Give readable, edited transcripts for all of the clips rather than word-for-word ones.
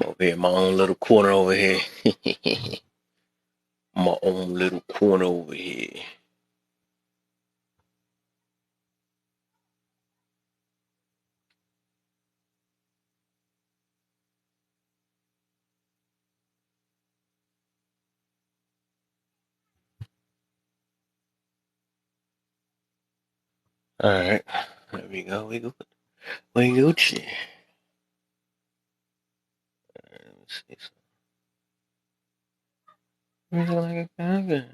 Over here, my own little corner over here. My own little corner over here. All right, there we go. We go. We Gucci. Let's see. Something like a conga.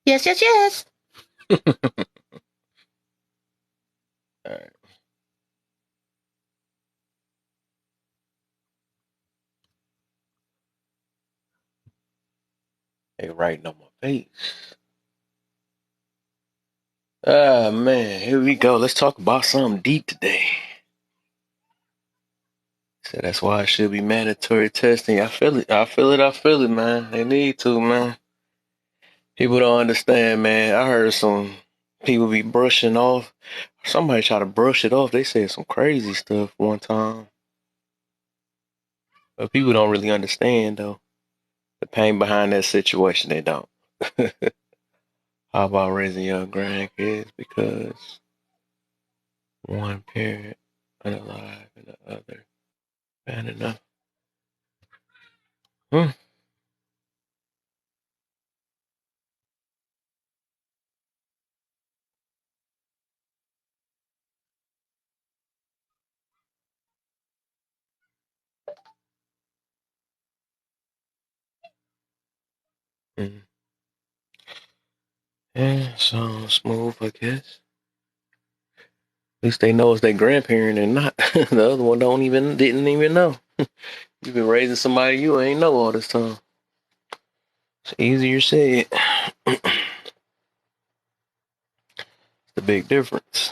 Yes, yes, yes. All right. They writing on my face. Ah man, here we go. Let's talk about something deep today. So that's why it should be mandatory testing. I feel it. I feel it. I feel it, man. They need to, man. People don't understand, man. I heard some people be brushing off. Somebody try to brush it off. They said some crazy stuff one time. But people don't really understand, though. The pain behind that situation, they don't. How about raising your grandkids because one parent unalive and the other bad enough? Hmm. Mm. Yeah, so smooth, I guess. At least they know it's their grandparent and not the other one. Didn't even know. You've been raising somebody you ain't know all this time. It's easier said. It's the big difference.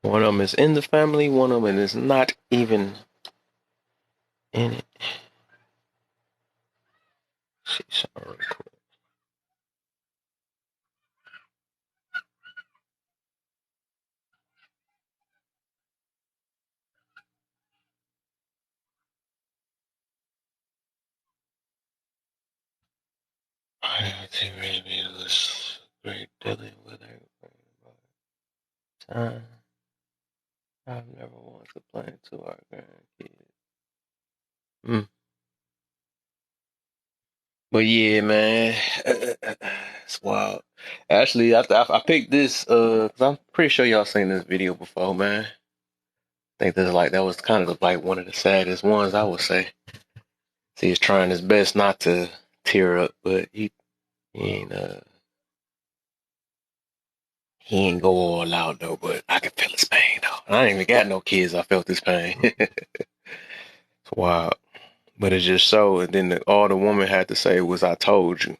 One of them is in the family. One of them is not even in it. See something real quick. I have to really be this great dealing with her. Time. I've never once complained to our grandkids. Mm. But yeah, man, it's wild. Actually, I picked this cause I'm pretty sure y'all seen this video before, man. I think that was kind of like one of the saddest ones I would say. See, he's trying his best not to tear up, but he ain't he ain't go all out though. But I can feel his pain though. I ain't even got no kids. I felt his pain. It's wild, but it's just so. And then all the woman had to say was, "I told you."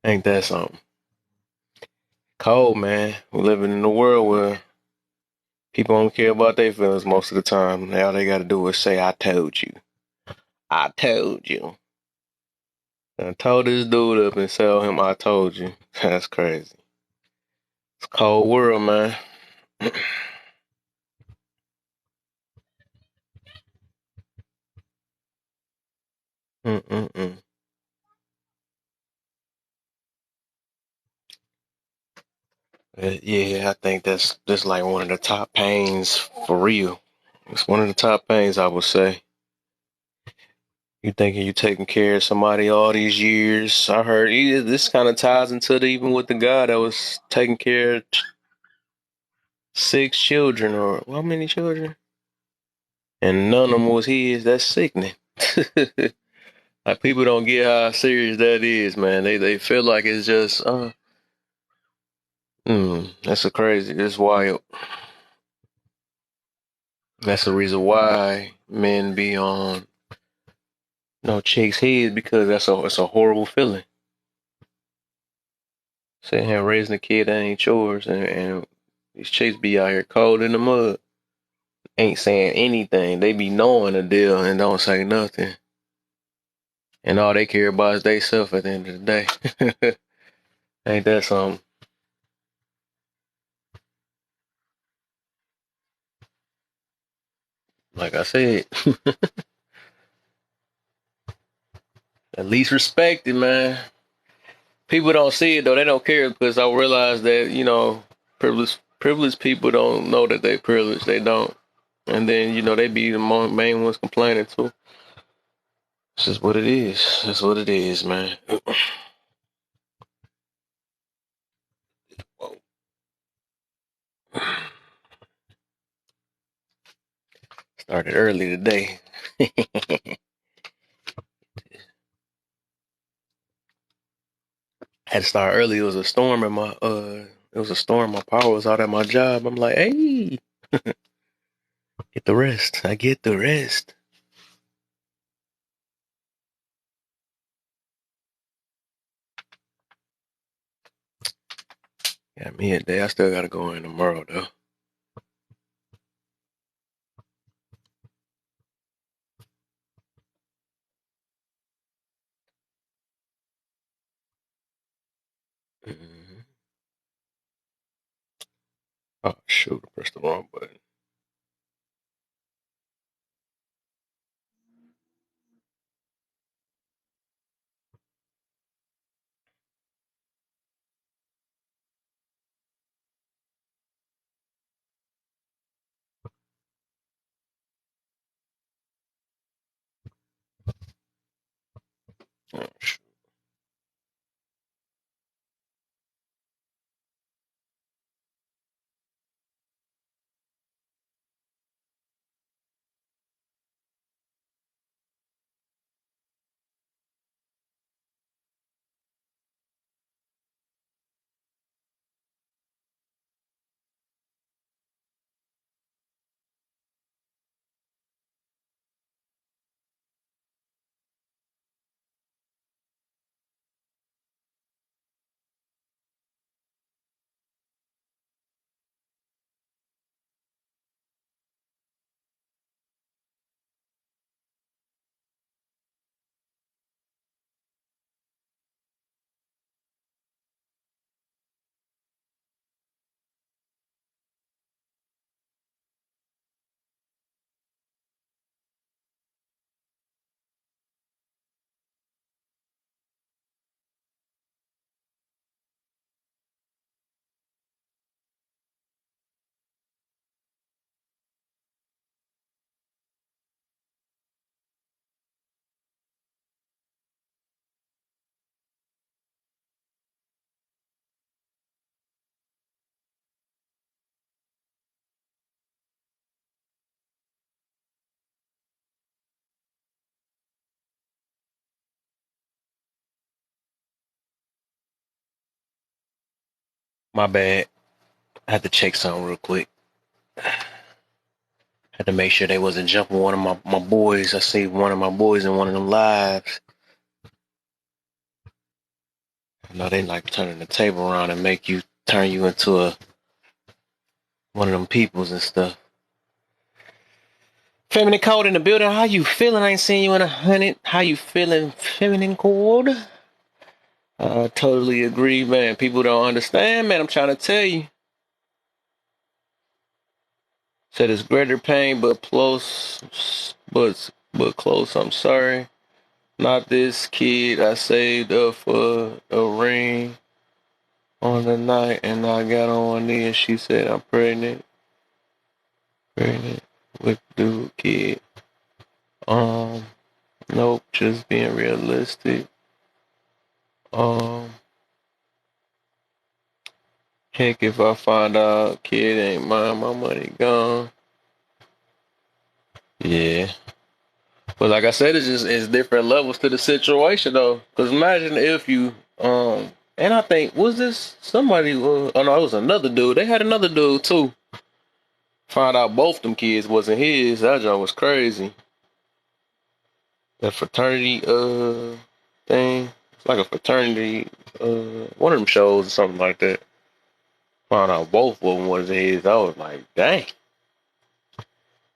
Ain't that something? Cold, man. We're living in a world where people don't care about their feelings most of the time. All they got to do is say, "I told you." I told you. And I told this dude up and tell him I told you. That's crazy. It's a cold world, man. Mm-mm-mm. Yeah, I think that's like one of the top pains for real. It's one of the top pains I would say. You thinking you taking care of somebody all these years? I heard this kind of ties into even with the guy that was taking care of six children or how many children? And none of them was his. That's sickening. Like people don't get how serious that is, man. They feel like it's just that's a crazy. That's wild. That's the reason why men be on no chicks' heads because it's a horrible feeling. Sitting here raising a kid that ain't yours, and these chicks be out here cold in the mud, ain't saying anything. They be knowing the deal and don't say nothing, and all they care about is they self at the end of the day. Ain't that something? Like I said, at least respect it, man. People don't see it though. They don't care because I realize that privileged people don't know that they privileged. They don't, and then they be the main ones complaining too. It's just what it is. That's what it is, man. Whoa. Started early today. Had to start early. It was a storm in my It was a storm. My power was out at my job. I'm like, hey, get the rest. I get the rest. Yeah, me a day. I still gotta go in tomorrow though. Mm-hmm. Oh shoot! I pressed the wrong button. Oh, shoot. My bad. I had to check something real quick. Had to make sure they wasn't jumping one of my boys. I saved one of my boys in one of them lives. You know, they like turning the table around and turn you into one of them peoples and stuff. Feminine cold in the building. How you feeling? I ain't seen you in 100. How you feeling? Feminine cold. I totally agree, man. People don't understand, man. I'm trying to tell you. Said it's greater pain, but close, but close. I'm sorry. Not this kid. I saved up for a ring on the night, and I got on one knee, and she said I'm pregnant. Pregnant with dude, kid. Um, nope. Just being realistic. Um, Heck, if I find out kid ain't mine, my money gone. Yeah. But like I said, it's different levels to the situation though. Cause imagine if you and I think was this somebody oh no, it was another dude. They had another dude too. Found out both them kids wasn't his. That job was crazy. That fraternity thing. It's like a fraternity one of them shows or something like that. Found out both of them wasn't his. I was like, dang.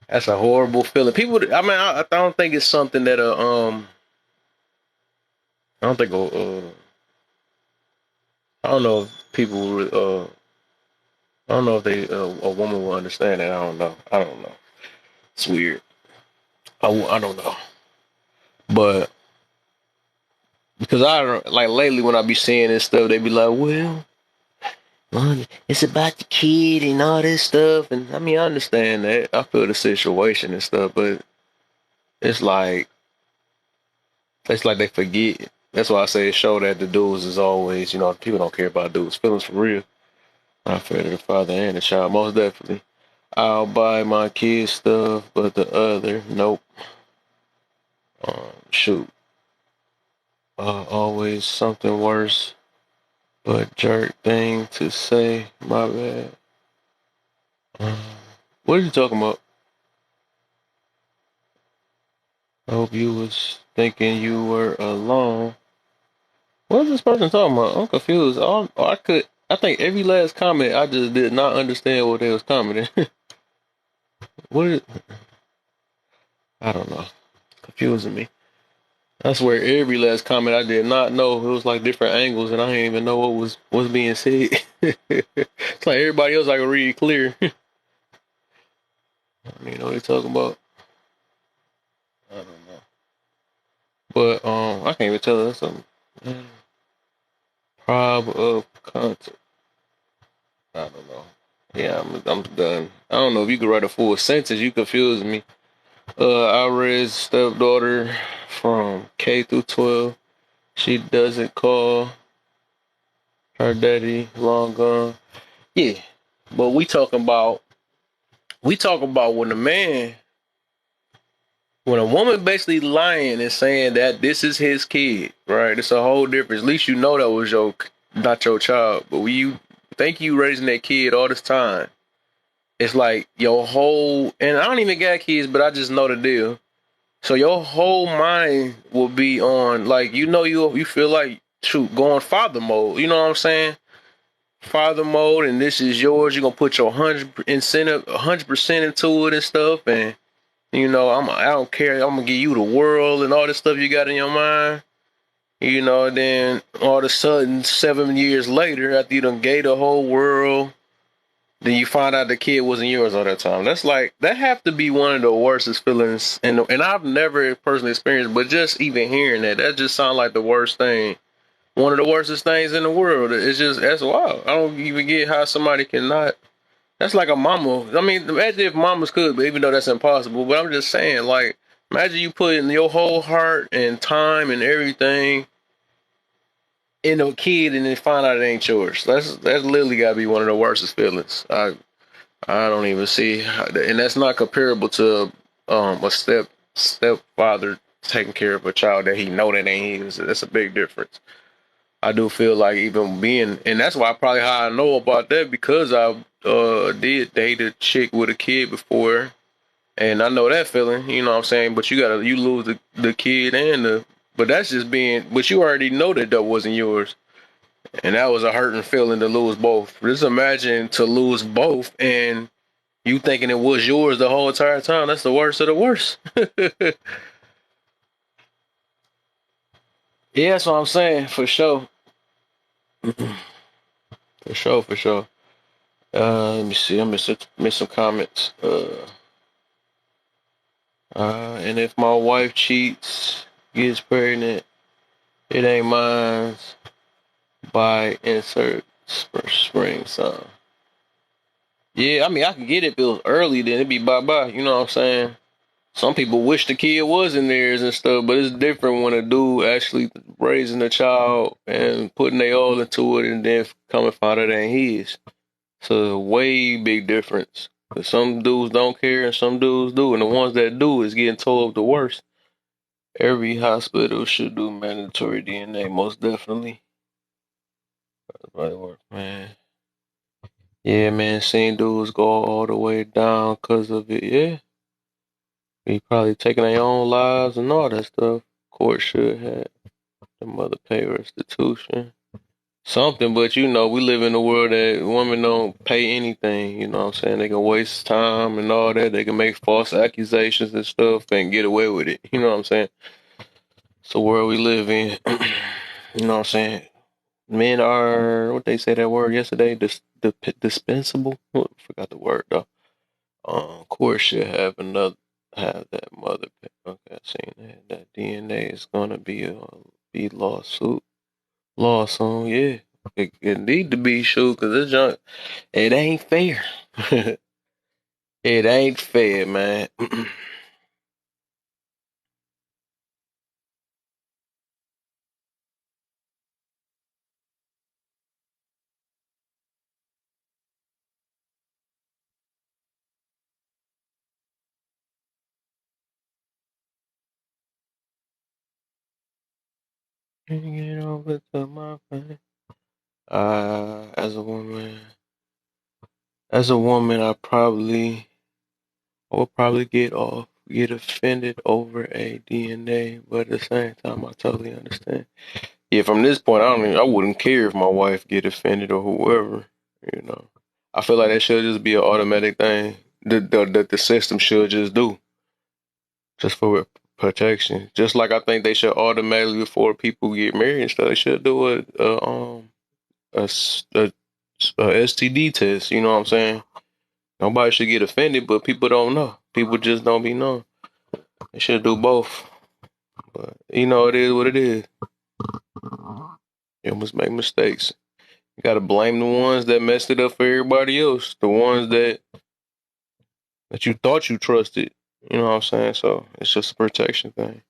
That's a horrible feeling. People, I mean, I don't think it's something that I don't think I don't know if people I don't know if they a woman will understand that. I don't know. It's weird. I don't know, but because I don't like lately when I be seeing this stuff, they be like, well, it's about the kid and all this stuff, and I mean I understand that. I feel the situation and stuff, but it's like they forget. That's why I say it show that the dudes is always, people don't care about dudes' feelings for real. I feel the father and the child, most definitely. I'll buy my kids stuff, but the other, nope. Shoot. Always something worse, but jerk thing to say. My bad. Um, what are you talking about? I hope you was thinking you were alone. What is this person talking about? I'm confused. I think every last comment, I just did not understand what they was commenting. What is, I don't know. Confusing me. I swear every last comment I did not know. It was like different angles and I didn't even know what was being said. It's like everybody else I can read clear. I mean, what they talking about? I don't know. But I can't even tell that's something. Prob of content. I don't know. Yeah, I'm done. I don't know if you could write a full sentence. You confused me. I raised stepdaughter from K through 12. She doesn't call her daddy long gone. Yeah, but we talking about when a woman basically lying and saying that this is his kid, right? It's a whole difference. At least you know that was not your child. But when you think you raising that kid all this time, it's like your whole, and I don't even got kids, but I just know the deal. So your whole mind will be on, like, you feel like, shoot, going father mode. You know what I'm saying? Father mode, and this is yours. You're gonna put your 100% into it and stuff, and I don't care. I'm gonna give you the world and all this stuff you got in your mind. And then all of a sudden, 7 years later, after you done gave the whole world, then you find out the kid wasn't yours all that time. That have to be one of the worstest feelings, and I've never personally experienced, but just even hearing that just sounds like the worst thing. One of the worstest things in the world. That's wild. I don't even get how somebody cannot. That's like a mama. I mean, imagine if mamas could, but even though that's impossible. But I'm just saying, like, imagine you put in your whole heart and time and everything in a kid, and then find out it ain't yours. That's literally got to be one of the worstest feelings. I don't even see, and that's not comparable to a stepfather taking care of a child that he know that ain't his. That's a big difference. I do feel like even being, and that's why probably how I know about that, because I did date a chick with a kid before, and I know that feeling. You know what I'm saying? But you lose the kid but that's just but you already know that wasn't yours, and that was a hurting feeling to lose both. Just imagine to lose both and you thinking it was yours the whole entire time. That's the worst of the worst. Yeah, that's what I'm saying, for sure. For sure, for sure. Let me see. I missed some comments. And if my wife cheats, gets pregnant, it ain't mine. By insert spring song. Yeah, I mean, I can get it if it was early, then it'd be bye bye. You know what I'm saying? Some people wish the kid was in theirs and stuff, but it's different when a dude actually raising a child and putting their all into it, and then come and find out it ain't his. So way big difference. But some dudes don't care and some dudes do, and the ones that do is getting told the worst. Every hospital should do mandatory DNA, most definitely. Right work, man. Yeah, man, seeing dudes go all the way down because of it. Yeah, be probably taking their own lives and all that stuff. Court should have the mother pay restitution. Something, but we live in a world that women don't pay anything. You know what I'm saying? They can waste time and all that. They can make false accusations and stuff and get away with it. You know what I'm saying? It's the world we live in. You know what I'm saying? Men are, what they say that word yesterday, dispensable. I forgot the word though. Court should have another. have that mother. Okay, I seen that. That DNA is gonna be lawsuit. Lawsuit, yeah. It need to be sure because this junk, it ain't fair. It ain't fair, man. Get over to my face. As a woman, I would probably get offended over a DNA, but at the same time, I totally understand. Yeah, from this point, I wouldn't care if my wife get offended or whoever. You know, I feel like that should just be an automatic thing that the system should just do, just for protection. Just like I think they should automatically before people get married and stuff, they should do a, s- a STD test. You know what I'm saying? Nobody should get offended, but people don't know. People just don't be knowing. They should do both. But it is what it is. You must make mistakes. You gotta blame the ones that messed it up for everybody else. The ones that you thought you trusted. You know what I'm saying? So it's just a protection thing.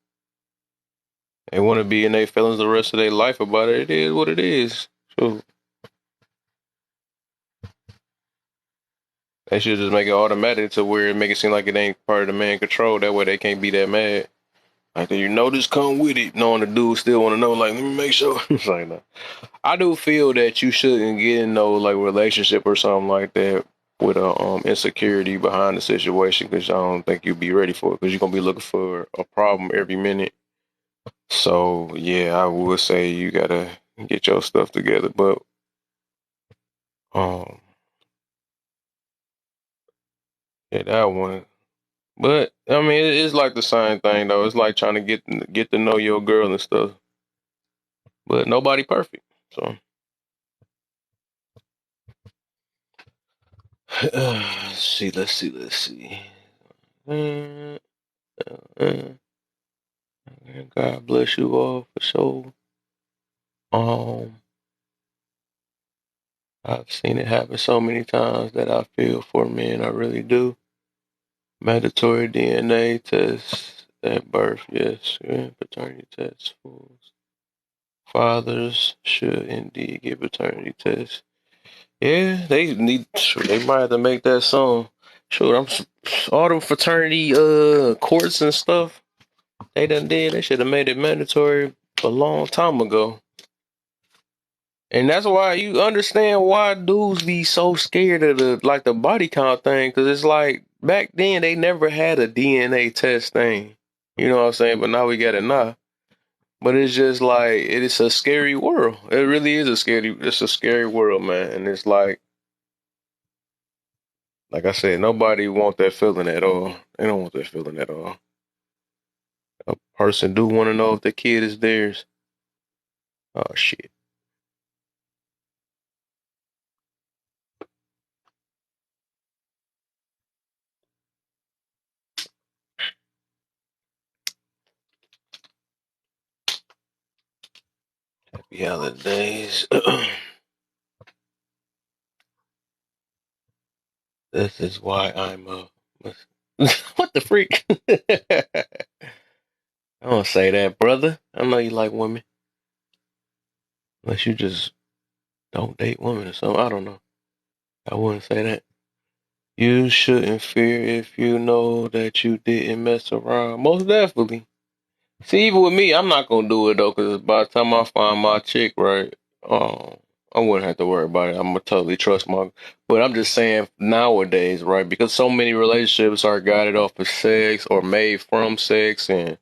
They want to be in their feelings the rest of their life about it. It is what it is. So they should just make it automatic to where it make it seem like it ain't part of the man control. That way they can't be that mad. Like, this come with it? Knowing the dude still want to know, like, let me make sure. It's like, no. I do feel that you shouldn't get in no, like, relationship or something like that with a insecurity behind the situation because I don't think you'd be ready for it because you're going to be looking for a problem every minute. So, yeah, I would say you got to get your stuff together. But, um, yeah, that one. But, I mean, it's like the same thing, though. It's like trying to get to know your girl and stuff. But nobody perfect. So. Let's see. Uh, uh, God bless you all for sure. Um, I've seen it happen so many times that I feel for men. I really do. Mandatory DNA tests at birth, yes. Yeah, paternity tests. Fools. Fathers should indeed get paternity tests. Yeah, they might have to make that song. Sure, all them fraternity courts and stuff. They done did. They should have made it mandatory a long time ago. And that's why you understand why dudes be so scared of the body count thing. Because it's like back then they never had a DNA test thing. You know what I'm saying? But now we got it now. But it's just like it is a scary world. It really is it's a scary world, man. And it's like I said, nobody want that feeling at all. They don't want that feeling at all. A person do want to know if the kid is theirs. Oh shit. Happy holidays. This is why I'm what the freak? I don't say that, brother. I know you like women, unless you just don't date women or something. I don't know. I wouldn't say that. You shouldn't fear if you know that you didn't mess around. Most definitely. See, even with me, I'm not gonna do it though, because by the time I find my chick, right, um, I wouldn't have to worry about it. I'm gonna totally trust my. But I'm just saying nowadays, right, because so many relationships are guided off of sex or made from sex and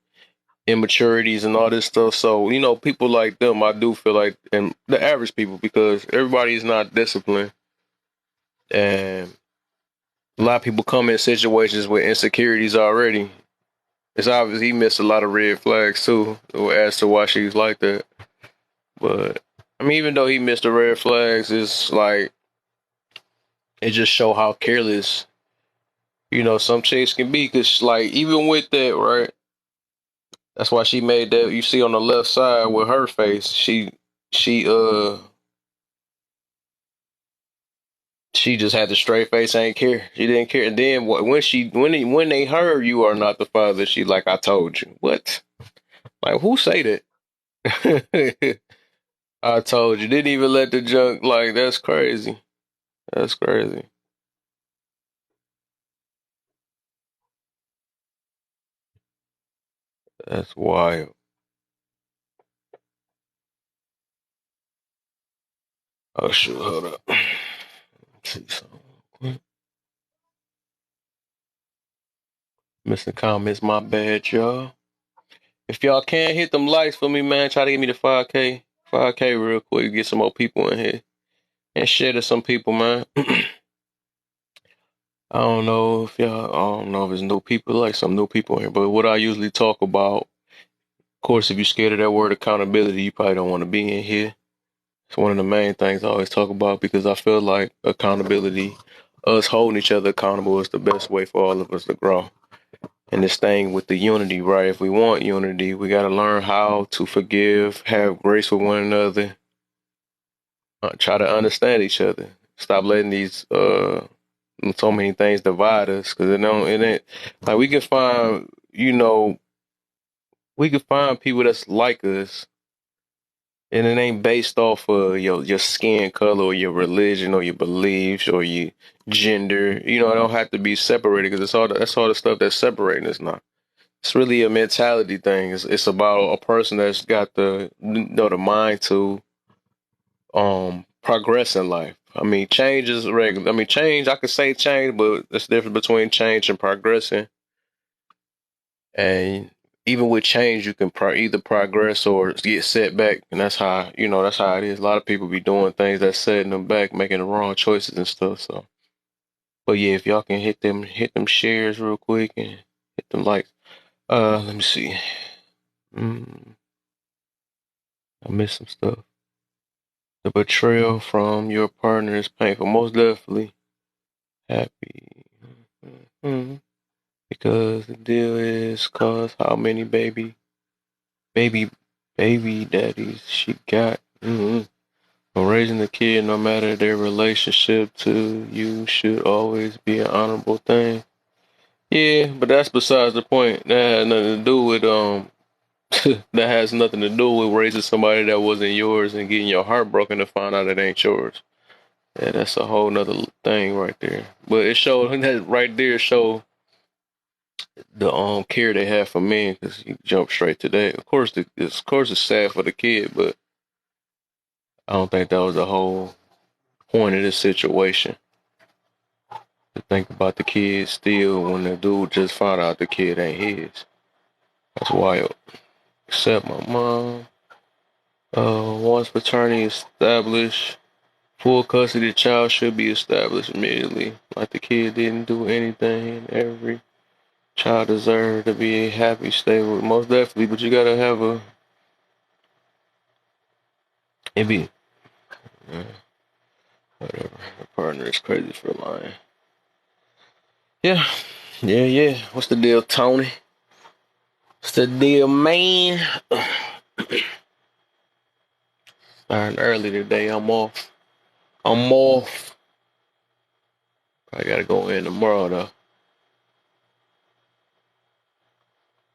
immaturities and all this stuff. So people like them, I do feel like, and the average people, because everybody is not disciplined, and a lot of people come in situations with insecurities already. It's obvious he missed a lot of red flags too, as to why she's like that. But I mean, even though he missed the red flags, it's like it just show how careless You know, some chicks can be, cause like even with that, right? That's why she made that. You see on the left side with her face, she she just had the straight face, ain't care. She didn't care. And then when they heard you are not the father, she like, I told you. What? Like, who say that? I told you. Didn't even let the junk, like, that's crazy. That's crazy. That's wild. Oh shoot, hold up. Let's see something. Missing comments, my bad, y'all. If y'all can hit them likes for me, man, try to get me to 5K. 5K real quick, get some more people in here. And share to some people, man. I don't know if it's new people, like some new people in here, but what I usually talk about, of course, if you're scared of that word accountability, you probably don't want to be in here. It's one of the main things I always talk about because I feel like accountability, us holding each other accountable is the best way for all of us to grow. And this thing with the unity, right? If we want unity, we got to learn how to forgive, have grace with one another, try to understand each other. Stop letting these so many things divide us because it ain't like we can find people that's like us and it ain't based off of your skin color or your religion or your beliefs or your gender. You know, it don't have to be separated because that's all the stuff that's separating us now. It's really a mentality thing. It's about a person that's got the mind to progress in life. I mean, change is regular. I mean, change. I could say change, but there's a difference between change and progressing. And even with change, you can either progress or get set back, and that's how it is. A lot of people be doing things that's setting them back, making the wrong choices and stuff. So, but yeah, if y'all can hit them shares real quick and hit them likes. Let me see. Mm, I missed some stuff. The betrayal from your partner is painful. Most definitely. Happy. Mhm. Because the deal is cause how many baby, baby daddies she got. But raising the kid, no matter their relationship to you, should always be an honorable thing. Yeah, but that's besides the point. That has nothing to do with that has nothing to do with raising somebody that wasn't yours and getting your heart broken to find out it ain't yours. Yeah, that's a whole nother thing right there. But it showed that right there show the care they have for men because you jump straight to that. Of course it's sad for the kid, but I don't think that was the whole point of this situation. To think about the kid still when the dude just found out the kid ain't his. That's wild. Except my mom. Once paternity established, full custody of the child should be established immediately. Like the kid didn't do anything. Every child deserves to be happy, stable. Most definitely, but you gotta have it be whatever. The partner is crazy for lying. Yeah, yeah. What's the deal, Tony? What's the deal, man? Starting early today. I'm off. I'm off. I gotta go in tomorrow though.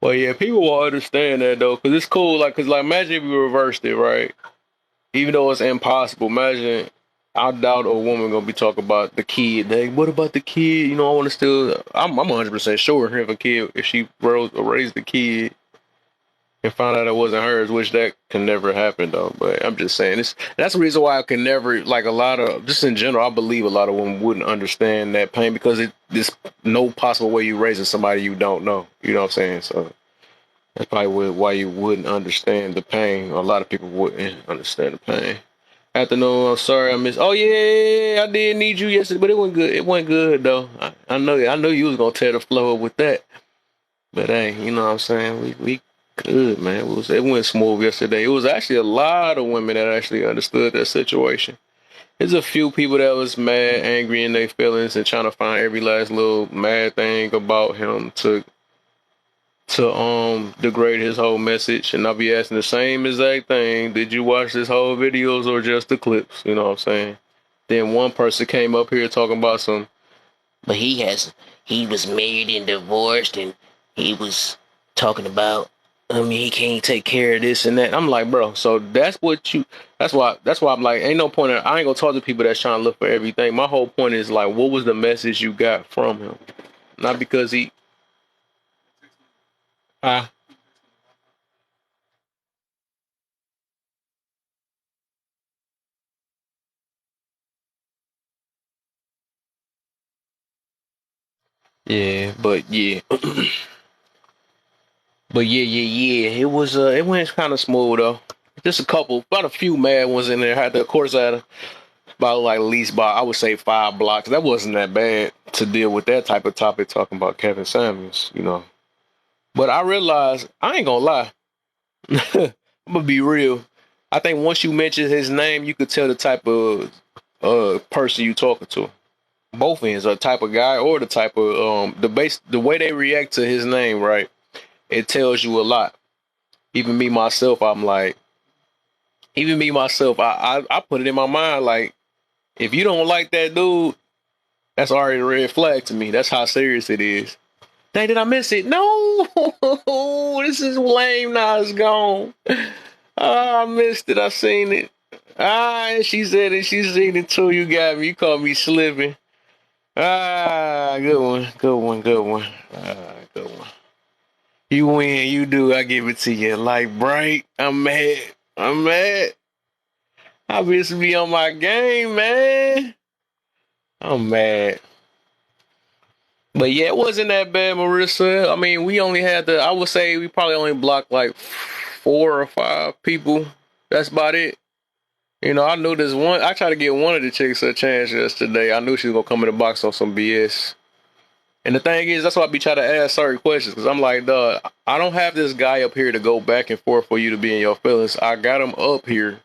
Well, yeah, people will understand that though, cause it's cool. Cause imagine if you reversed it, right? Even though it's impossible, imagine. I doubt a woman gonna be talking about the kid. Like, what about the kid? You know, I want to still. I'm 100% sure if a kid, if she raised the kid and found out it wasn't hers, which that can never happen though. But I'm just saying that's the reason why I can never like a lot of just in general. I believe a lot of women wouldn't understand that pain because there's no possible way you raising somebody you don't know. You know what I'm saying? So that's probably why you wouldn't understand the pain. A lot of people wouldn't understand the pain. Afternoon, I'm sorry I missed. Oh yeah, I did need you yesterday, but it wasn't good. It wasn't good though. I know you was gonna tear the floor up with that. But hey, you know what I'm saying? We good, man. It went smooth yesterday. It was actually a lot of women that actually understood that situation. There's a few people that was mad, angry in their feelings, and trying to find every last little mad thing about him to degrade his whole message. And I'll be asking the same exact thing. Did you watch this whole videos or just the clips? You know what I'm saying? Then one person came up here talking about some, but he was married and divorced, and he was talking about, I mean, he can't take care of this and that. I'm like, bro, so that's why I'm like, ain't no point I ain't gonna talk to people that's trying to look for everything. My whole point is like, what was the message you got from him? Not because he, ah, yeah, but yeah. But yeah. It went kind of smooth though. Just about a few mad ones in there. Of course, I had about like at least about I would say 5 blocks. That wasn't that bad to deal with that type of topic talking about Kevin Samuels, you know. But I realized I ain't gonna lie. I'm gonna be real. I think once you mention his name, you could tell the type of person you talking to. Both ends, a type of guy or the type of the way they react to his name, right? It tells you a lot. Even me myself, I put it in my mind like if you don't like that dude, that's already a red flag to me. That's how serious it is. Dang, did I miss it? No, this is lame. Now it's gone. Oh, I missed it. I seen it. Ah, she said it. She seen it too. You got me. You called me slipping. Ah, good one. Good one. Good one. Ah, good one. You win. You do. I give it to you. Like bright. I'm mad. I'm mad. I used to be on my game, man. I'm mad. But yeah, it wasn't that bad, Marissa. I mean, we only had I would say we probably only blocked like 4 or 5 people. That's about it. You know, I knew this one. I tried to get one of the chicks a chance yesterday. I knew she was going to come in the box on some BS. And the thing is, that's why I be trying to ask certain questions. Because I'm like, dog, I don't have this guy up here to go back and forth for you to be in your feelings. I got him up here.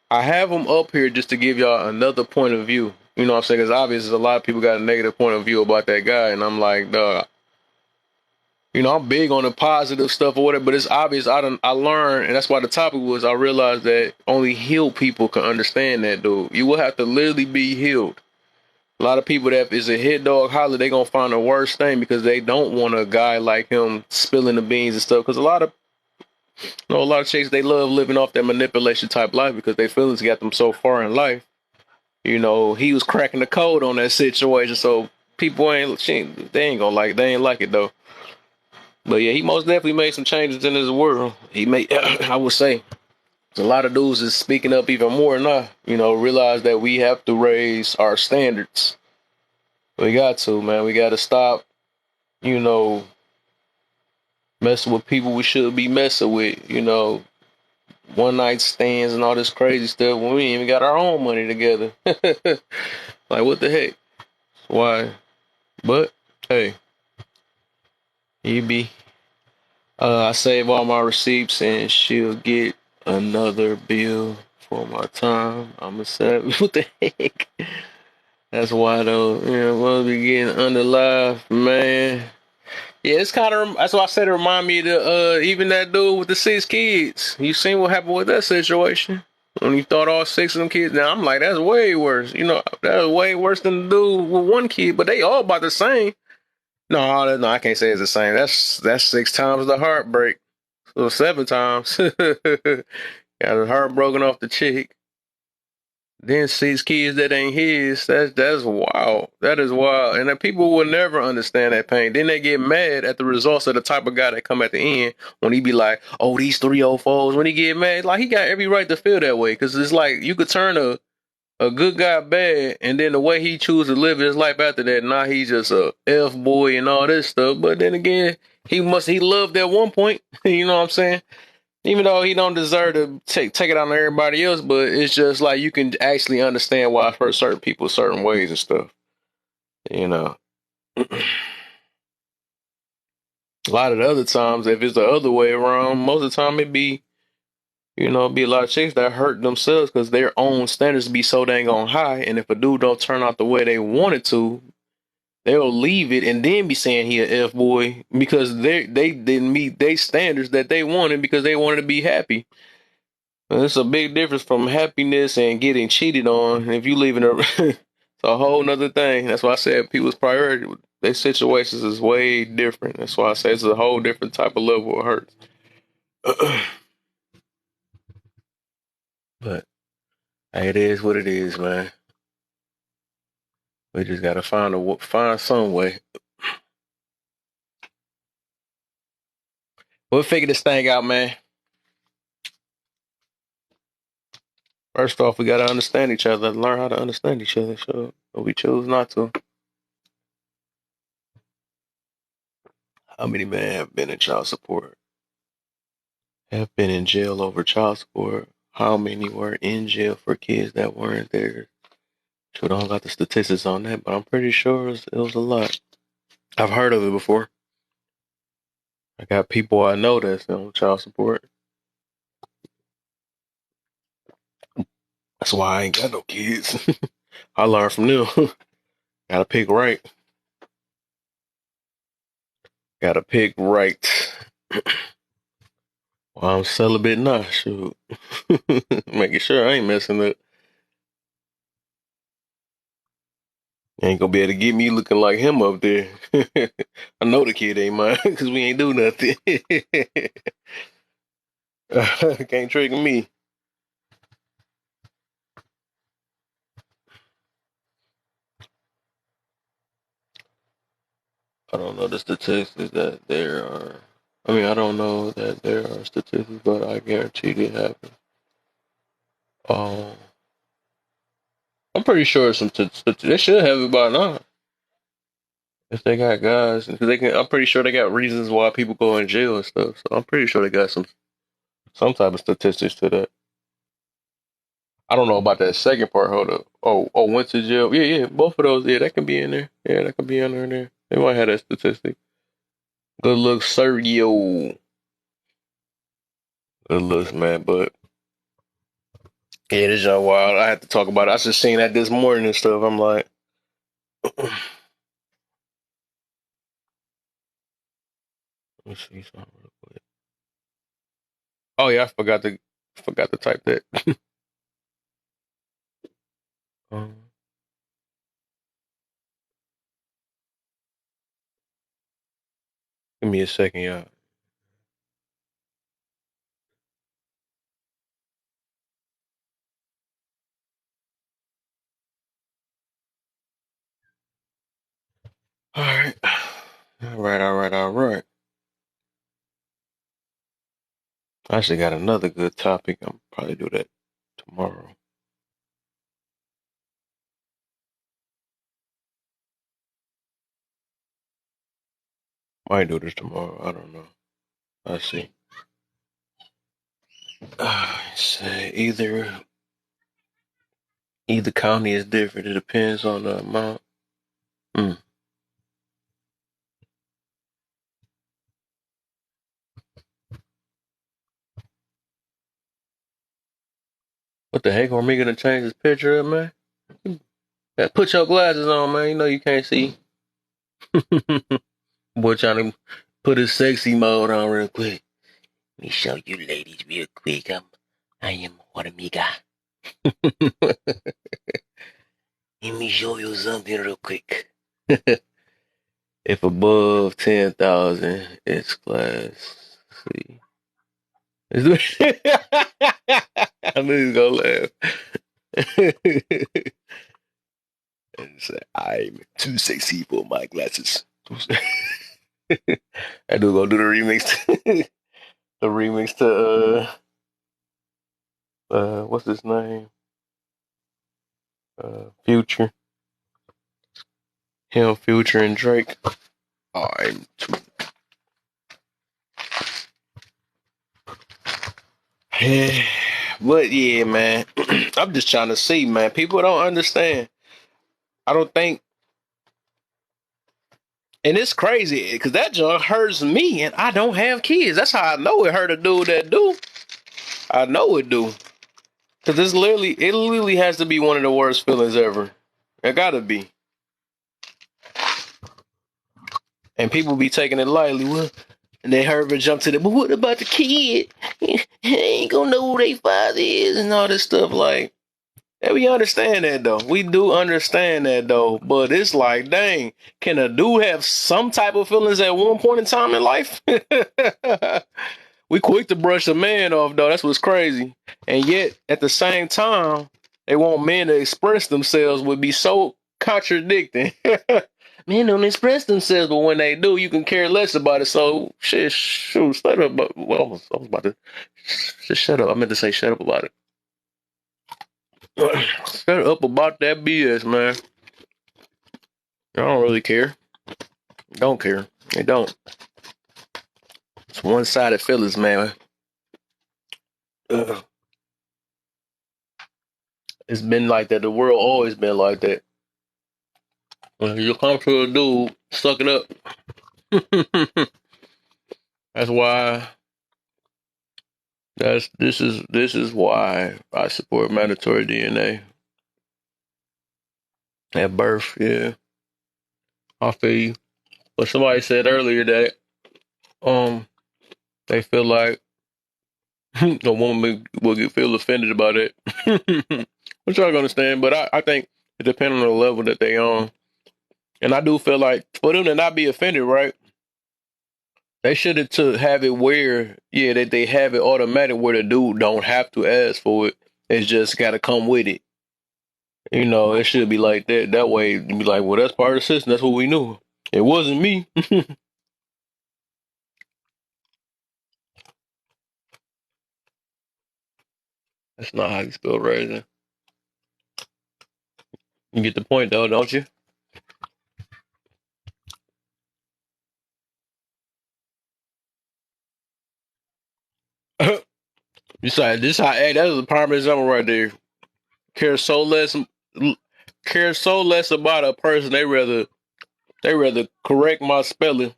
I have him up here just to give y'all another point of view. You know what I'm saying? Because obviously a lot of people got a negative point of view about that guy. And I'm like, dog, you know, I'm big on the positive stuff or whatever, but it's obvious I learned, and that's why the topic was I realized that only healed people can understand that, dude. You will have to literally be healed. A lot of people that is a hit dog holler, they gonna find the worst thing because they don't want a guy like him spilling the beans and stuff. Because a lot of chicks, they love living off that manipulation type life because their feelings got them so far in life. You know, he was cracking the code on that situation, so people they ain't like it though. But yeah, he most definitely made some changes in his world. He made, I would say, a lot of dudes is speaking up even more now. You know, realize that we have to raise our standards. We got to, man. We got to stop, you know, messing with people we should be messing with. You know, one night stands and all this crazy stuff when we ain't even got our own money together. Like, what the heck? Why? But hey, he be. I save all my receipts and she'll get another bill for my time. I'ma say, what the heck? That's why though, you know, we'll be getting under live, man. Yeah, it's kind of, that's why I said it remind me of even that dude with the 6 kids. You seen what happened with that situation? When he thought all 6 of them kids, now I'm like, that's way worse. You know, that's way worse than the dude with 1 kid, but they all about the same. No, I can't say it's the same. That's 6 times the heartbreak. So 7 times. Got his heart broken off the chick. Then 6 kids that ain't his. That's wild. That is wild. And the people will never understand that pain. Then they get mad at the results of the type of guy that come at the end when he be like, oh, these 304s. When he get mad, like he got every right to feel that way. Cause it's like you could turn a good guy bad, and then the way he choose to live his life after that, now he's just a F boy and all this stuff. But then again, he loved at one point. You know what I'm saying? Even though he don't deserve to take it on everybody else, but it's just like you can actually understand why for certain people certain ways and stuff. You know, a lot of the other times, if it's the other way around, most of the time it be You know, be a lot of chicks that hurt themselves because their own standards be so dang on high, and if a dude don't turn out the way they wanted to, they'll leave it and then be saying he a F boy because they didn't meet their standards that they wanted because they wanted to be happy. And it's a big difference from happiness and getting cheated on. If you leaving a, it's a whole nother thing. That's why I said people's priority, their situations is way different. That's why I say it's a whole different type of level of hurt. But hey, it is what it is, man. We just gotta find some way. We'll figure this thing out, man. First off, we gotta understand each other, learn how to understand each other. So, but we choose not to. How many men have been in child support? Have been in jail over child support? How many were in jail for kids that weren't there? Sure, don't got the statistics on that, but I'm pretty sure it was a lot. I've heard of it before. I got people I know that's on child support. That's why I ain't got no kids. I learned from them. Gotta pick right. Gotta pick right. Well, I'm celibate now, shoot. Making sure I ain't messing up. Ain't gonna be able to get me looking like him up there. I know the kid ain't mine because we ain't do nothing. Can't trick me. I don't know the statistics that there are. I mean, I don't know that there are statistics, but I guarantee it happens. Um, I'm pretty sure some they should have it by now if they got guys because they can. I'm pretty sure they got reasons why people go in jail and stuff. So I'm pretty sure they got some type of statistics to that. I don't know about that second part. Hold up. Oh, went to jail. Yeah, yeah. Both of those. Yeah, that can be in there. Yeah, that can be in there. They might have that statistic. Good looks, Sergio. Good looks, man. But yeah, this young wild. I had to talk about it. I just seen that this morning and stuff. I'm like, let's see something real quick. Oh yeah, I forgot to type that. um, Give me a second, y'all. All right, all right. I actually got another good topic. I'm probably do that tomorrow. Might do this tomorrow. I don't know. I see. Say either county is different. It depends on the amount. Mm. What the heck? Are we gonna change this picture up, man? Yeah, put your glasses on, man. You know you can't see. Boy, trying to put his sexy mode on real quick. Let me show you ladies real quick. I am what amiga. Let me show you something real quick. If above 10,000, it's class C. I knew he was gonna laugh. And say, I'm too sexy for my glasses. I do gonna do the remix. The remix to what's his name? Future. Him, Future, and Drake. I'm too. But yeah, man. I'm just trying to see, man. People don't understand. I don't think, and it's crazy because that junk hurts me, and I don't have kids. That's how I know it hurt a dude that do. I know it do. Cause it literally has to be one of the worst feelings ever. It gotta be. And people be taking it lightly. Well, and they heard her jump to the, but what about the kid? They ain't gonna know who their father is and all this stuff. Like, yeah, we understand that though. We do understand that though. But it's like, dang, can a dude have some type of feelings at one point in time in life? We quick to brush a man off though. That's what's crazy. And yet, at the same time, they want men to express themselves would be so contradicting. Men don't express themselves, but when they do, you can care less about it. So, shit, shoot, shut up. Well, I was about to just shut up. I meant to say shut up about it. Shut up about that BS, man. I don't really care. Don't care. They don't. It's one-sided feelings, man. Ugh. It's been like that. The world always been like that. When you come to a dude, suck it up. That's why. This is why I support mandatory DNA at birth. Yeah, I feel you. But somebody said earlier that they feel like a woman will feel offended about it, which I can understand. But I think it depends on the level that they on. And I do feel like for them to not be offended, right? They should have it where, yeah, that they have it automatic where the dude don't have to ask for it. It's just got to come with it. You know, it should be like that. That way, you be like, well, that's part of the system. That's what we knew. It wasn't me. That's not how you spell raisin. You get the point, though, don't you? You say this how? Hey, that is a prime example right there. Care so less about a person. They rather correct my spelling.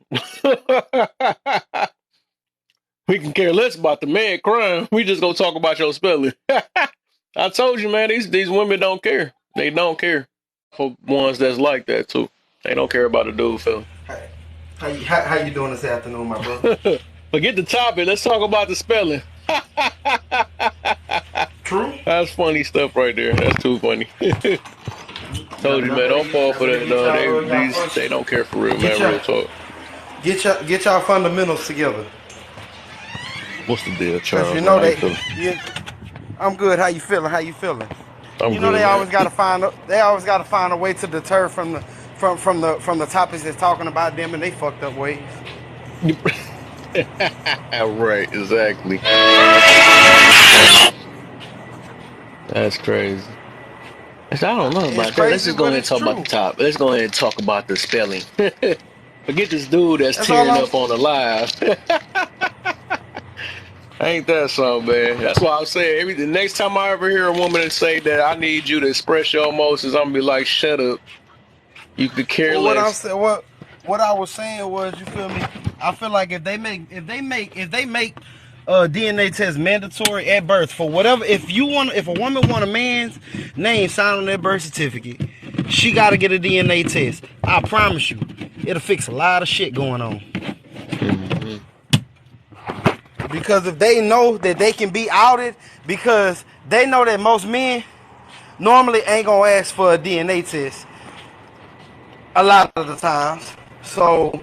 We can care less about the man crying. We just gonna talk about your spelling. I told you, man. These women don't care. They don't care. For ones that's like that too. They don't care about a dude feeling. How you doing this afternoon, my brother? Forget the topic. Let's talk about the spelling. True. That's funny stuff right there. That's too funny. Told you, man. Don't fall for that. No, they don't care for real, man. Real talk. Get y'all fundamentals together. What's the deal, Charles? You know I'm good. How you feeling? You know, they always got to find a way to deter from the topics that's talking about them and they fucked up ways. Right, exactly. That's crazy. I don't know about that. Let's just go ahead and talk about the top. Let's go ahead and talk about the spelling. Forget this dude that's tearing up on the live. Ain't that something, man? That's why I'm saying the next time I ever hear a woman say that I need you to express your emotions, I'm gonna be like, shut up. You could care less. What I was saying was, you feel me? I feel like if they make DNA test mandatory at birth for whatever, if a woman want a man's name signed on their birth certificate, she got to get a DNA test. I promise you, it'll fix a lot of shit going on. Mm-hmm. Because if they know that they can be outed, because they know that most men normally ain't gonna ask for a DNA test a lot of the times, so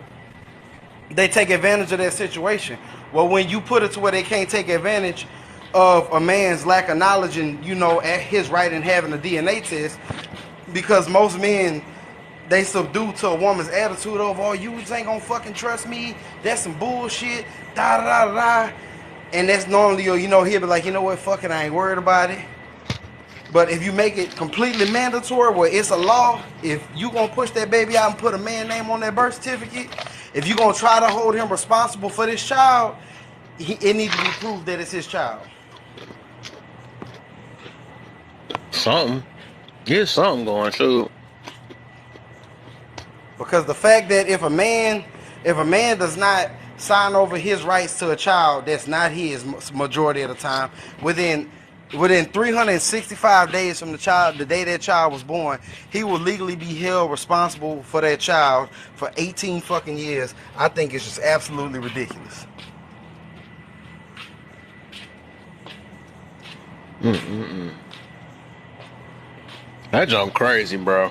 they take advantage of that situation. Well, when you put it to where they can't take advantage of a man's lack of knowledge and, you know, at his right in having a DNA test, because most men, they subdue to a woman's attitude of, oh, you ain't gonna fucking trust me, that's some bullshit, da da da da. And that's normally, you know, he'll be like, you know what, fuck it, I ain't worried about it. But if you make it completely mandatory, where it's a law, if you gonna push that baby out and put a man name on that birth certificate, if you gonna try to hold him responsible for this child, it needs to be proved that it's his child. Something. Get something going, too. Because the fact that if a man does not sign over his rights to a child that's not his majority of the time, within 365 days from the day that child was born, he will legally be held responsible for that child for 18 fucking years. I think it's just absolutely ridiculous. That junk crazy, bro.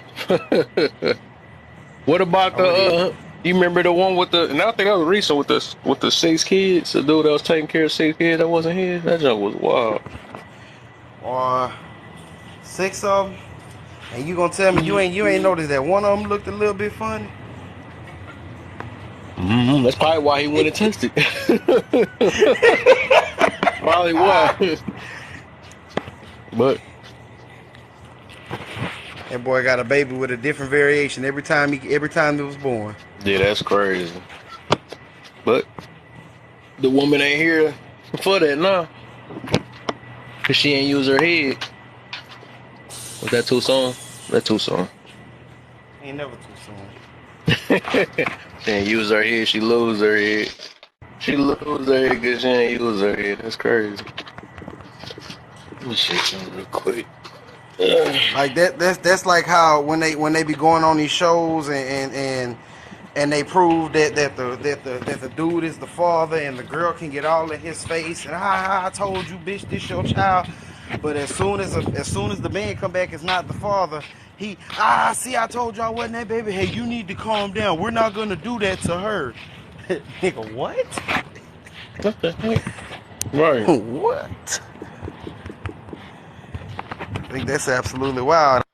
What about you remember the one with the, and I think that was recent with the 6 kids, the dude that was taking care of 6 kids that wasn't his? That junk was wild. Or 6 of them, and you gonna tell me you ain't noticed that one of them looked a little bit funny? That's probably why he went and tested. Probably why. But that boy got a baby with a different variation every time it was born. yeah, that's crazy. But the woman ain't here for that now. Cause she ain't use her head. Was that too soon? That too soon. Ain't never too soon. She ain't use her head, she lose her head. She lose her head because she ain't use her head. That's crazy. Let me shake something real quick. Like that's like how when they be going on these shows and they prove that the dude is the father and the girl can get all in his face and I told you, bitch, this your child. But as soon as the man come back, it's not the father. See, I told you I wasn't that baby. Hey, you need to calm down. We're not gonna do that to her. Nigga, what? What the heck? Right. What? I think that's absolutely wild.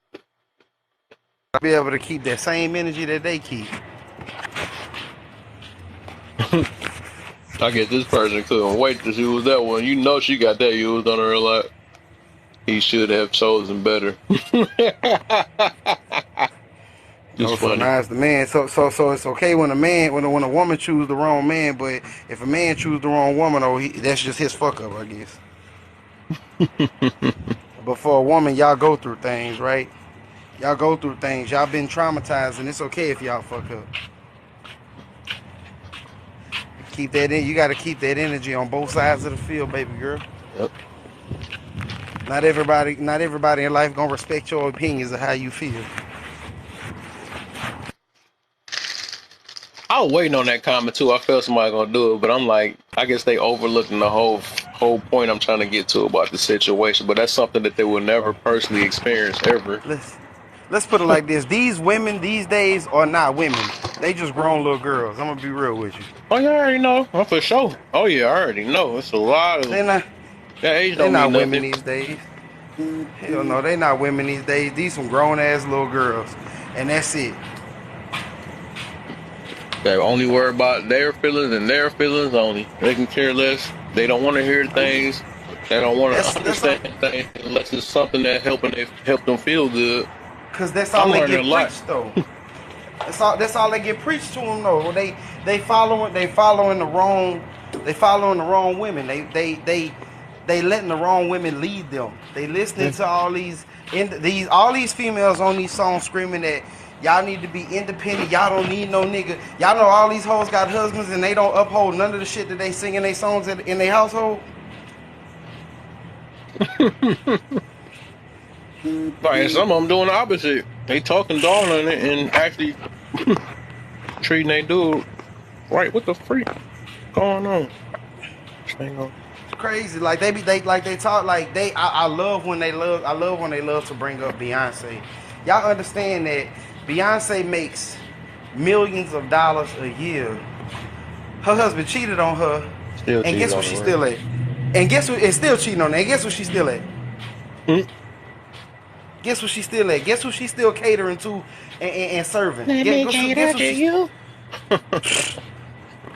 I'll be able to keep that same energy that they keep. I guess this person couldn't wait to use that one. You know she got that used on her a lot. He should have chosen better. Just So funny. now it's the man. So it's okay when a woman choose the wrong man, but if a man choose the wrong woman, that's just his fuck up, I guess. But for a woman, y'all go through things, right? Y'all go through things. Y'all been traumatized, and it's okay if y'all fuck up. Keep that in. You got to keep that energy on both sides of the field, baby girl. Yep. Not everybody in life gonna respect your opinions of how you feel. I was waiting on that comment too. I felt somebody gonna do it, but I'm like, I guess they overlooking the whole point I'm trying to get to about the situation. But that's something that they will never personally experience ever. Let's put it like this: these women these days are not women. They just grown little girls. I'm gonna be real with you. Oh yeah, I already know. Oh, for sure. Oh yeah, I already know. It's a lot of that age They're don't mean not women nothing. these days. Hell no, they not women these days. These some grown ass little girls, and that's it. They only worry about their feelings and their feelings only. They can care less. They don't want to hear things. They don't want to understand things unless it's something that help them feel good. Cause that's all I'm they learning get a lot. preached though. That's all they get preached to them though. They following the wrong women. They letting the wrong women lead them. They listening to all these females on these songs screaming that y'all need to be independent. Y'all don't need no nigga. Y'all know all these hoes got husbands and they don't uphold none of the shit that they sing in their songs in their household. Right, some of them doing the opposite. They talking down on it and actually treating they dude right. What the freak going on? It's crazy. Like they talk like I love when they love to bring up Beyonce. Y'all understand that Beyonce makes millions of dollars a year. Her husband cheated on her, Still and guess cheating what on she's her. still at? And guess what? It's still cheating on her. And guess what she's still at? Guess what she's still at? Guess who she's still catering to and serving? Let me cater to you.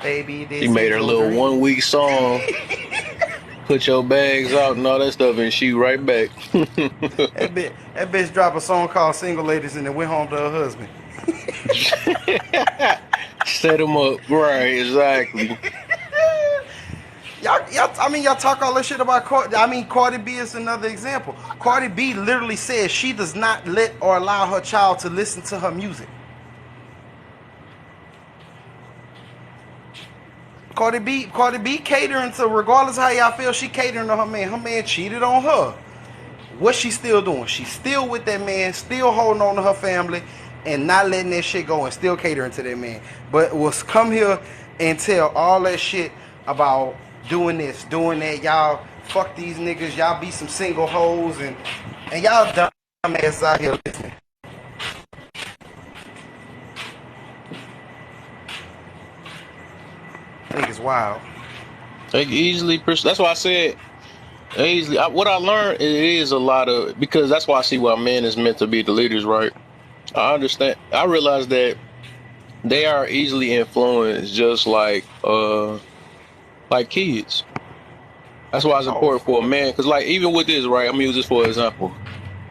Baby, this She made is her your little dream. 1 week song. Put your bags out and all that stuff, and she right back. That bitch dropped a song called "Single Ladies" and then went home to her husband. Set him up. Right, exactly. Y'all talk all this shit about Cardi B is another example. Cardi B literally says she does not let or allow her child to listen to her music. Cardi B catering to, regardless of how y'all feel, she catering to her man. Her man cheated on her. What's she still doing? She's still with that man, still holding on to her family, and not letting that shit go, and still catering to that man. But was come here and tell all that shit about doing this, doing that. Y'all fuck these niggas. Y'all be some single hoes, and y'all dumb asses out here listening. I think it's wild. They easily. That's why I said easily. What I learned, it is a lot of, because that's why I see why men is meant to be the leaders, right? I understand. I realize that they are easily influenced, just like kids. That's why it's Oh, of important for a course. man. Because like even with this, right? I'm gonna use this for example.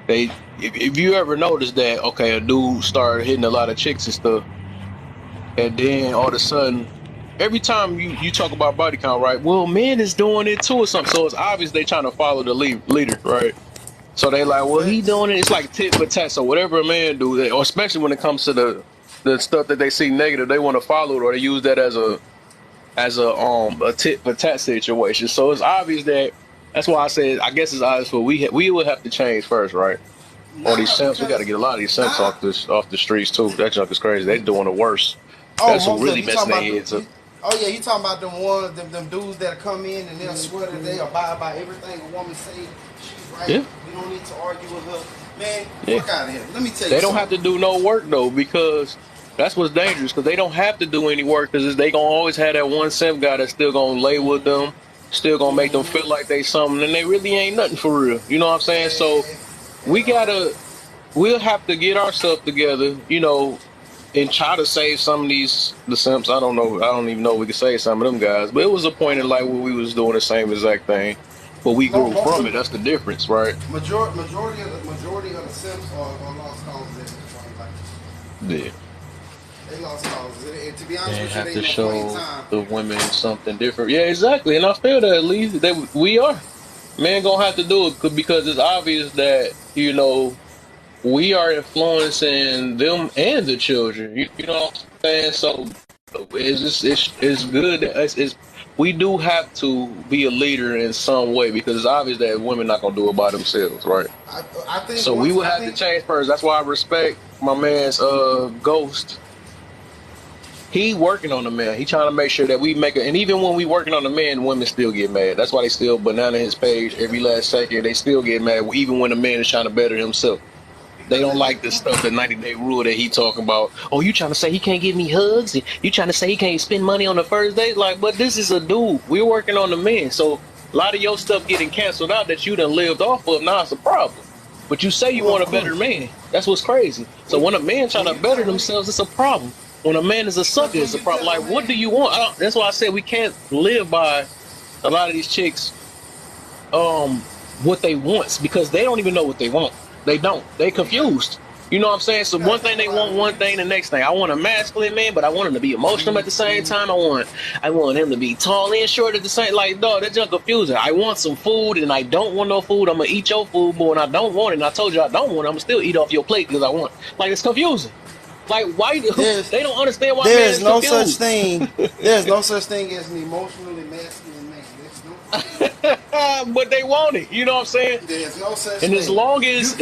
If you ever notice that, okay, a dude started hitting a lot of chicks and stuff, and then all of a sudden, every time you talk about body count, right? Well, men is doing it too or something. So it's obvious they trying to follow the leader, right? So they like, well, he Facts. doing it. It's like tit for tat. So whatever a man do, or especially when it comes to the stuff that they see negative, they want to follow it, or they use that as a tit for tat situation. So it's obvious that's why I said, I guess it's obvious, but we would have to change first, right? All these Nah, simps, we got to because get a lot of these simps nah. off the streets too. That junk is crazy. They doing the worst. Oh, That's who most of really you messing talking their about heads up. oh yeah, you talking about them dudes that come in and they'll swear that they abide by everything a woman say. She's right. Yeah, We don't need to argue with her. Man, yeah. fuck out of here. Let me tell you They don't have something. to do no work though, because that's what's dangerous. Because they don't have to do any work, because they gonna always have that one simp guy that's still gonna lay with them, still gonna make them feel like they something, and they really ain't nothing for real. You know what I'm saying? So Man, we at all. gotta, we'll have to get ourselves together, and try to save some of the simps. I don't know. I don't even know if we can save some of them guys. But it was a point in life where we was doing the same exact thing, but we No, grew from it. That's the difference, right? majority of the simps are lost causes at this point. Like, Yeah. they lost causes. And to be honest And with you, have there to ain't no point in show time. the women something different. Yeah, exactly. And I feel that at least that we are. Men gonna have to do it because it's obvious that, we are influencing them and the children. You know what I'm saying? So it's good. We do have to be a leader in some way, because it's obvious that women not gonna do it by themselves, right? I, I think So we once would I have to think change first. That's why I respect my man's Ghost. He working on the man. He trying to make sure that we make it. And even when we working on the man, women still get mad. That's why they still banana his page every last second. They still get mad, even when the man is trying to better himself. They because don't they like like the stuff, the 90-day rule that he talking about. Oh, you trying to say he can't give me hugs? And you trying to say he can't spend money on the first date? Like, but this is a dude. We're working on the man. So a lot of your stuff getting canceled out that you done lived off of, now it's a problem. But you say you well, want of a better course. man. That's what's crazy. So When when a man trying when to you better tell when themselves, it's a problem. When a man is a because sucker, when it's a you problem. tell a Like, what do man, you want? That's why I said we can't live by a lot of these chicks what they want, because they don't even know what they want. They don't. They well, confused. You know what I'm saying? So you got one to think thing they about want, it. When one you thing the next thing. I want a masculine man, but I want him to be emotional at the same time. I want him to be tall and short at the same. Like, dog, that's just confusing. I want some food and I don't want no food. I'm gonna eat your food, but when I don't want it, and I told you I don't want it, I'm gonna still eat off your plate because I want. Like, it's confusing. Like, why do there's they don't understand why there man is is no such confused? thing. There's no such thing as an emotionally masculine man. There's no fucking way. But they want it. You know what I'm saying? There's no such And as thing. long You as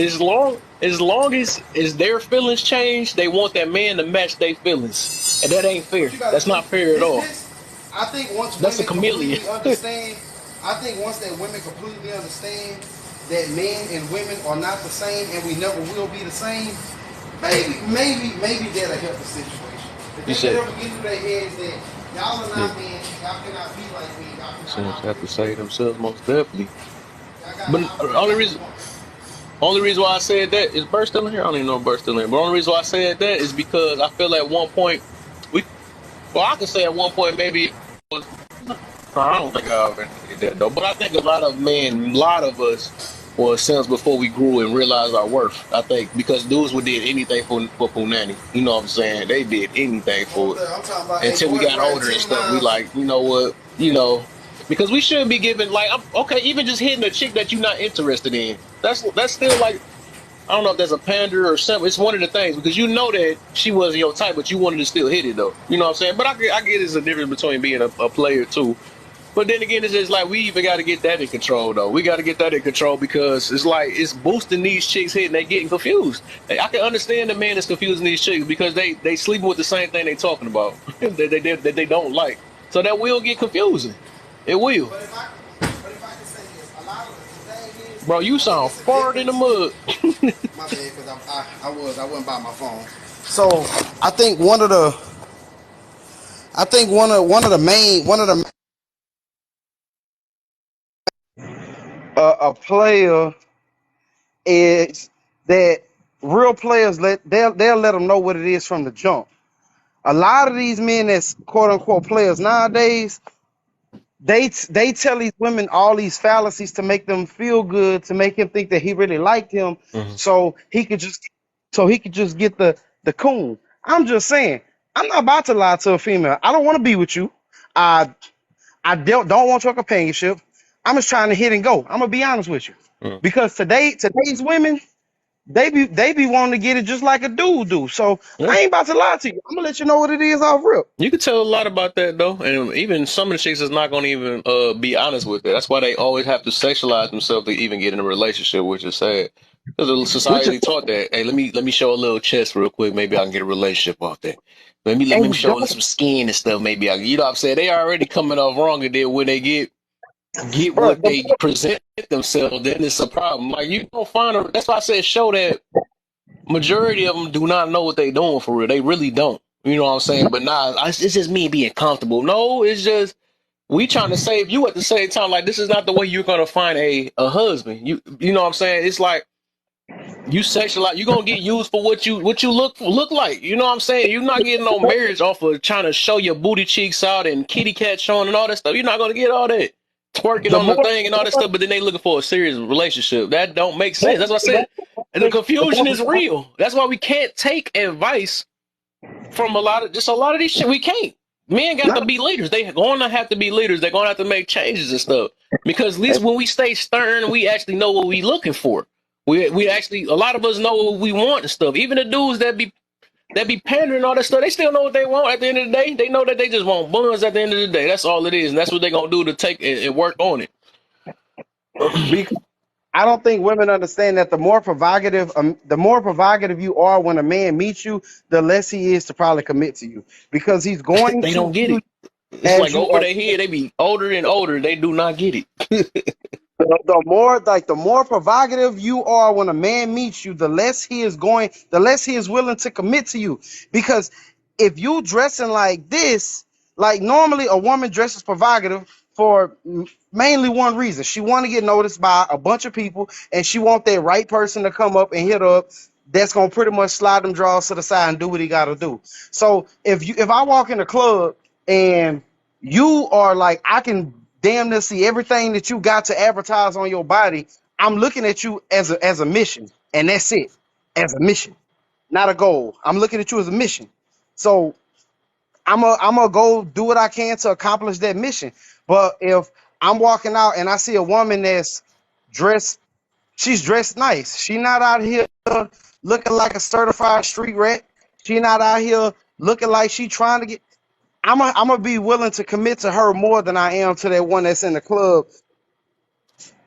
as their feelings change, they want that man to match their feelings, and that ain't But fair. you gotta That's think not fair at all. this. I think once That's a women chameleon. completely understand, I think once that women completely understand that men and women are not the same and we never will be the same, maybe that'll help the situation. If You they can said, ever get through their heads that y'all are yeah, not men, y'all cannot be like me, y'all cannot Sims have to operate say like themselves most definitely. me, y'all gotta But operate like a woman. only reason why I said that is Bert still in here. I don't even know if Bert's still in here. But only reason why I said that is because I feel at one point we, well, I could say at one point maybe it was. I don't think I ever did that though. But I think a lot of us were Sims before we grew and realized our worth. I think because dudes would did anything for Punani. You know what I'm saying? They did anything for it I'm talking about, hey until we boy, got bro, older and ten stuff. We miles. like, you know what, because we shouldn't be giving like, okay, even just hitting a chick that you're not interested in. That's still like. I don't know if that's a pander or something. It's one of the things because you know that she wasn't your type, but you wanted to still hit it though. You know what I'm saying? But I get it's a difference between being a player too. But then again, it's just like we even got to get that in control though. We got to get that in control because it's like it's boosting these chicks hitting. They getting confused. I can understand the man that's confusing these chicks because they sleeping with the same thing they talking about that they don't like. So that will get confusing. It will. But if I can say this, a lot of the thing is, Bro, you I think sound it's a fart in the difference. mud. My bad, because I wasn't by my phone. So I think one of the a player is that real players they'll let them know what it is from the jump. A lot of these men that's quote unquote players nowadays, they tell these women all these fallacies to make them feel good, to make him think that he really liked him, Mhm. so he could just get the coon. I'm just saying, I'm not about to lie to a female. I don't want to be with you. I don't want your companionship. I'm just trying to hit and go. I'm gonna be honest with you, Mhm. because today's women they be wanting to get it just like a dude do. So Yeah. I ain't about to lie to you. I'm gonna let you know what it is off rip. You could tell a lot about that though, and even some of the chicks is not going to even be honest with it. That's why they always have to sexualize themselves to even get in a relationship, which is sad. Because the Which is society taught that. Hey, let me show a little chest real quick. Maybe I can get a relationship off that. Let and me you show don't, some skin and stuff. Maybe you know what I'm saying. They already coming off wrong, and then when they get bro. what they present themselves, then it's a problem. Like you don't find a. That's why I said show that majority of them do not know what they doing for real. They really don't. You know what I'm saying? But nah, it's just me being comfortable. No, it's just we trying to save you at the same time. Like this is not the way you're gonna find a husband. You know what I'm saying? It's like you sexualize. You're gonna get used for what you look like. You know what I'm saying? You're not getting no marriage off of trying to show your booty cheeks out and kitty cat showing and all that stuff. You're not gonna get all that twerking The on more, the thing and the all that more, stuff. But then they looking for a serious relationship. That don't make sense. That's what I but said. And the confusion is real. That's why we can't take advice from a lot of these shit. We can't. Men got to be leaders. They going to have to be leaders. They're going to have to make changes and stuff. Because at least when we stay stern, we actually know what we looking for. We actually a lot of us know what we want and stuff. Even the dudes that be pandering and all that stuff, they still know what they want at the end of the day. They know that they just want buns at the end of the day. That's all it is, and that's what they're gonna do to take and work on it. because I don't think women understand that the more provocative you are when a man meets you, the less he is to probably commit to you, because he's going They to don't get view it. you It's as like you over are. their head. They be older and older. They do not get it. The more provocative you are when a man meets you, the less he is willing to commit to you. Because if you dressing like this, like normally a woman dresses provocative for mainly one reason. She want to get noticed by a bunch of people, and she want that right person to come up and hit her up. That's gonna pretty much slide them draws to the side and do what he gotta do. So if I walk in the club and you are like, I can damn near see everything that you got to advertise on your body. I'm looking at you as a mission, and that's it. As a mission, not a goal. I'm looking at you as a mission. So I'm a go do what I can to accomplish that mission. But if I'm walking out and I see a woman that's dressed, she's dressed nice. She not out here looking like a certified street rat. She not out here looking like she trying to get. I'm gonna be willing to commit to her more than I am to that one that's in the club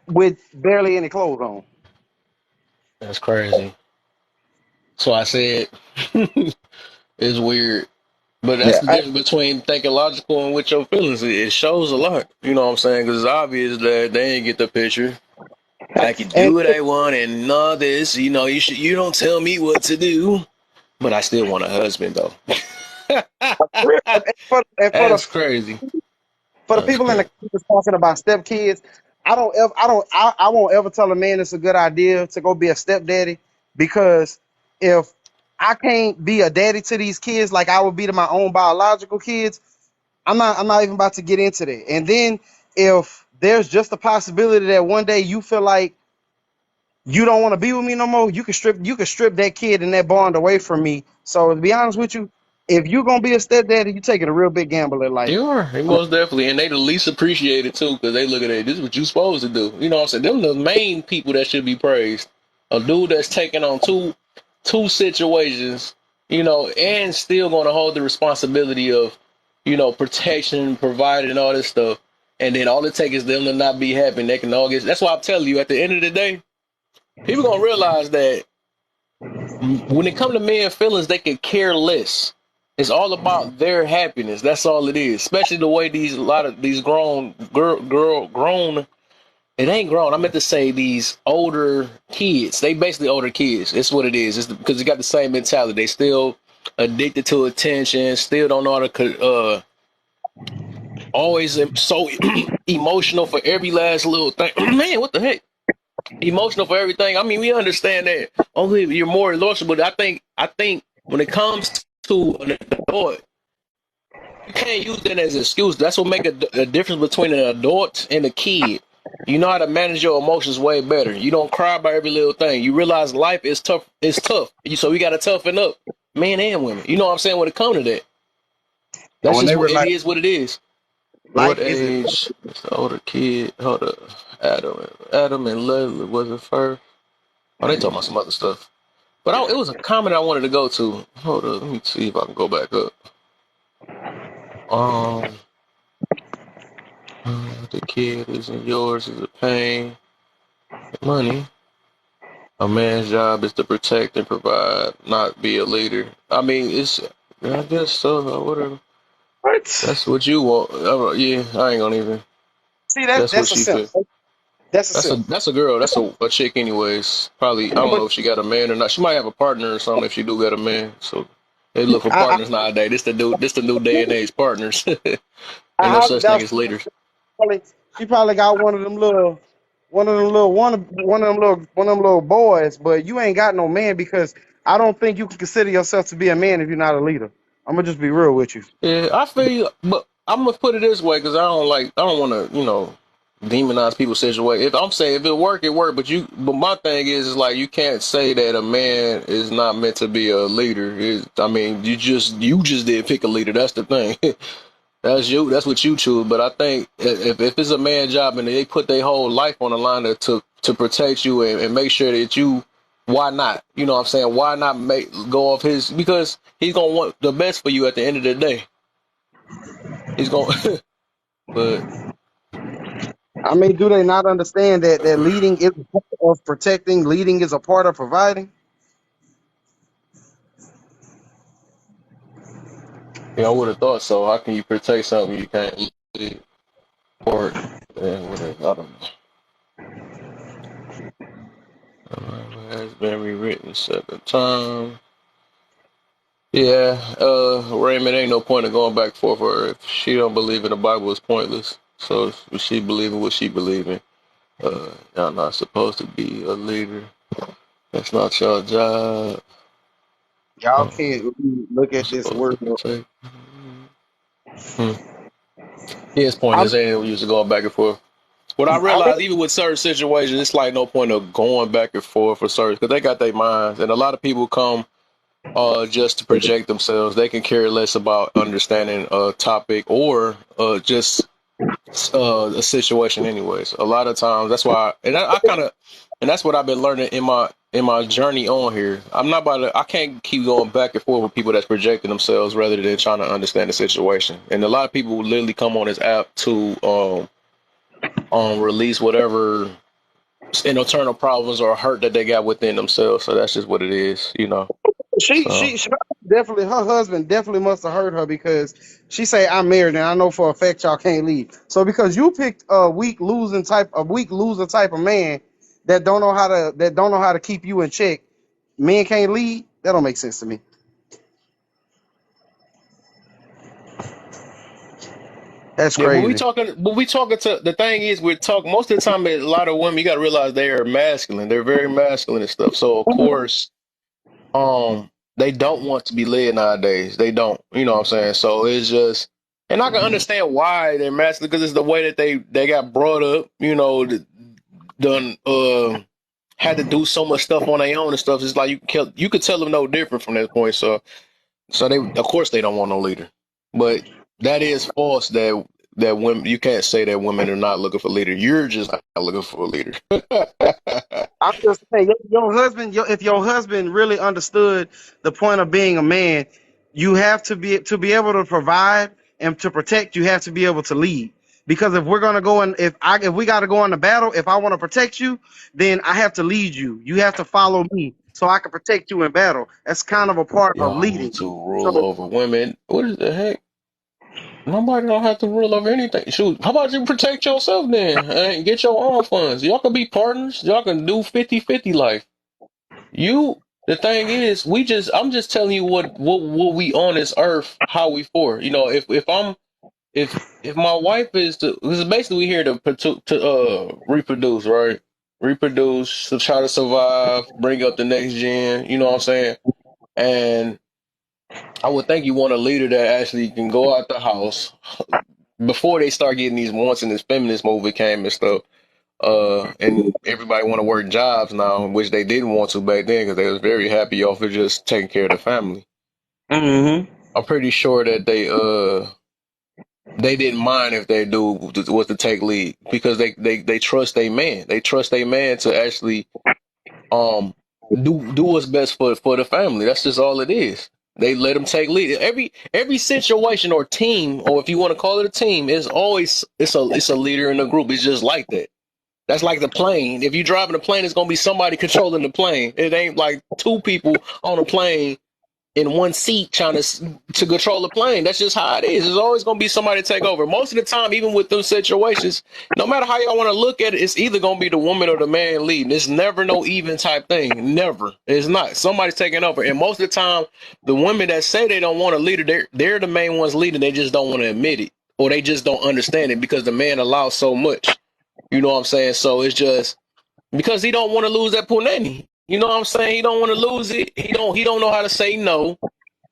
with barely any clothes on. That's crazy. So I said it's weird. But that's Yeah, the difference between thinking logical and with your feelings. It shows a lot. You know what I'm saying? Because it's obvious that they ain't get the picture. I can and do what I want and all this. You know, you don't tell me what to do. But I still want a husband though. That's crazy. for the That's people in the crazy. comments talking about stepkids, I won't ever tell a man it's a good idea to go be a stepdaddy, because if I can't be a daddy to these kids like I would be to my own biological kids, I'm not even about to get into that. And then if there's just a possibility that one day you feel like you don't want to be with me no more, you can strip that kid and that bond away from me. So to be honest with you, if you're gonna be a stepdaddy, you're taking a real big gamble in life. You are. You most definitely. And they the least appreciated too because they look at it. This is what you supposed to do. You know what I'm saying? Them the main people that should be praised. A dude that's taking on two situations, and still going to hold the responsibility of, protection, providing all this stuff. And then all it takes is them to not be happy. And they can all get. That's why I'm telling you. At the end of the day, people gonna realize that when it comes to men feelings, they can care less. It's all about their happiness. That's all it is. Especially the way a lot of these grown grown. It ain't grown. I meant to say these older kids. They basically older kids. It's what it is. It's because they got the same mentality. They still addicted to attention. Still don't know how to. Always so emotional for every last little thing. Man, what the heck? Emotional for everything. I mean, we understand that. Only you're more emotional, but I think when it comes to an adult, you can't use that as an excuse. That's what make a difference between an adult and a kid. You know how to manage your emotions way better. You don't cry about every little thing. You realize life is tough. It's tough. So we got to toughen up, men and women. You know what I'm saying when it comes to that. And That's when just they what it realize is. What it is. What life isn't, age is the older kid? Hold up. Adam and Leslie was it first? Oh, they talking about some other stuff. But it was a comment I wanted to go to. Hold up, let me see if I can go back up. Um, the kid isn't yours is a pain. Money. A man's job is to protect and provide, not be a leader. I mean, I guess so. Whatever. what? That's what you want. Yeah, I ain't gonna even. See, That's what that's a she simp. feel. That's a That's a simp. that's a girl. That's a chick, anyways. Probably I No, don't but know if she got a man or not. She might have a partner or something if she do got a man. So they look for I, partners nowadays. This the new day and age. Partners. I Ain't no highly such thing doubt as leaders. she probably got one of them little boys, but you ain't got no man because I don't think you can consider yourself to be a man if you're not a leader. I'm gonna just be real with you. Yeah, I feel you, but I'm gonna put it this way because I don't want to, demonize people's situation. If I'm saying if it work, it work. But my thing is like you can't say that a man is not meant to be a leader. I mean, you just did pick a leader. That's the thing. That's you. That's what you choose. But I think if it's a man job and they put their whole life on the line to protect you and make sure that you, why not? You know what I'm saying? Why not go off his, because he's gonna want the best for you at the end of the day. He's gonna, but I mean, do they not understand that leading is a part of protecting, leading is a part of providing? yeah, I would have thought so. How can you protect something you can't lead or whatever? I don't know. Has been rewritten 7 times. Yeah, Raymond, ain't no point in going back and forth with her. If she don't believe in the Bible, it's pointless. So if she believe in what she believe in, y'all not supposed to be a leader. That's not your job. Y'all Uh, can't look I'm at this supposed to word. protect. Hmm. Yeah, it's I'm, pointless. Ain't no use of going back and forth. What I I mean, realize, even with certain situations, it's like no point of going back and forth for certain, because they got their minds, and a lot of people come just to project themselves. They can care less about understanding a topic or just a situation anyways. A lot of times that's why, and I kind of, and that's what I've been learning in my journey on here. I'm not about to, I can't keep going back and forth with people that's projecting themselves rather than trying to understand the situation. And a lot of people will literally come on this app to release whatever internal problems or hurt that they got within themselves. So that's just what it is. So she definitely, her husband definitely must have hurt her because she say I'm married and I know for a fact y'all can't leave. So because you picked a weak loser type of man that don't know how to keep you in check, men can't lead. That don't make sense to me. That's yeah, crazy. but we talking to the thing is we're talking most of the time. A lot of women, you got to realize they are masculine. They're very masculine and stuff. So of course, they don't want to be led nowadays. They don't. You know what I'm saying? So it's just, and I can understand why they're masculine because it's the way that they got brought up. Done had to do so much stuff on their own and stuff. It's like you could tell them no different from that point. So they of course they don't want no leader, but that is false. That that women. You can't say that women are not looking for a leader. You're just not looking for a leader. I'm just saying, your husband, if your husband really understood the point of being a man, you have to be able to provide and to protect. You have to be able to lead. Because if we're gonna go in, if we got to go into battle, if I want to protect you, then I have to lead you. You have to follow me so I can protect you in battle. That's kind of a part of Y'all leading. want to rule So, over women? What is the heck? Nobody don't have to rule over anything. Shoot, how about you protect yourself then and get your own funds? Y'all can be partners. Y'all can do 50-50 life. The thing is, I'm just telling you what we on this earth, how we for. You know, if my wife is to, because basically we here to reproduce, right? Reproduce, to try to survive, bring up the next gen. You know what I'm saying? And I would think you want a leader that actually can go out the house before they start getting these wants and this feminist movement came and stuff. And everybody want to work jobs now, which they didn't want to back then because they was very happy off of just taking care of the family. hmm I'm pretty sure that they didn't mind if their dude was to take lead because they trust their man. They trust their man to actually um do what's best for the family. That's just all it is. They let him take lead. Every situation or team, or if you want to call it a team, is always it's a leader in the group. It's just like that. That's like the plane. If you're driving a plane, it's gonna be somebody controlling the plane. It ain't like two people on a plane in one seat trying to control the plane. That's just how it is. There's always going to be somebody to take over. Most of the time, even with those situations, no matter how y'all want to look at it, it's either going to be the woman or the man leading. It's never no even type thing. Never. It's not. Somebody's taking over. And most of the time, the women that say they don't want a leader, they're the main ones leading. They just don't want to admit it, or they just don't understand it because the man allows so much. You know what I'm saying? So it's just because he don't want to lose that punani. You know what I'm saying? He don't want to lose it. He don't know how to say no.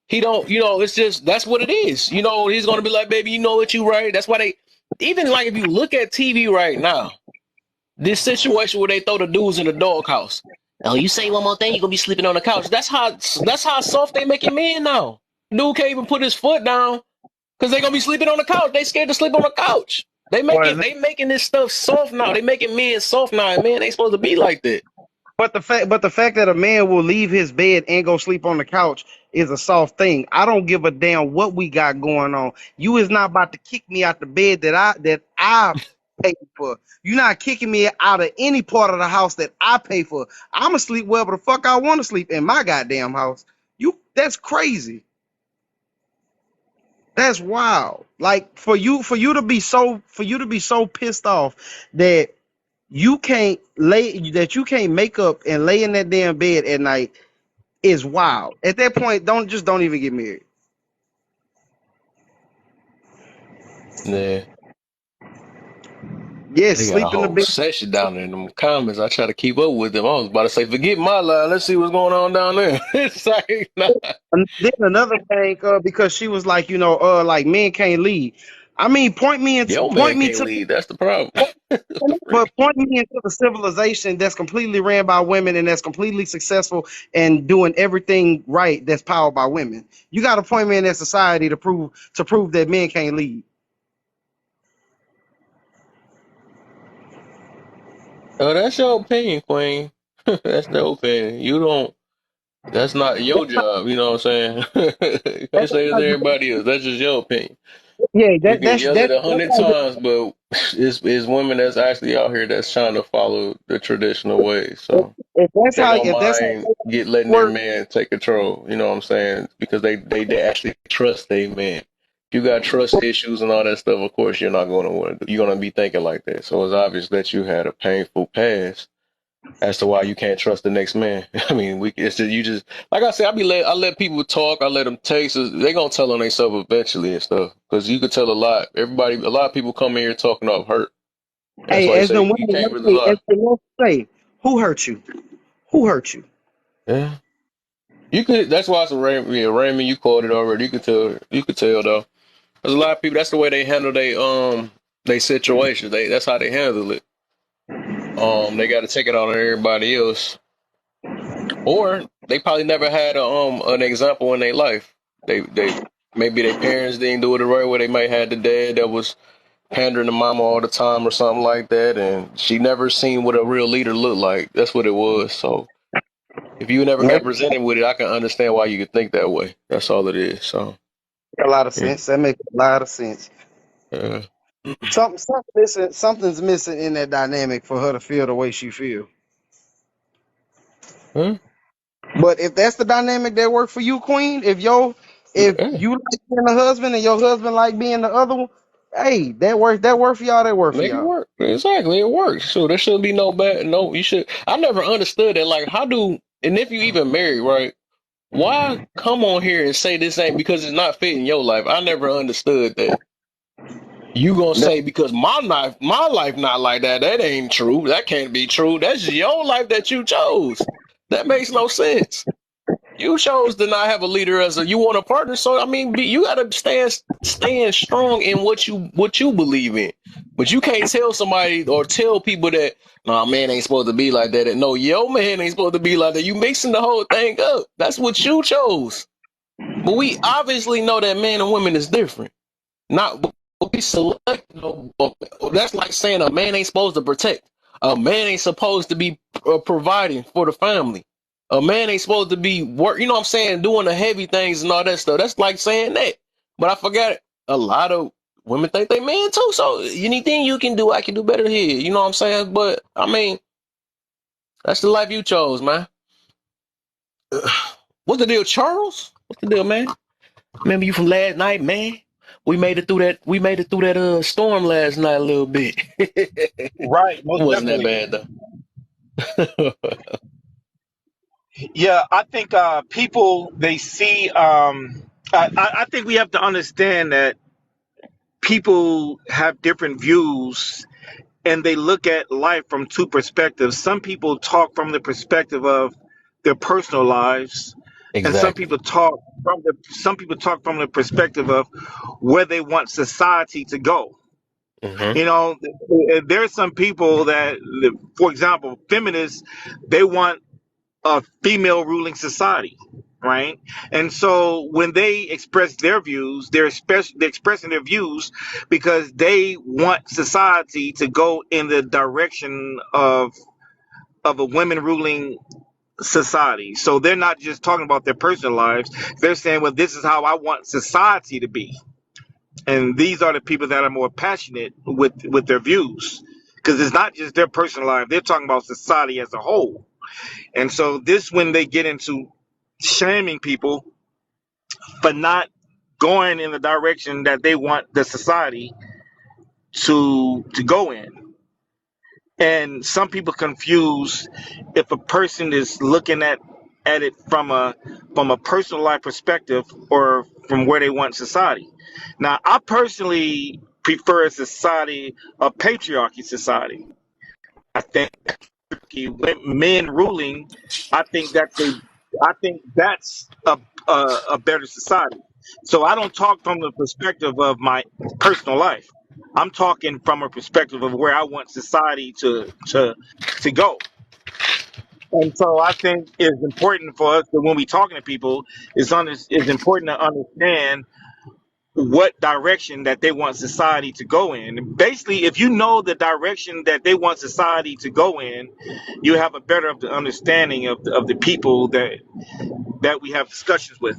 He don't, it's just, that's what it is. He's going to be like, baby, you know what you right. That's why even like if you look at TV right now, this situation where they throw the dudes in the doghouse. Oh, you say one more thing, you're going to be sleeping on the couch. That's how soft they making men now. Dude can't even put his foot down because they're going to be sleeping on the couch. They scared to sleep on the couch. They making this stuff soft now. They making men soft now, and men ain't supposed to be like that. But the fact that a man will leave his bed and go sleep on the couch is a soft thing. I don't give a damn what we got going on. You is not about to kick me out the bed that I paid for. You're not kicking me out of any part of the house that I pay for. I'ma sleep wherever the fuck I want to sleep in my goddamn house. That's crazy. That's wild. Like for you to be so pissed off that you can't make up and lay in that damn bed at night is wild. At that point, don't even get married. Yeah. Yes, They got a sleep in the whole bed. session down there in them comments. I try to keep up with them. I was about to say, forget my line. Let's see what's going on down there. It's like, nah. And then another thing, because she was like, like men can't lead. I mean, Yo, point man me can't to, lead. That's the problem. but point me into the civilization that's completely ran by women and that's completely successful and doing everything right that's powered by women. You got to point me in that society to prove that men can't lead. Oh, that's your opinion, Queen. That's the opinion. You don't, that's not your job. You know what I'm saying? You can't say it's everybody else. That's just your opinion. Yeah, You that can that's yell it that, a that's hundred like times, but it's women that's actually out here that's trying to follow the traditional ways. So they don't if that's mind how letting their work. man take control. You know what I'm saying? Because they actually trust their man. If you got trust issues and all that stuff, of course you're not going to want to. You're going to be thinking like that. So it's obvious that you had a painful past as to why you can't trust the next man. I mean, it's just you just like I said. I let people talk. I let them taste. They gonna tell on themselves eventually and stuff. Because you could tell a lot. A lot of people come in here talking off hurt. That's Hey, why you as the say you women can't really say, as lie. the men say, who hurt you? Who hurt you? Yeah. You could. That's why it's a Raymond. Yeah, Raymond, you called it already. You could tell. You could tell though. There's a lot of people. That's the way they handle they situation. That's how they handle it. They got to take it out on everybody else, or they probably never had an example in their life. They maybe their parents didn't do it the right way. They might have the dad that was. pandering to mama all the time or something like that, and she never seen what a real leader looked like. That's what it was. So if you never got Make presented with it, I can understand why you could think that way. That's all it is. So a lot of yeah. sense. That makes a lot of sense. Yeah. Something's missing in that dynamic for her to feel the way she feel. Huh? But if that's the dynamic that work for you, Queen, if Yeah. you like being the husband and your husband like being the other one, hey, that work for y'all. That work for Make it y'all. work. Exactly, it works. So there shouldn't be no bad. No, you should. I never understood that. Like, how do and if you even married, right? Why come on here and say this ain't because it's not fitting your life? I never understood that. You gonna say because my life not like that. That ain't true. That can't be true. That's your life that you chose. That makes no sense. You chose to not have a leader as a you want a partner. So I mean, you gotta stand strong in what you believe in. But you can't tell somebody or tell people that nah, man ain't supposed to be like that. And no, your man ain't supposed to be like that. You mixing the whole thing up. That's what you chose. But we obviously know that men and women is different. Not we select. That's like saying a man ain't supposed to protect. A man ain't supposed to be providing for the family. A man ain't supposed to be work. You know what I'm saying? Doing the heavy things and all that stuff. That's like saying that. But I forgot a lot of women think they men too. So anything you can do, I can do better here. You know what I'm saying? But I mean, that's the life you chose, man. What's the deal, Charles? What's the deal, man? Remember you from last night, man? We made it through that. We made it through that storm last night a little bit. It Right, most wasn't that definitely. bad though. Yeah, I think people they see. I think we have to understand that people have different views and they look at life from two perspectives. Some people talk from the perspective of their personal lives, and Exactly. some people talk from the perspective of where they want society to go. Hmm. You know, there's some people that, for example, feminists, they want a female ruling society, right? And so when they express their views, they're expressing their views because they want society to go in the direction of a women ruling society. So they're not just talking about their personal lives. They're saying, well, this is how I want society to be. And these are the people that are more passionate with their views. Because it's not just their personal life, they're talking about society as a whole. And so this when they get into shaming people for not going in the direction that they want the society to go in. And some people confuse if a person is looking at it from a personal life perspective or from where they want society. Now, I personally prefer a society, a patriarchy society. I think men ruling, I think that's a better society. So I don't talk from the perspective of my personal life. I'm talking from a perspective of where I want society to go. And so I think it's important for us that when we talking to people, it's important to understand what direction that they want society to go in. Basically, if you know the direction that they want society to go in, you have a better of the understanding of the people that we have discussions with.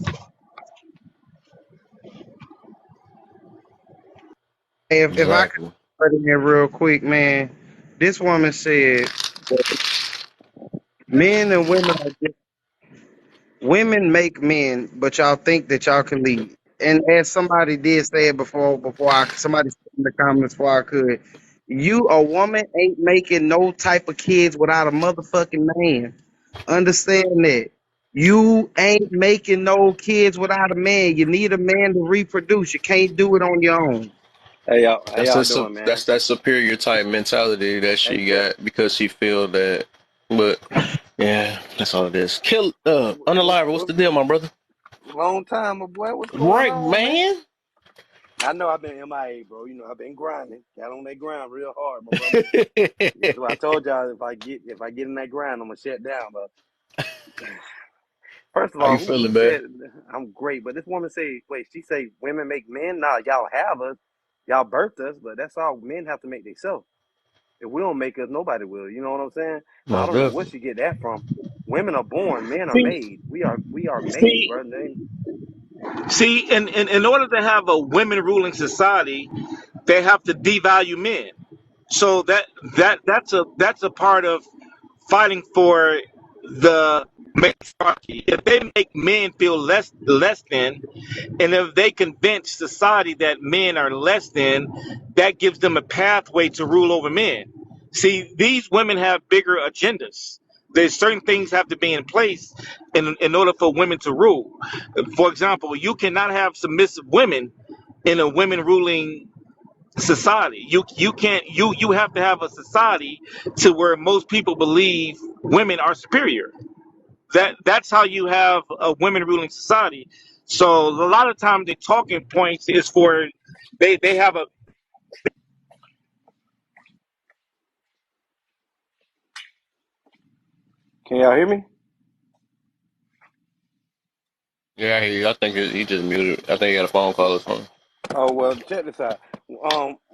Hey, if I could Exactly. put in there real quick, man, this woman said men and women are women make men, but y'all think that y'all can lead. And as somebody did say it before somebody said in the comments before I could, you a woman ain't making no type of kids without a motherfucking man. Understand that. You ain't making no kids without a man. You need a man to reproduce. You can't do it on your own. How y'all doing, man? That's that superior type mentality that Hey, she bro. got because she feel that. But yeah, that's all it is. Kill unalive. What's What, the deal, my brother? long time, my boy. What's going Right, on, man? man. I know I've been MIA, bro. You know I've been grinding. Got on that grind real hard, my brother. That's why I told y'all if I get in that grind, I'm gonna shut down. But first of How all, you who feeling, said man? I'm great? But this woman say, wait, she say women make men. Nah, y'all have us. Y'all birthed us, but that's all men have to make themselves. If we don't make us, nobody will. You know what I'm saying? So I Most don't know where definitely. she get that from. Women are born, men are See, made. We are made, see, bro. see, in order to have a women ruling society, they have to devalue men. So that's a part of fighting for the matriarchy. If they make men feel less than, and if they convince society that men are less than, that gives them a pathway to rule over men. See, these women have bigger agendas. There's certain things have to be in place in order for women to rule. For example, you cannot have submissive women in a women ruling society. You can't you have to have a society to where most people believe women are superior. That's how you have a women ruling society. So a lot of times the talking points is for they have a Can y'all hear me? Yeah, I hear you. I think he just muted. I think he got a phone call or something. Oh well, check this out.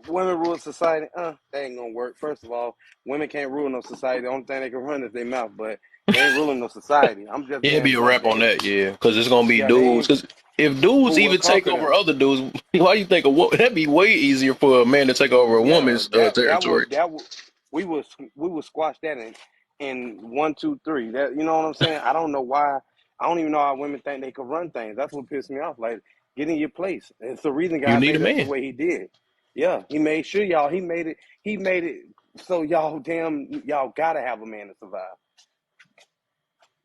Women rule society. That ain't gonna work. First of all, women can't rule no society. The only thing they can run is their mouth, but they ain't ruling no society. I'm just Yeah, it'd being be a blunt. wrap on They, that, yeah. Because it's gonna be yeah, they dudes. ain't. Because if dudes Who will even take conquer over them? other dudes, why you think a woman? That'd be way easier for a man to take over a Yeah, woman's that territory. would we would squash that in 1, 2, 3. That, you know what I'm saying? I don't know why. I don't even know how women think they can run things. That's what pissed me off. Like, get in your place. It's the reason You God need a made us the man. way He did. Yeah, He made sure y'all. He made it. He made it so y'all gotta have a man to survive.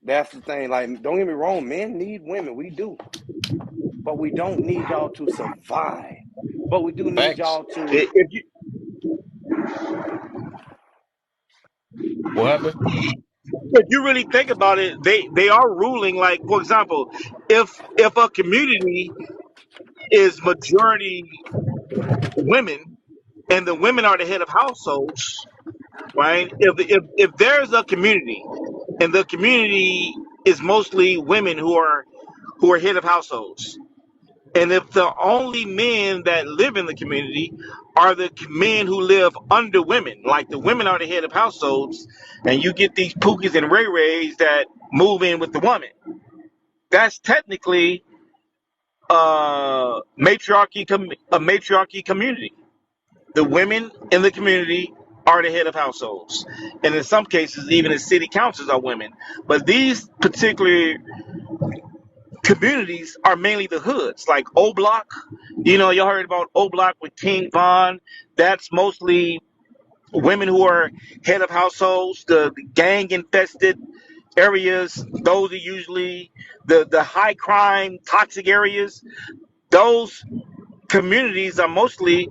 That's the thing. Like, don't get me wrong. Men need women. We do, but we don't need y'all to survive. But we do need Facts. y'all to. if you What happened? if you really think about it, they are ruling. Like, for example, if a community is majority women and the women are the head of households, right? If there's a community and the community is mostly women who are head of households, and if the only men that live in the community are the men who live under women, like the women are the head of households, and you get these pookies and ray rays that move in with the woman, that's technically a matriarchy community. The women in the community are the head of households, and in some cases, even the city councils are women. But these particular communities are mainly the hoods, like O Block. You know, y'all heard about O Block with King Von. That's mostly women who are head of households. The gang infested areas, those are usually the high crime, toxic areas. Those communities are mostly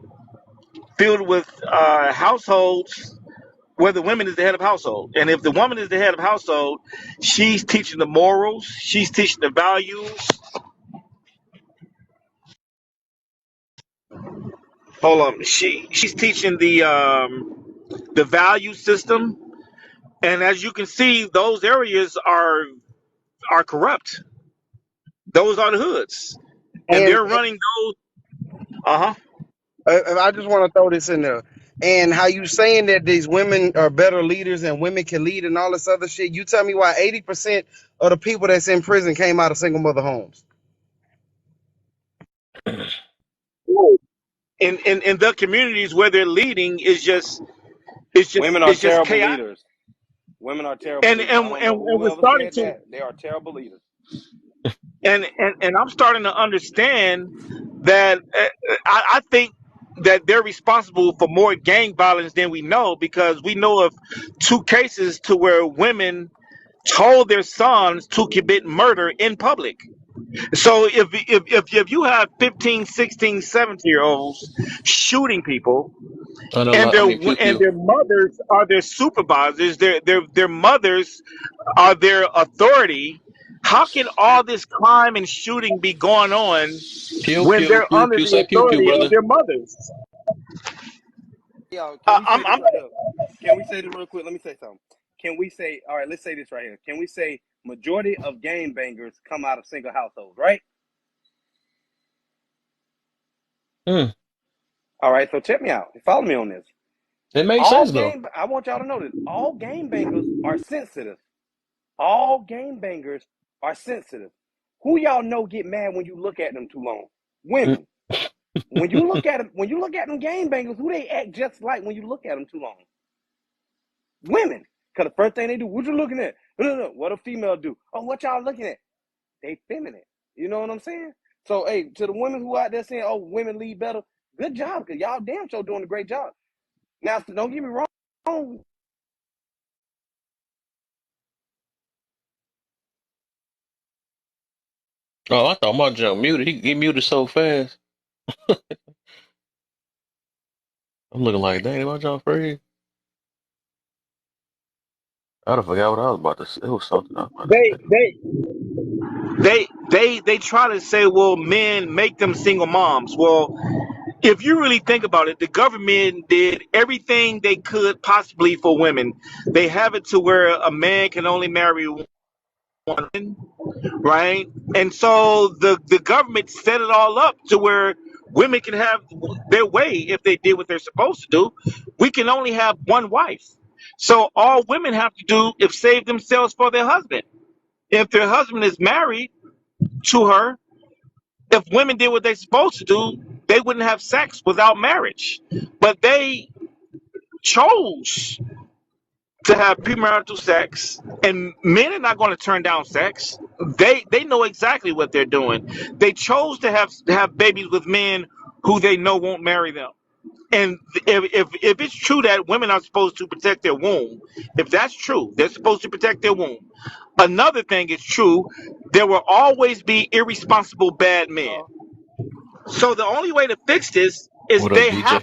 filled with households where the woman is the head of household. And if the woman is the head of household, she's teaching the morals, she's teaching the values. Hold on, she's teaching the value system. And as you can see, those areas are corrupt. Those are the hoods, and And they're running those. Uh huh. I just want to throw this in there. And how you saying that these women are better leaders and women can lead and all this other shit? You tell me why 80% of the people that's in prison came out of single mother homes. In the communities where they're leading is just it's just Women are it's just terrible chaos. leaders. Women are terrible leaders. I don't know And we're whoever starting said to that. They are terrible leaders. and I'm starting to understand that I think that they're responsible for more gang violence than we know, because we know of two cases to where women told their sons to commit murder in public. So if you have 15, 16, 17 year olds shooting people, and I mean, pew pew. their mothers are their supervisors, their mothers are their authority, how can all this crime and shooting be going on Pew when pew they're pew under pew. the Say pew pew, authority of brother. their mothers? Yo, can we say this I'm right here? Can we say this real quick? Let me say something. Can we say, all right, let's say this right here. Can we say majority of game bangers come out of single households, right? Hmm. All right, so check me out. Follow me on this. It makes sense though. I want y'all to know this. All game bangers are sensitive. All game bangers are sensitive. Who y'all know get mad when you look at them too long? Women. When you look at them game bangers, who they act just like when you look at them too long? Women. Because the first thing they do, what you looking at? No. What a female do? Oh, what y'all looking at? They feminine. You know what I'm saying? So, hey, to the women who out there saying, oh, women lead better, good job, because y'all damn sure doing a great job. Now, don't get me wrong. Oh, I thought my junk muted. He muted so fast. I'm looking like, dang, my junk free. I'd have forgot what I was about to say. It was something I was about to They say. they they try to say, well, men make them single moms. Well, if you really think about it, the government did everything they could possibly for women. They have it to where a man can only marry one woman, right? And so the government set it all up to where women can have their way if they did what they're supposed to do. We can only have one wife. So all women have to do is save themselves for their husband. If their husband is married to her, if women did what they're supposed to do, they wouldn't have sex without marriage. But they chose to have premarital sex, and men are not going to turn down sex. They know exactly what they're doing. They chose to have babies with men who they know won't marry them. And if it's true that women are supposed to protect their womb, if that's true, they're supposed to protect their womb. Another thing is true, there will always be irresponsible bad men. So the only way to fix this is What up, DJ?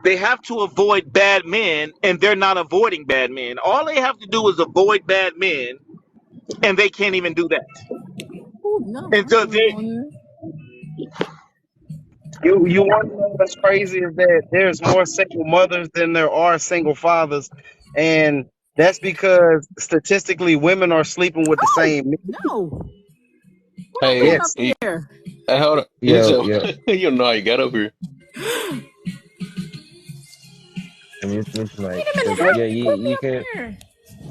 they have to avoid bad men, and they're not avoiding bad men. All they have to do is avoid bad men, and they can't even do that. Oh no, And I so ain't they, on there. You want to know what's crazy is that there's more single mothers than there are single fathers, and that's because statistically women are sleeping with the Oh same men. no, what I'm Hey, doing up Yes. here? hey, hold on. It's Yo, your, yo. you know how you got up here. Mute your mic. Wait a minute, Cause how yeah, you put me you up can. here?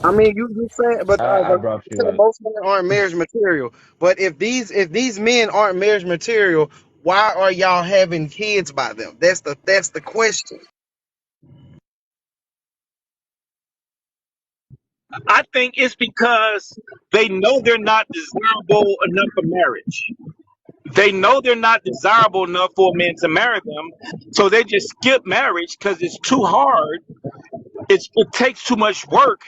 I mean, you saying, I but brought you you said up. most men aren't marriage material. But if these men aren't marriage material, why are y'all having kids by them? That's the question. I think it's because they know they're not desirable enough for marriage. They know they're not desirable enough for men to marry them, so they just skip marriage because it's too hard. It takes too much work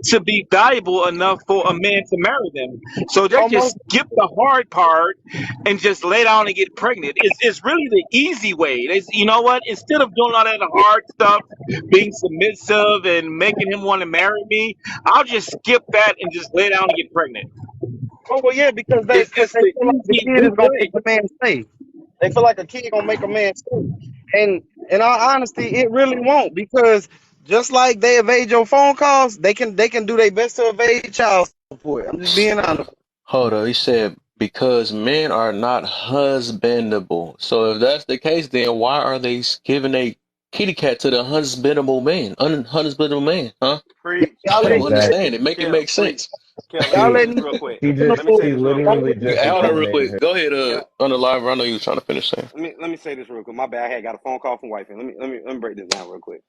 to be valuable enough for a man to marry them. So they Almost. just skip the hard part and just lay down and get pregnant. It's really the easy way. You know what? Instead of doing all that hard stuff, being submissive and making him want to marry me, I'll just skip that and just lay down and get pregnant. Oh well, yeah, because It's they the feel like the easy kid is good gonna way. make the man stay. They feel like a kid gonna make a man stay. And in all honesty, it really won't, because just like they evade your phone calls, they can do their best to evade child support. I'm just being honest. Hold on. He said, because men are not husbandable. So if that's the case, then why are they giving a kitty cat to the husbandable man? Unhusbandable man, huh? preach, Y'all I let don't these Exactly. understand it. Make it Kev, make preach. sense. Kev, let me y'all say He letting this these real quick. just Let me say unbelievable he this real y'all quick. literally let these just Hold on real incriminated quick. her. Go ahead, Can on the live. I know you was trying to finish saying. let me say this real quick. My bad. I had got a phone call from wife. And let me break this down real quick.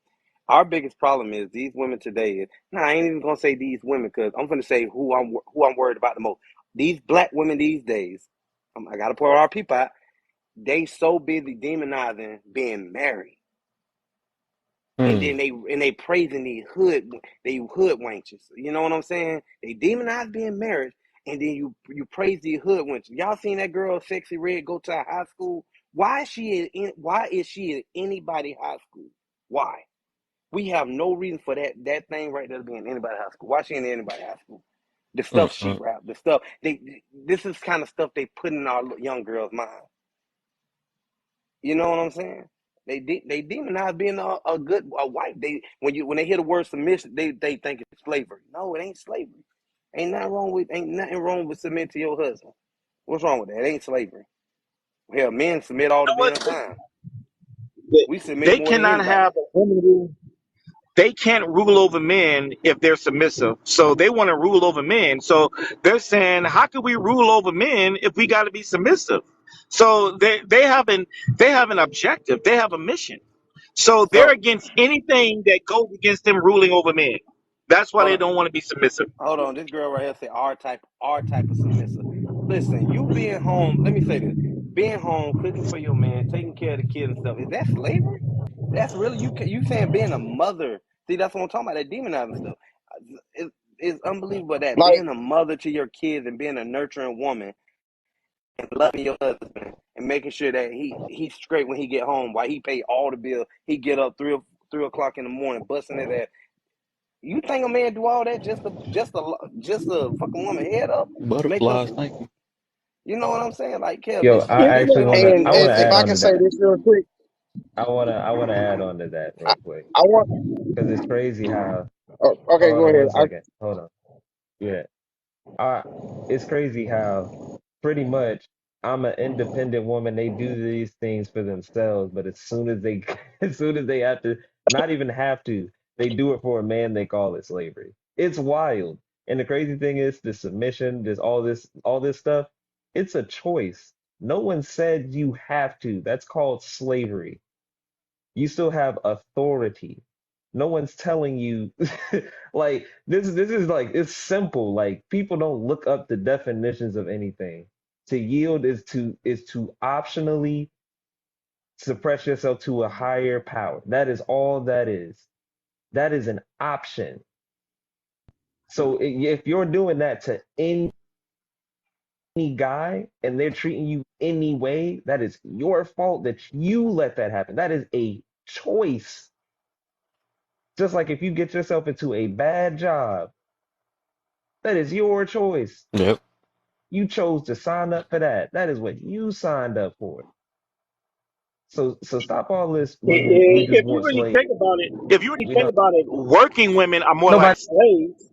Our biggest problem is these women today. I ain't even gonna say these women because I'm gonna say who I'm worried about the most. These black women these days. I gotta point our people out. They so busy demonizing being married, and Hmm. then they praising they hood wenches. You know what I'm saying? They demonize being married, and then you praise the hood wenches. Y'all seen that girl, Sexy Red, go to a high school? Why is she at anybody high school? Why? We have no reason for that thing right there to be in anybody high school. Why she in anybody high school? The stuff she Mm-mm. rap, the stuff this is kind of stuff they put in our young girls' mind. You know what I'm saying? They demonize being a good wife. When they hear the word submission, they think it's slavery. No, it ain't slavery. Ain't nothing wrong with submitting to your husband. What's wrong with that? It ain't slavery. Hell, men submit all the You know what? damn time. We submit They more than cannot anybody. have a woman rule. They can't rule over men if they're submissive. So they want to rule over men. So they're saying, how can we rule over men if we got to be submissive? So they have an objective. They have a mission. So they're So against anything that goes against them ruling over men. That's why hold they on, don't want to be submissive. hold on. This girl right here say our type of submissive. Listen, you being home. Let me say this: being home, cooking for your man, taking care of the kid and stuff. Is that slavery? That's really you saying being a mother. See, that's what I'm talking about. That demonizing stuff. It's unbelievable that Like, being a mother to your kids and being a nurturing woman and loving your husband and making sure that he's straight when he get home while he pay all the bills. He get up 3 o'clock in the morning, busting his ass. You think a man do all that just to fuck a woman head up to make her? Butterflies, thank you. You know what I'm saying? Like, Kev, Yo, this I shit actually don't wanna make and, I no wanna and if add I sense. on can to say that. this real quick, I wanna add on to that I, real quick I want. because it's crazy how. Oh, okay, Hold go on ahead. one second. Hold on. Yeah. Uh, it's crazy how pretty much I'm an independent woman. They do these things for themselves, but as soon as they as soon as they have to, not even have to, they do it for a man, they call it slavery. It's wild. And the crazy thing is the submission, there's all this stuff, it's a choice. No one said you have to. That's called slavery. You still have authority. No one's telling you like this is like it's simple. Like people don't look up the definitions of anything. To yield is to optionally suppress yourself to a higher power. That is all that is. That is an option. So if you're doing that to any guy and they're treating you any way, that is your fault that you let that happen. That is a choice. Just like if you get yourself into a bad job, that is your choice. Yep. You chose to sign up for that. That is what you signed up for. So stop all this. We just If you want really slave. think about it, if you really We think don't. about it, working women are more like Nobody. slaves.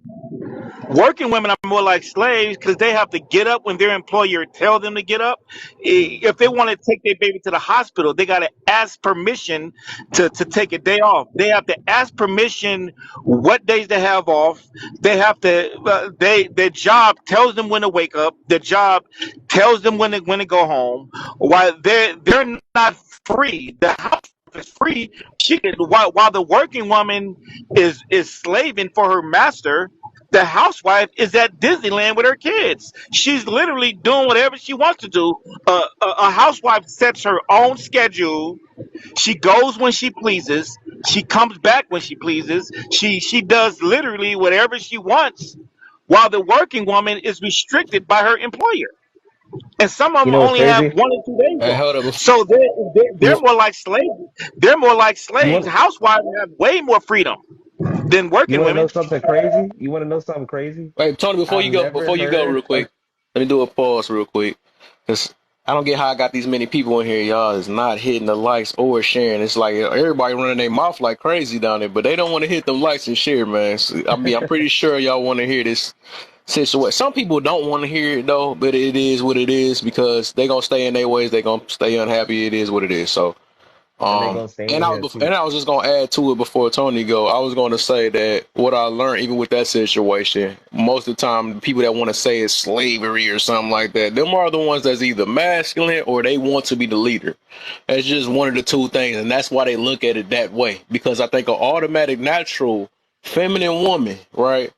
Working women are more like slaves because they have to get up when their employer tell them to get up. If they want to take their baby to the hospital, they got to ask permission to take a day off. They have to ask permission what days they have off. They have to. Their job tells them when to wake up. Their job tells them when to go home. While they're not free. The house is free. She can, while the working woman is slaving for her master, the housewife is at Disneyland with her kids. She's literally doing whatever she wants to do. A housewife sets her own schedule. She goes when she pleases. She comes back when she pleases. She does literally whatever she wants, while the working woman is restricted by her employer. And some of You them know what's only have crazy? 1 or 2 days Hey, off. hold up. So they're Before, more like slaves. They're more like You slaves. want Housewives have way more freedom than you working want to know women. something crazy? You want to know something crazy? wait, Tony, I've never before you go, heard real of. quick, let me do a pause real quick, because I don't get how I got these many people in here. Y'all is not hitting the likes or sharing. It's like everybody running their mouth like crazy down there, but they don't want to hit them likes and share, man. So, I mean, I'm pretty sure y'all want to hear this situation. Some people don't want to hear it though, but it is what it is because they gonna stay in their ways. They gonna stay unhappy. It is what it is. So. And they gonna stay And in I here was and too. I was just gonna add to it before Tony go. I was gonna say that what I learned even with that situation, most of the time the people that want to say it's slavery or something like that, them are the ones that's either masculine or they want to be the leader. That's just one of the two things, and that's why they look at it that way. Because I think an automatic, natural, feminine woman, right?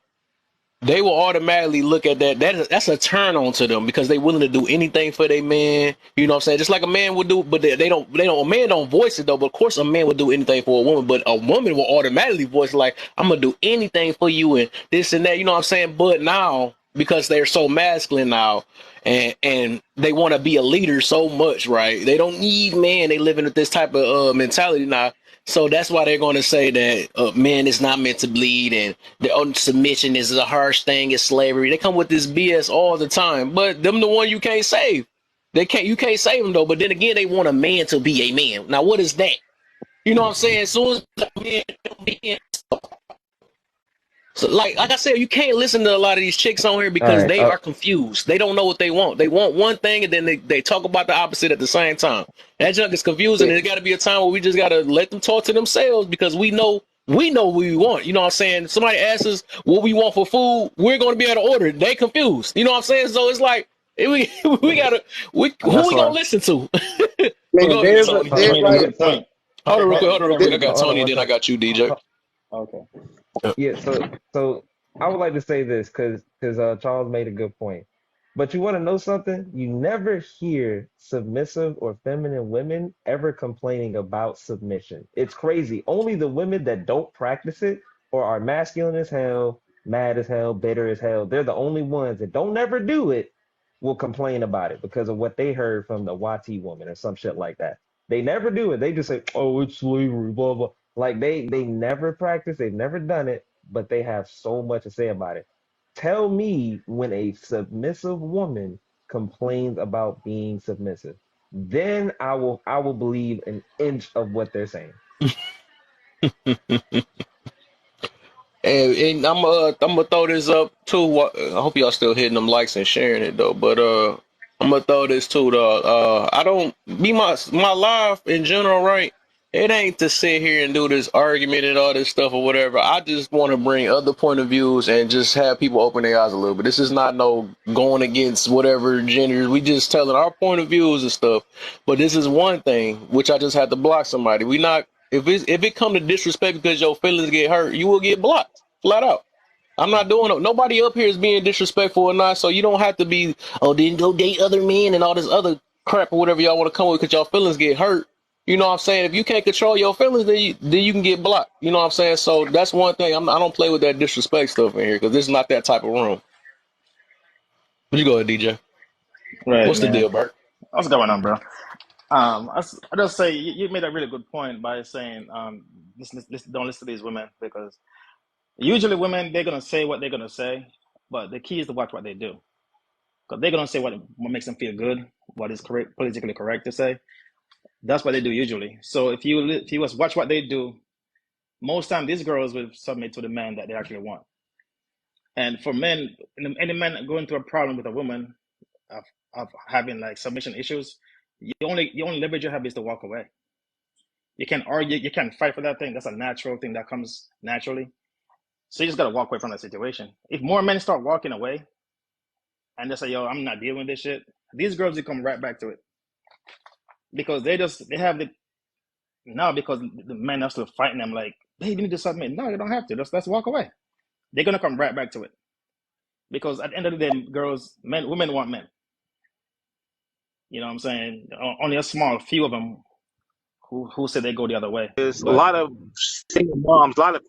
They will automatically look at that. That's a turn on to them because they willing to do anything for their man. You know what I'm saying? Just like a man would do, but they don't. They don't. A man don't voice it though. But of course, a man would do anything for a woman. But a woman will automatically voice like, "I'm gonna do anything for you and this and that." You know what I'm saying? But now because they're so masculine now, and they want to be a leader so much, right? They don't need man. They live in this type of mentality now. So that's why they're going to say that men is not meant to bleed and the submission is a harsh thing, it's slavery. They come with this BS all the time, but them the one you can't save. You can't save them though. But then again, they want a man to be a man. Now, what is that? You know what I'm saying? As soon as a man don't be in, So like I said, you can't listen to a lot of these chicks on here All because right. they are confused. They don't know what they want. They want one thing and then they talk about the opposite at the same time. That junk is confusing. And there got to be a time where we just got to let them talk to themselves because we know what we want. You know what I'm saying? Somebody asks us what we want for food, we're going to be able to order it. They confused. You know what I'm saying? So it's like we gotta And who that's we gonna why, listen to? But Man, go ahead, there's a, Tony. you there's made a like, good point. Hold on real You quick. made I a got Hold Tony, on then I one got you, DJ. okay. Yeah, so I would like to say this because Charles made a good point. But you want to know something? You never hear submissive or feminine women ever complaining about submission. It's crazy. Only the women that don't practice it or are masculine as hell, mad as hell, bitter as hell, they're the only ones that don't never do it will complain about it because of what they heard from the Wati woman or some shit like that. They never do it. They just say, "Oh, it's slavery," blah blah. Like they never practice, they've never done it, but they have so much to say about it. Tell me when a submissive woman complains about being submissive. Then I will believe an inch of what they're saying. And I'm gonna throw this up too. I hope y'all still hitting them likes and sharing it though. But I'm gonna throw this too though. I don't be my life in general, right? It ain't to sit here and do this argument and all this stuff or whatever. I just want to bring other point of views and just have people open their eyes a little bit. This is not no going against whatever genders. We just telling our point of views and stuff. But this is one thing which I just had to block somebody. We not if it come to disrespect because your feelings get hurt, you will get blocked flat out. I'm not doing it. Nobody up here is being disrespectful or not, so you don't have to be, oh, then go date other men and all this other crap or whatever y'all want to come with because your feelings get hurt. You know what I'm saying? If you can't control your feelings, then you can get blocked. You know what I'm saying? So that's one thing. I don't play with that disrespect stuff in here because this is not that type of room. But you go ahead, DJ. Right, What's the man. deal, Bert? What's going on, bro? I just say you made a really good point by saying, listen, don't listen to these women because usually women they're gonna say what they're gonna say, but the key is to watch what they do because they're gonna say what makes them feel good, what is correct, politically correct to say. That's what they do usually. So if you was watch what they do, most time these girls will submit to the man that they actually want. And for men, any man going through a problem with a woman of, of having like submission issues, the only leverage you have is to walk away. You can't argue, you can't fight for that thing. That's a natural thing that comes naturally. So you just gotta walk away from that situation. If more men start walking away and they say, "Yo, I'm not dealing with this shit," these girls will come right back to it because they have the now because the men are still fighting them like, "Hey, you need to submit." No, you don't have to. Let's walk away. They're gonna come right back to it because at the end of the day, women want men. You know what I'm saying? Only a small few of them who say they go the other way. is a But lot of single moms, a lot of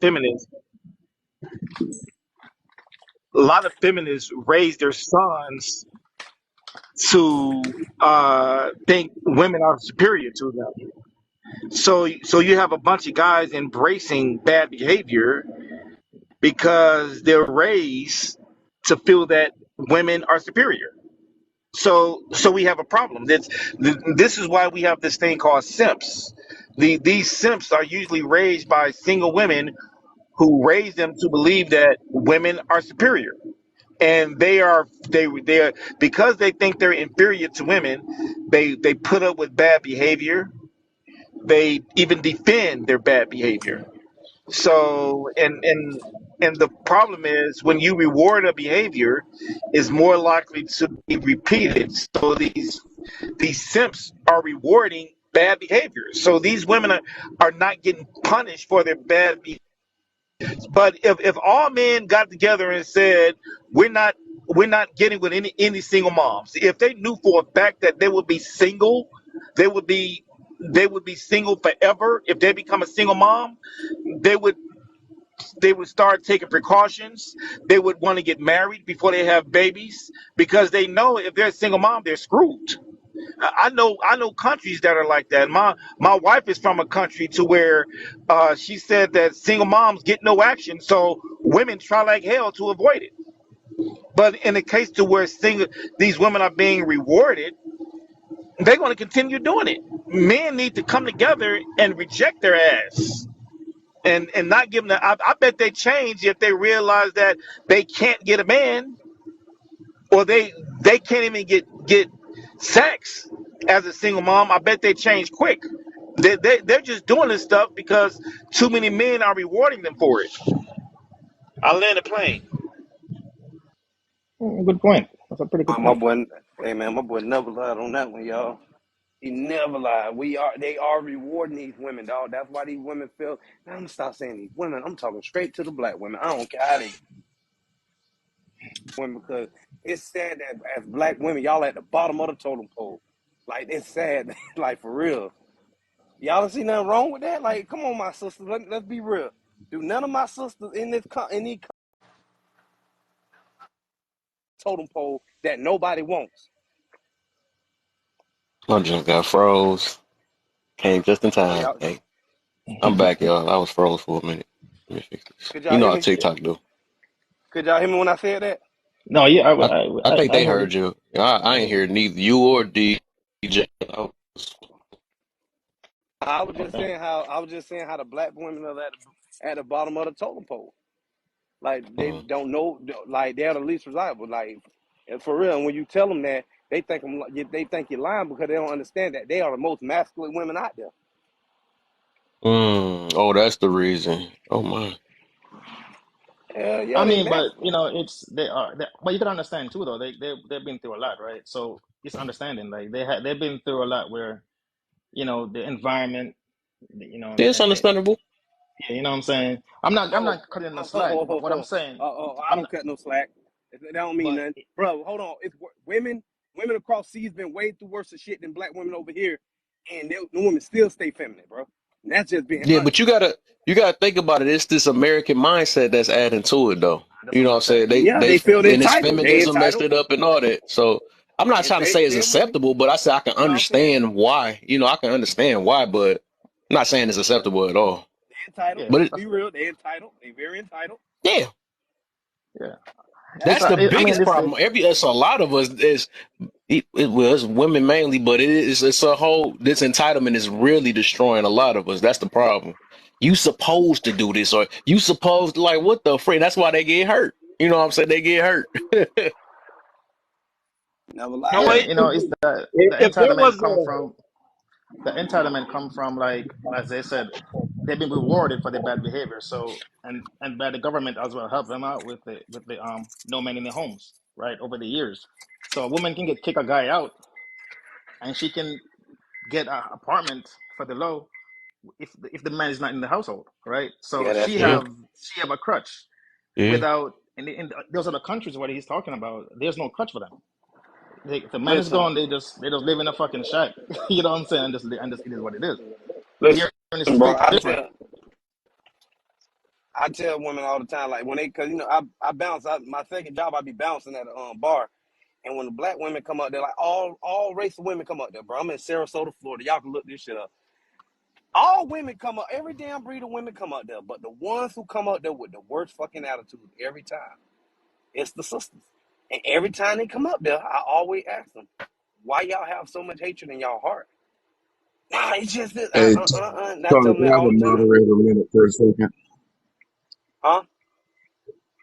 feminists raise their sons to think women are superior to them. So you have a bunch of guys embracing bad behavior because they're raised to feel that women are superior. So we have a problem. This is why we have this thing called simps. These simps are usually raised by single women who raise them to believe that women are superior, and they are because they think they're inferior to women. They put up with bad behavior. They even defend their bad behavior. So and the problem is when you reward a behavior, is more likely to be repeated. So these simps are rewarding bad behavior. So these women are not getting punished for their bad behavior. But if all men got together and said we're not getting with any single moms, if they knew for a fact that they would be single, they would be they would be single forever. If they become a single mom, they would they would start taking precautions. They would want to get married before they have babies because they know if they're a single mom, they're screwed. I know countries that are like that. My wife is from a country to where she said that single moms get no action, so women try like hell to avoid it. But in the case to where these women are being rewarded, they're going to continue doing it. Men need to come together and reject their ass and not giving them. I bet they change if they realize that they can't get a man, or they can't even get sex as a single mom. I bet they change quick. They're just doing this stuff because too many men are rewarding them for it. I land a plane. Good point. That's a pretty good My point. boy, hey man, my boy never lied on that one, y'all. He never lied. They are rewarding these women, dog. That's why these women feel. Now I'm gonna stop saying these women. I'm talking straight to the black women. I don't care how they women, because it's sad that as black women, y'all at the bottom of the totem pole. Like it's sad, like for real. Y'all don't see nothing wrong with that. Like, come on, my sisters. Let's be real. Do none of my sisters in these totem pole that nobody wants? I just got froze. Came just in Oh time. y'all, Hey, I'm back, y'all. I was froze for a minute. Let me fix this. could You y'all know hear how me? TikTok do. Could y'all hear me when I said that? No, yeah, I think I they heard heard you. you. I ain't hear neither you or DJ. Okay. I was just saying how the black women are at the bottom of the totem pole. Like they don't know, like they're the least reliable. Like and for real, and when you tell them that, they think you're lying because they don't understand that they are the most masculine women out there. Oh, that's the reason. Oh my. Hell I yeah, they mean, but masculine. but you can understand too, though. They've been through a lot, right? So it's understanding. Like they've been through a lot where the environment, It's understandable. yeah, you know what I'm saying. I'm not cutting no slack, but what I'm saying, I I'm don't not, cut no slack. That don't mean but nothing, bro. Hold on, it's women across seas been way through worse of shit than black women over here, and the women still stay feminine, bro. And that's just being Yeah, but honest. you gotta think about it. It's this American mindset that's adding to it, though. that's You what know what I'm I'm saying? saying. Yeah, They they feel and it's entitled. They feminism messed entitled. it up and all that. So I'm not And trying to say it's say it with me. acceptable, but I say I can No, I'm saying understand why. I can understand why, but I'm not saying it's acceptable at all. they entitled. Yeah, But Let's be real. They entitled. They very entitled. yeah, yeah. It's that's That's the I mean biggest this. problem. It's a lot of us is well, it's women mainly, but it's a whole this entitlement is really destroying a lot of us. That's the problem. You supposed to do this, or you supposed to, like, what the frick? That's why they get hurt. You know what I'm saying? They get hurt. never No, Yeah, lied. it's the if there entitlement was come from like, as they said, they've been rewarded for their bad behavior. So and by the government as well help them out with the no men in the homes, right, over the years. So a woman can kick a guy out, and she can get an apartment for the low if the man is not in the household, right? So Yeah, that's Yeah, true. she have a crutch yeah. without in those are the countries where he's talking about. There's no crutch for them. If the man is Listen, gone, they just live in a fucking shack. You know what I'm saying? And just it is what it is. listen, Here in the bro. states, it's different. I tell women all the time, like when cause I bounce. My second job, I be bouncing at a bar, and when the black women come up there, like all race of women come up there, bro. I'm in Sarasota, Florida. Y'all can look this shit up. All women come up, every damn breed of women come up there, but the ones who come up there with the worst fucking attitude every time, it's the sisters. And every time they come up there, I always ask them, why y'all have so much hatred in y'all heart? Nah, it's just this. Hey, And I tell sorry, them can that I have all a the time. moderator a minute for a second? Huh?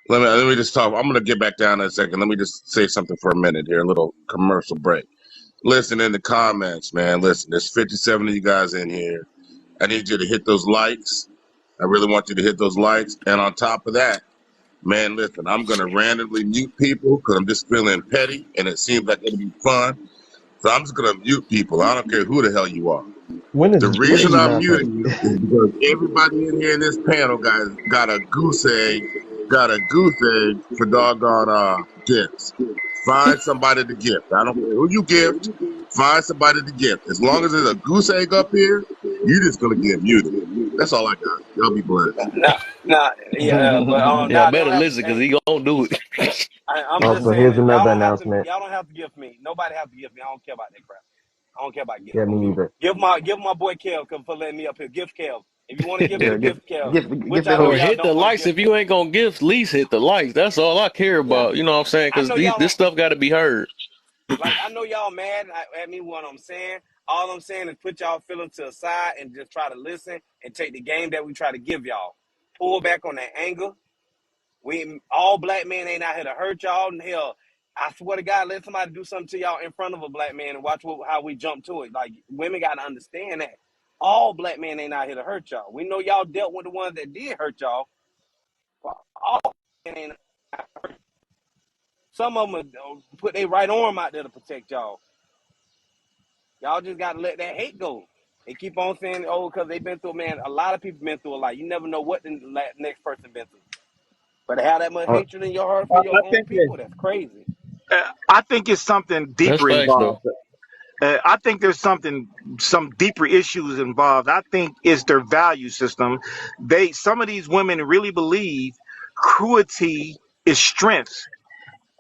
Let me just talk. I'm gonna get back down in a second. Let me just say something for a minute here, a little commercial break. Listen in the comments, man. Listen, there's 57 of you guys in here. I need you to hit those likes. I really want you to hit those likes. And on top of that, man, listen, I'm gonna randomly mute people because I'm just feeling petty and it seems like it'll be fun. So I'm just gonna mute people. I don't care who the hell you are. When The is reason petty I'm happen? muting you is because everybody in here in this panel, guys, got a goose egg for doggone gifts. Find somebody to gift. I don't care who you gift. Find somebody to gift. As long as there's a goose egg up here, you're just gonna get muted. That's all I got. Y'all be blessed. Nah, yeah, but Yeah, I nah, they better don't have to. listen because Hey, he gonna do it. I'm just Also, saying here's that y'all another don't have to. announcement. Y'all don't have to gift me. Nobody have to gift me. I don't care about that crap. I don't care about Yeah, gifting. me You neither. give my boy Kev for letting me up here. Gift Kev. If you want to give me, Yeah, gift Kev. give Which the I know Or host. y'all hit the don't want to likes gift if me. you ain't gonna give. At least hit the likes. That's all I care Yeah, about. You know what I'm saying? I Because know y'all this don't stuff got to be heard. like. I know y'all mad at me. What I'm saying. All I'm saying is put y'all feelings to the side and just try to listen and take the game that we try to give y'all. Pull back on that anger. We all black men ain't out here to hurt y'all. And hell, I swear to God, let somebody do something to y'all in front of a black man and watch how we jump to it. Like, women got to understand that all black men ain't out here to hurt y'all. We know y'all dealt with the ones that did hurt y'all. But all men ain't. Some of them put their right arm out there to protect y'all. Y'all just got to let that hate go. They keep on saying, oh, because they've been through, man, a lot of people been through a lot. You never know what the next person been through. But to have that much Uh, hatred in your heart for your I own think that, people, that's crazy. I think it's something That's deeper facts though. involved. I think there's some deeper issues involved. I think it's their value system. Some of these women really believe cruelty is strength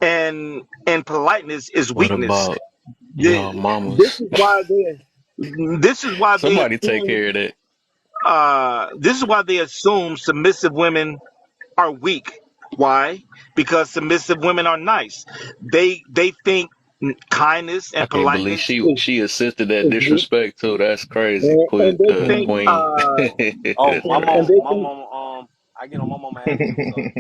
and politeness is What weakness. about y'all This mamas? is why they Somebody take assume care of that. this is why they assume submissive women are weak. Why? Because submissive women are nice. They think kindness I and can't believe politeness she assisted that is weak, disrespect too. That's crazy, and they think Queen. Oh, and they think I get on my mama ass too, so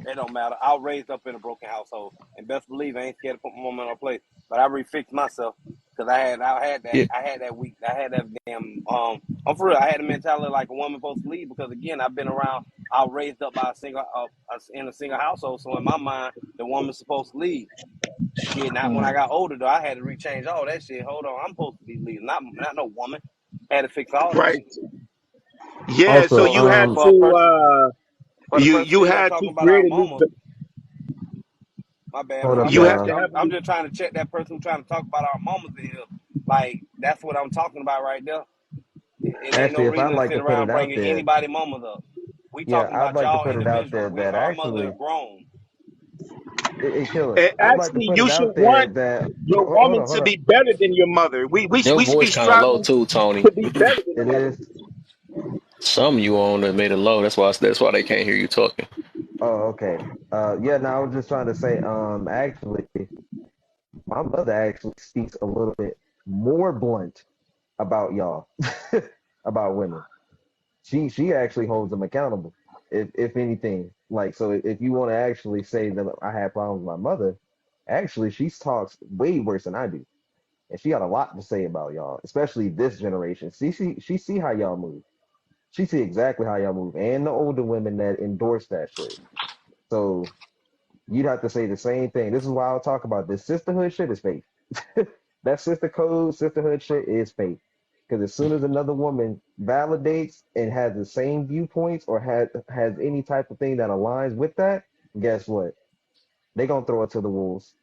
it don't matter. I was raised up in a broken household, and best believe I ain't scared to put my mama in her place. But I refixed myself because Yeah, I had that damn I'm for real. I had a mentality like a woman supposed to leave because again I've been around. I was raised up by a single in a single household, so in my mind the woman's supposed to leave. Shit, not when I got older though. I had to rechange all that shit. Hold on, I'm supposed to be leaving, not no woman. Had to fix all that right. shit. Yeah, so also, So you had for a to person for the person you sitting there had to talking about our create a new mamas, my bad. hold up, you had to y'all. have a I'm new just trying to check that person who's trying to talk about our mamas in here. Like that's what I'm talking about right there. It ain't no Actually, if I'd reason to like sit to put around it out bringing there, anybody mamas up. We yeah, talking I'd about like to y'all put it out there individual. that Our mothers are actually, grown. killer. I'd like to actually put you it should out there want that your hold woman on, hold to on. be better than your mother. your We should be voice kind of low striving too, Tony. to be better than It a mother. is. Some you on that made it low. That's why they can't hear you talking. Oh, okay. Yeah. No, I was just trying to say. Actually, my mother actually speaks a little bit more blunt about y'all, about women. She actually holds them accountable. If anything, like so, if you want to actually say that I had problems with my mother, actually she talks way worse than I do, and she got a lot to say about y'all, especially this generation. She see how y'all move. She see exactly how y'all move, and the older women that endorse that shit. So you'd have to say the same thing. This is why I'll talk about this. Sisterhood shit is fake. That sisterhood shit is fake. Because as soon as another woman validates and has the same viewpoints or has any type of thing that aligns with that, guess what? They gonna throw it to the wolves.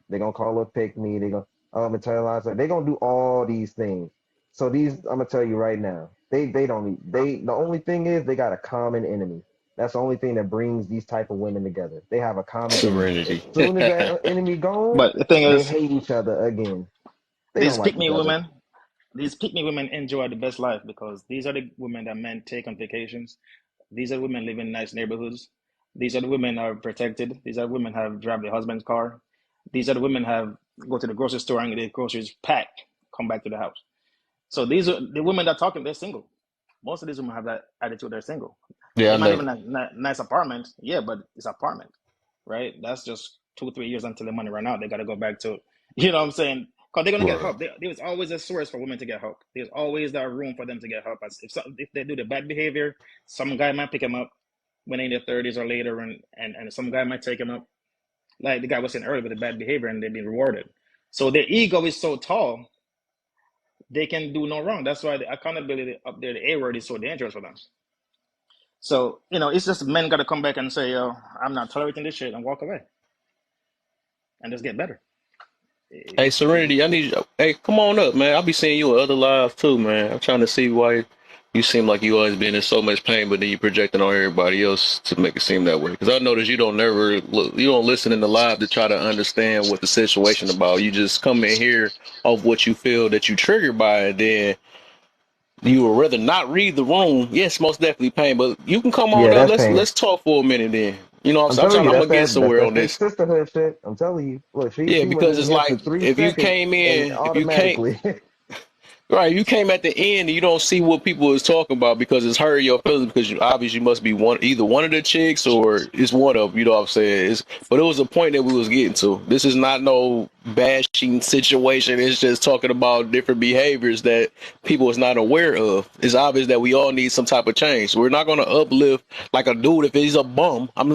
They gonna call her pick me. They gonna internalize her. They gonna do all these things. So these, I'm gonna tell you right now, they don't need. They the only thing is they got a common enemy. That's the only thing that brings these type of women together. They have a common enemy. As Serenity. soon as that enemy gone, But the thing they is, hate each other again. They these don't like pick each me other. women, these pick me women enjoy the best life because these are the women that men take on vacations. These are women live in nice neighborhoods. These are the women are protected. These are women have drive their husband's car. These are the women have go to the grocery store and get their groceries packed, come back to the house. So these are the women that talking. They're single. Most of these women have that attitude. They're single. Yeah, They I might live know. in a nice apartment. Yeah, but it's apartment, right? That's just 2 3 years until the money run out. They got to go back to, you know what I'm saying? Because they're gonna get Right. help. There's always a source for women to get help. There's always that room for them to get help. If they do the bad behavior, some guy might pick them up when they're in their 30s or later, and some guy might take them up, like the guy was saying earlier, with the bad behavior, and they've been rewarded. So their ego is so tall, they can do no wrong. That's why the accountability up there, the A word, is so dangerous for them. So, it's just men got to come back and say, yo, I'm not tolerating this shit and walk away and just get better. Hey, Serenity, I need you. Hey, come on up, man. I'll be seeing you at other lives too, man. I'm trying to see why you seem like you always been in so much pain, but then you projecting on everybody else to make it seem that way. Because I noticed you don't never look, you don't listen in the live to try to understand what the situation about. You just come in here off what you feel that you triggered by, and then you would rather not read the room. Yes, most definitely pain, but you can come on Yeah, up. that's Let's pain. let's talk for a minute then. You know what I'm I'm saying? telling you, I'm gonna get that's somewhere that on fake this. sisterhood shit. I'm telling you. Look, she Yeah, she went because in it's here for like three if you seconds came and in, if you came automatically. Right, you came at the end and you don't see what people is talking about because it's hurt your feelings because you obviously must be either one of the chicks or it's one of them, you know what I'm saying? But it was a point that we was getting to. This is not no bashing situation. It's just talking about different behaviors that people is not aware of. It's obvious that we all need some type of change. We're not gonna uplift like a dude if he's a bum. I'm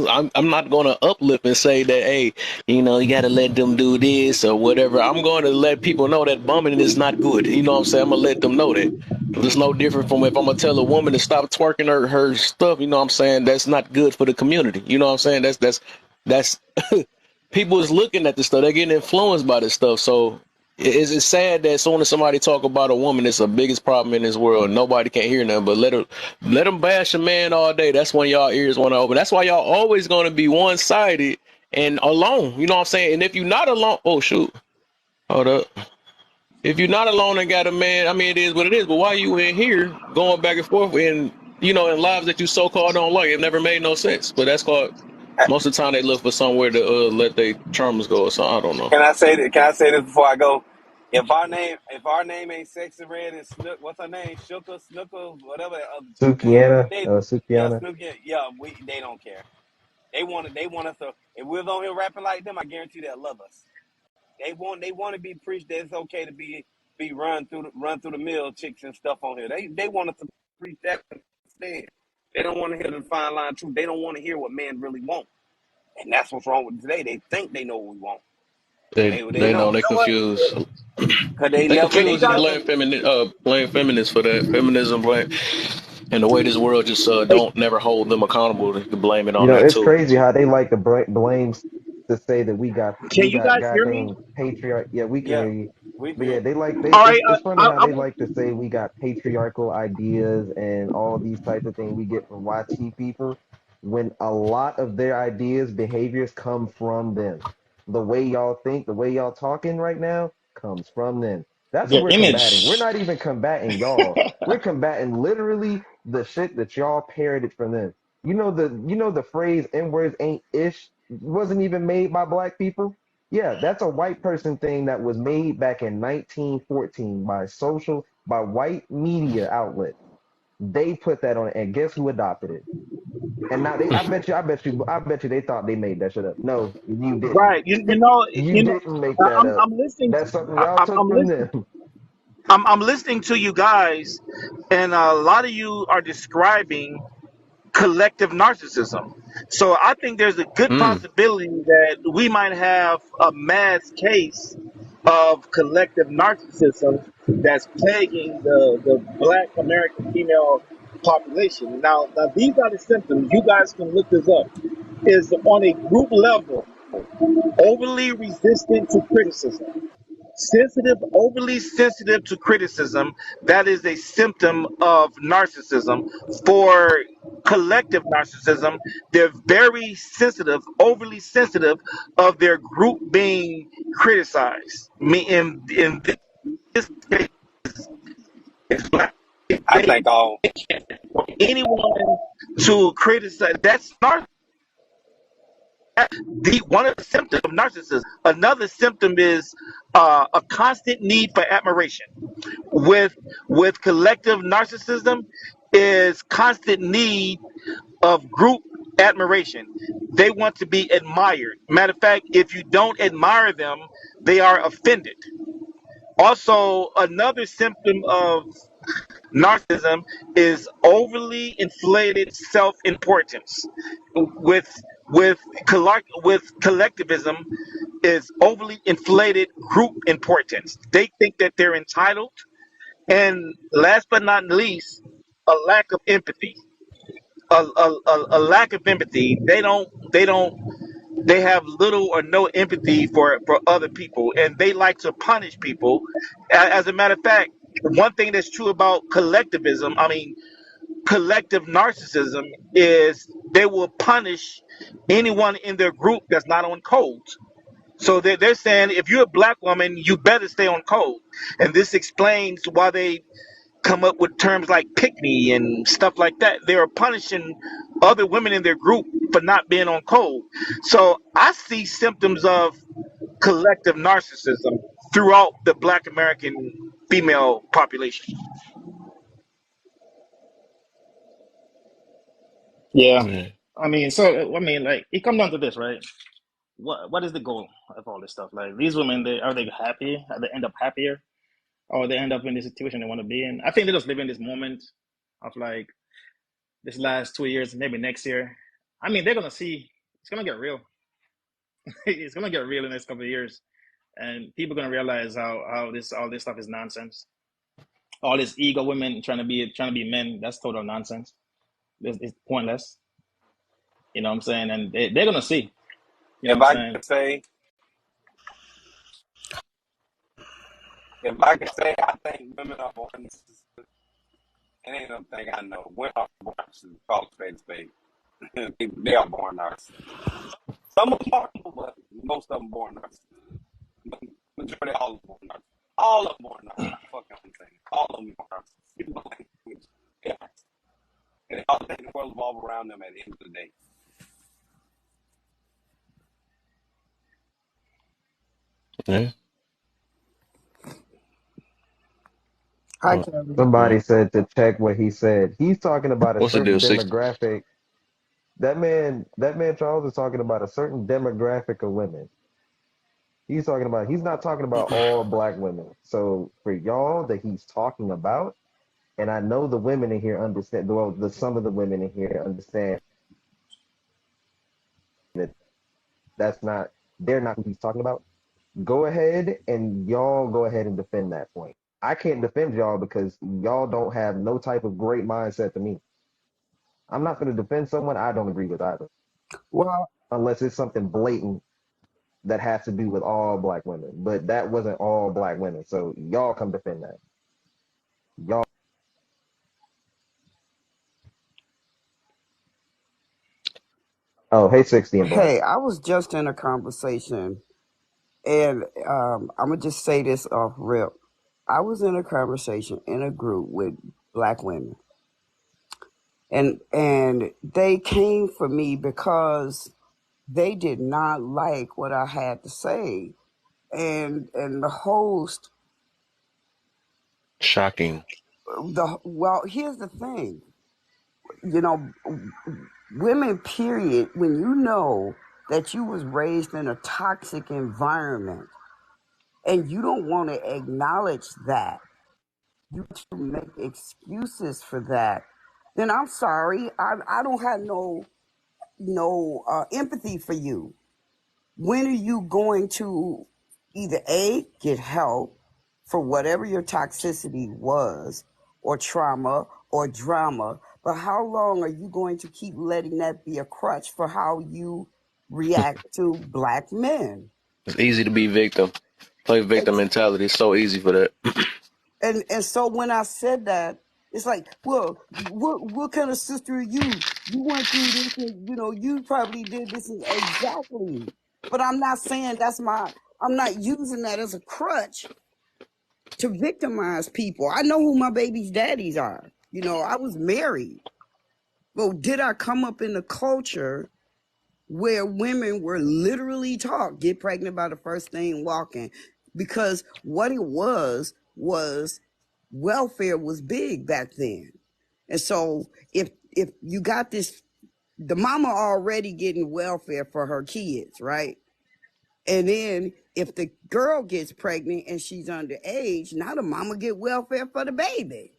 not gonna uplift and say that, hey, you gotta let them do this or whatever. I'm going to let people know that bumming is not good. You know what I'm saying? I'm gonna let them know that. It's no different from if I'm gonna tell a woman to stop twerking her stuff. You know what I'm saying? That's not good for the community. You know what I'm saying? That's people is looking at this stuff. They're getting influenced by this stuff. So it's sad that as soon as somebody talk about a woman, it's the biggest problem in this world. Nobody can hear nothing, but let them bash a man all day. That's when y'all ears want to open. That's why y'all always going to be one sided and alone. You know what I'm saying? And if you're not alone, oh shoot, hold up. If you're not alone and got a man, I mean it is what it is. But why you in here going back and forth in lives that you so called don't like? It never made no sense. But that's called most of the time they look for somewhere to let their traumas go or something. I don't know. Can I say that? Can I say this before I go? If our name ain't Sexy Red and Snook, what's her name? Shooker, Snooker, whatever that other chick was. Sukiana, They, yeah, Sukiana. Snooki, yeah, they don't care. They want us to. If we're on here rapping like them, I guarantee they'll love us. They want to be preached that it's okay to be run through the mill chicks and stuff on here. They want us to preach that instead. They don't want to hear the fine line truth. They don't want to hear what men really want, and that's what's wrong with today. They think they know what we want, and they They know don't, they You know what? confuse. cause they They never Can you confuse and guys? never. blame feminists for that. Feminism blame and the way this world just don't never hold them accountable to blame it You on know, that it's too. crazy how they like to blame to say that Can we you got guys hear me? goddamn patriarch. Yeah, we can Yeah, hear you. we But yeah, can. they like All right. it's funny how I they want. like to say we got patriarchal ideas and all these types of things we get from YT people when a lot of their ideas, behaviors come from them. The way y'all think, the way y'all talking right now comes from them. That's what Their we're combating. We're image. not even combating y'all. We're combating literally the shit that y'all parroted from them. You know the phrase N words ain't ish wasn't even made by black people. Yeah, that's a white person thing that was made back in 1914 by white media outlets. They put that on it, and guess who adopted it? And now I bet you they thought they made that shit up. No, you didn't. Right. You know. You You know. didn't make that up. I'm listening. That's something I, y'all I'm, took I'm from listening. them. I'm listening to you guys, and a lot of you are describing collective narcissism. So I think there's a good Mm. possibility that we might have a mass case of collective narcissism that's plaguing the black American female population. Now these are the symptoms. You guys can look this up. Is on a group level, overly resistant to criticism. Sensitive, overly sensitive to criticism, that is a symptom of narcissism. For collective narcissism, they're very sensitive, overly sensitive of their group being criticized. Me in this case, it's black. I They think all. want anyone to criticize. That's narcissism. The one of the symptoms of narcissism. Another symptom is a constant need for admiration. with with collective narcissism is constant need of group admiration. They want to be admired. Matter of fact, if you don't admire them, they are offended. Also, another symptom of narcissism is overly inflated self-importance. With with collectivism is overly inflated group importance. They think that they're entitled. And last but not least, a lack of empathy. A lack of empathy. They have little or no empathy for other people, and they like to punish people. As a matter of fact, one thing that's true about collectivism, I mean collective narcissism, is they will punish anyone in their group that's not on code. So they're saying if you're a black woman, you better stay on code. And this explains why they come up with terms like pick me and stuff like that. They are punishing other women in their group for not being on code. So I see symptoms of collective narcissism throughout the black American female population. Yeah. Yeah. I mean, so I mean, like, it comes down to this, right? What is the goal of all this stuff? Like, these women, are they happy? Are they end up happier, or they end up in the situation they want to be in? I think they just live in this moment of like this last 2 years, maybe next year. I mean, they're gonna see it's gonna get real. It's gonna get real in the next couple of years, and people are gonna realize how this all this stuff is nonsense. All this ego women trying to be men, that's total nonsense. It's pointless. You know what I'm saying? And they're gonna see. You know what If I'm I saying? could say, if I could say, I think women are born narcissists. It ain't no thing I know. Women are born narcissists. Call a spade a spade. They are born narcissists. Some of them are, but most of them born narcissists. Majority, all of them born narcissists. All of them born narcissists. Fuck I'm saying. All of them born narcissists. People don't language. Yeah. And all the world revolve around them at the end of the day. Yeah. Hi, Uh, Kevin. uh, Somebody said to check what he said. He's talking about a what's the certain deal, 60? demographic. That man Charles is talking about a certain demographic of women. He's not talking about all black women. So for y'all that he's talking about, and I know the women in here understand, well, some of the women in here understand that that's not, they're not who he's talking about. Go ahead and y'all go ahead and defend that point. I can't defend y'all because y'all don't have no type of great mindset to me. I'm not going to defend someone I don't agree with either, Well, unless it's something blatant that has to do with all black women. But that wasn't all black women. So y'all come defend that. Y'all. Oh, hey, 60 and Black. hey, I was just in a conversation, and I'm gonna just say this off rip. I was in a conversation in a group with black women, and they came for me because they did not like what I had to say, and the host, Shocking. well, here's the thing, you know, women, period, when you know that you was raised in a toxic environment and you don't want to acknowledge that, you to make excuses for that, then I'm sorry, I don't have no empathy for you. When are you going to either A, get help for whatever your toxicity was, or trauma, or drama, but how long are you going to keep letting that be a crutch for how you react to black men? It's easy to be victim. Play victim mentality. It's so easy for that. And so when I said that, it's like, well, what kind of sister are you? You went through this, and you probably did this exactly. But I'm not saying I'm not using that as a crutch to victimize people. I know who my baby's daddies are. I was married. But did I come up in a culture where women were literally taught get pregnant by the first thing walking? Because what it was welfare was big back then. And so if you got this, the mama already getting welfare for her kids, right? And then if the girl gets pregnant and she's underage, now the mama get welfare for the baby.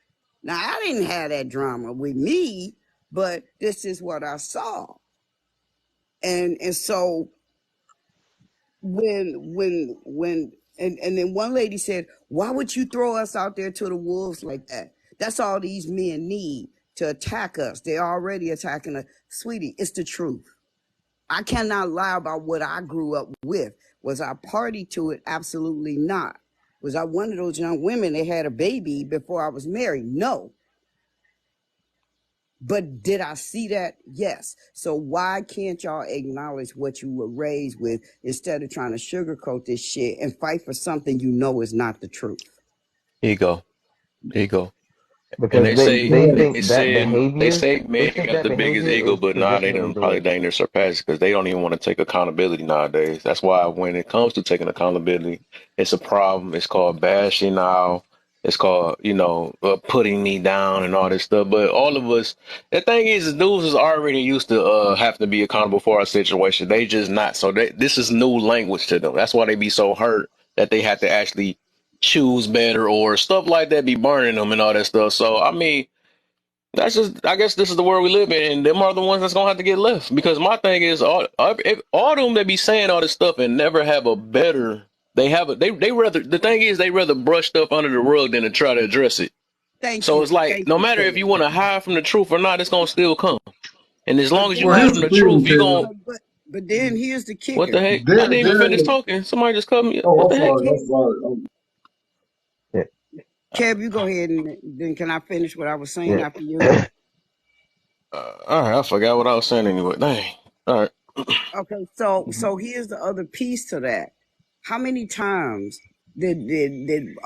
Now I didn't have that drama with me, but this is what I saw. And so when then one lady said, why would you throw us out there to the wolves like that? That's all these men need to attack us. They're already attacking us. Sweetie, it's the truth. I cannot lie about what I grew up with. Was I party to it? Absolutely not. Was I one of those young women that had a baby before I was married? No. But did I see that? Yes. So why can't y'all acknowledge what you were raised with instead of trying to sugarcoat this shit and fight for something you know is not the truth? Here you go. Here you go. And Because they they say think that they behavior, say they men think got that the biggest behavior ego, is but nah, they traditionally don't the probably way. dang near surpass it because they don't even want to take accountability nowadays. That's why when it comes to taking accountability, it's a problem. It's called bashing now. It's called, putting me down and all this stuff. But all of us, the thing is dudes is already used to have to be accountable for our situation. They just not. So this is new language to them. That's why they be so hurt that they have to actually choose better or stuff like that be burning them and all that stuff. So I mean, that's just, I guess this is the world we live in, and them are the ones that's gonna have to get left. Because my thing is, if all them that be saying all this stuff and never have a better, they rather, the thing is, they rather brush stuff under the rug than to try to address it. Thank So you. it's like, Thank no you, matter if Ted. you want to hide from the truth or not, it's gonna still come. And as But long as you then, Well, hide here's from the the thing, truth, you Taylor. gonna, but then here's the what the kicker. heck? I There, didn't even there. finish talking. Somebody just cut me. Oh, What I'm the heck? sorry. Kev, I'm sorry. Yeah, You go ahead and then can I finish what I was saying yeah, after you? All right, I forgot what I was saying anyway. Dang. All right. Okay, so here's the other piece to that. How many times did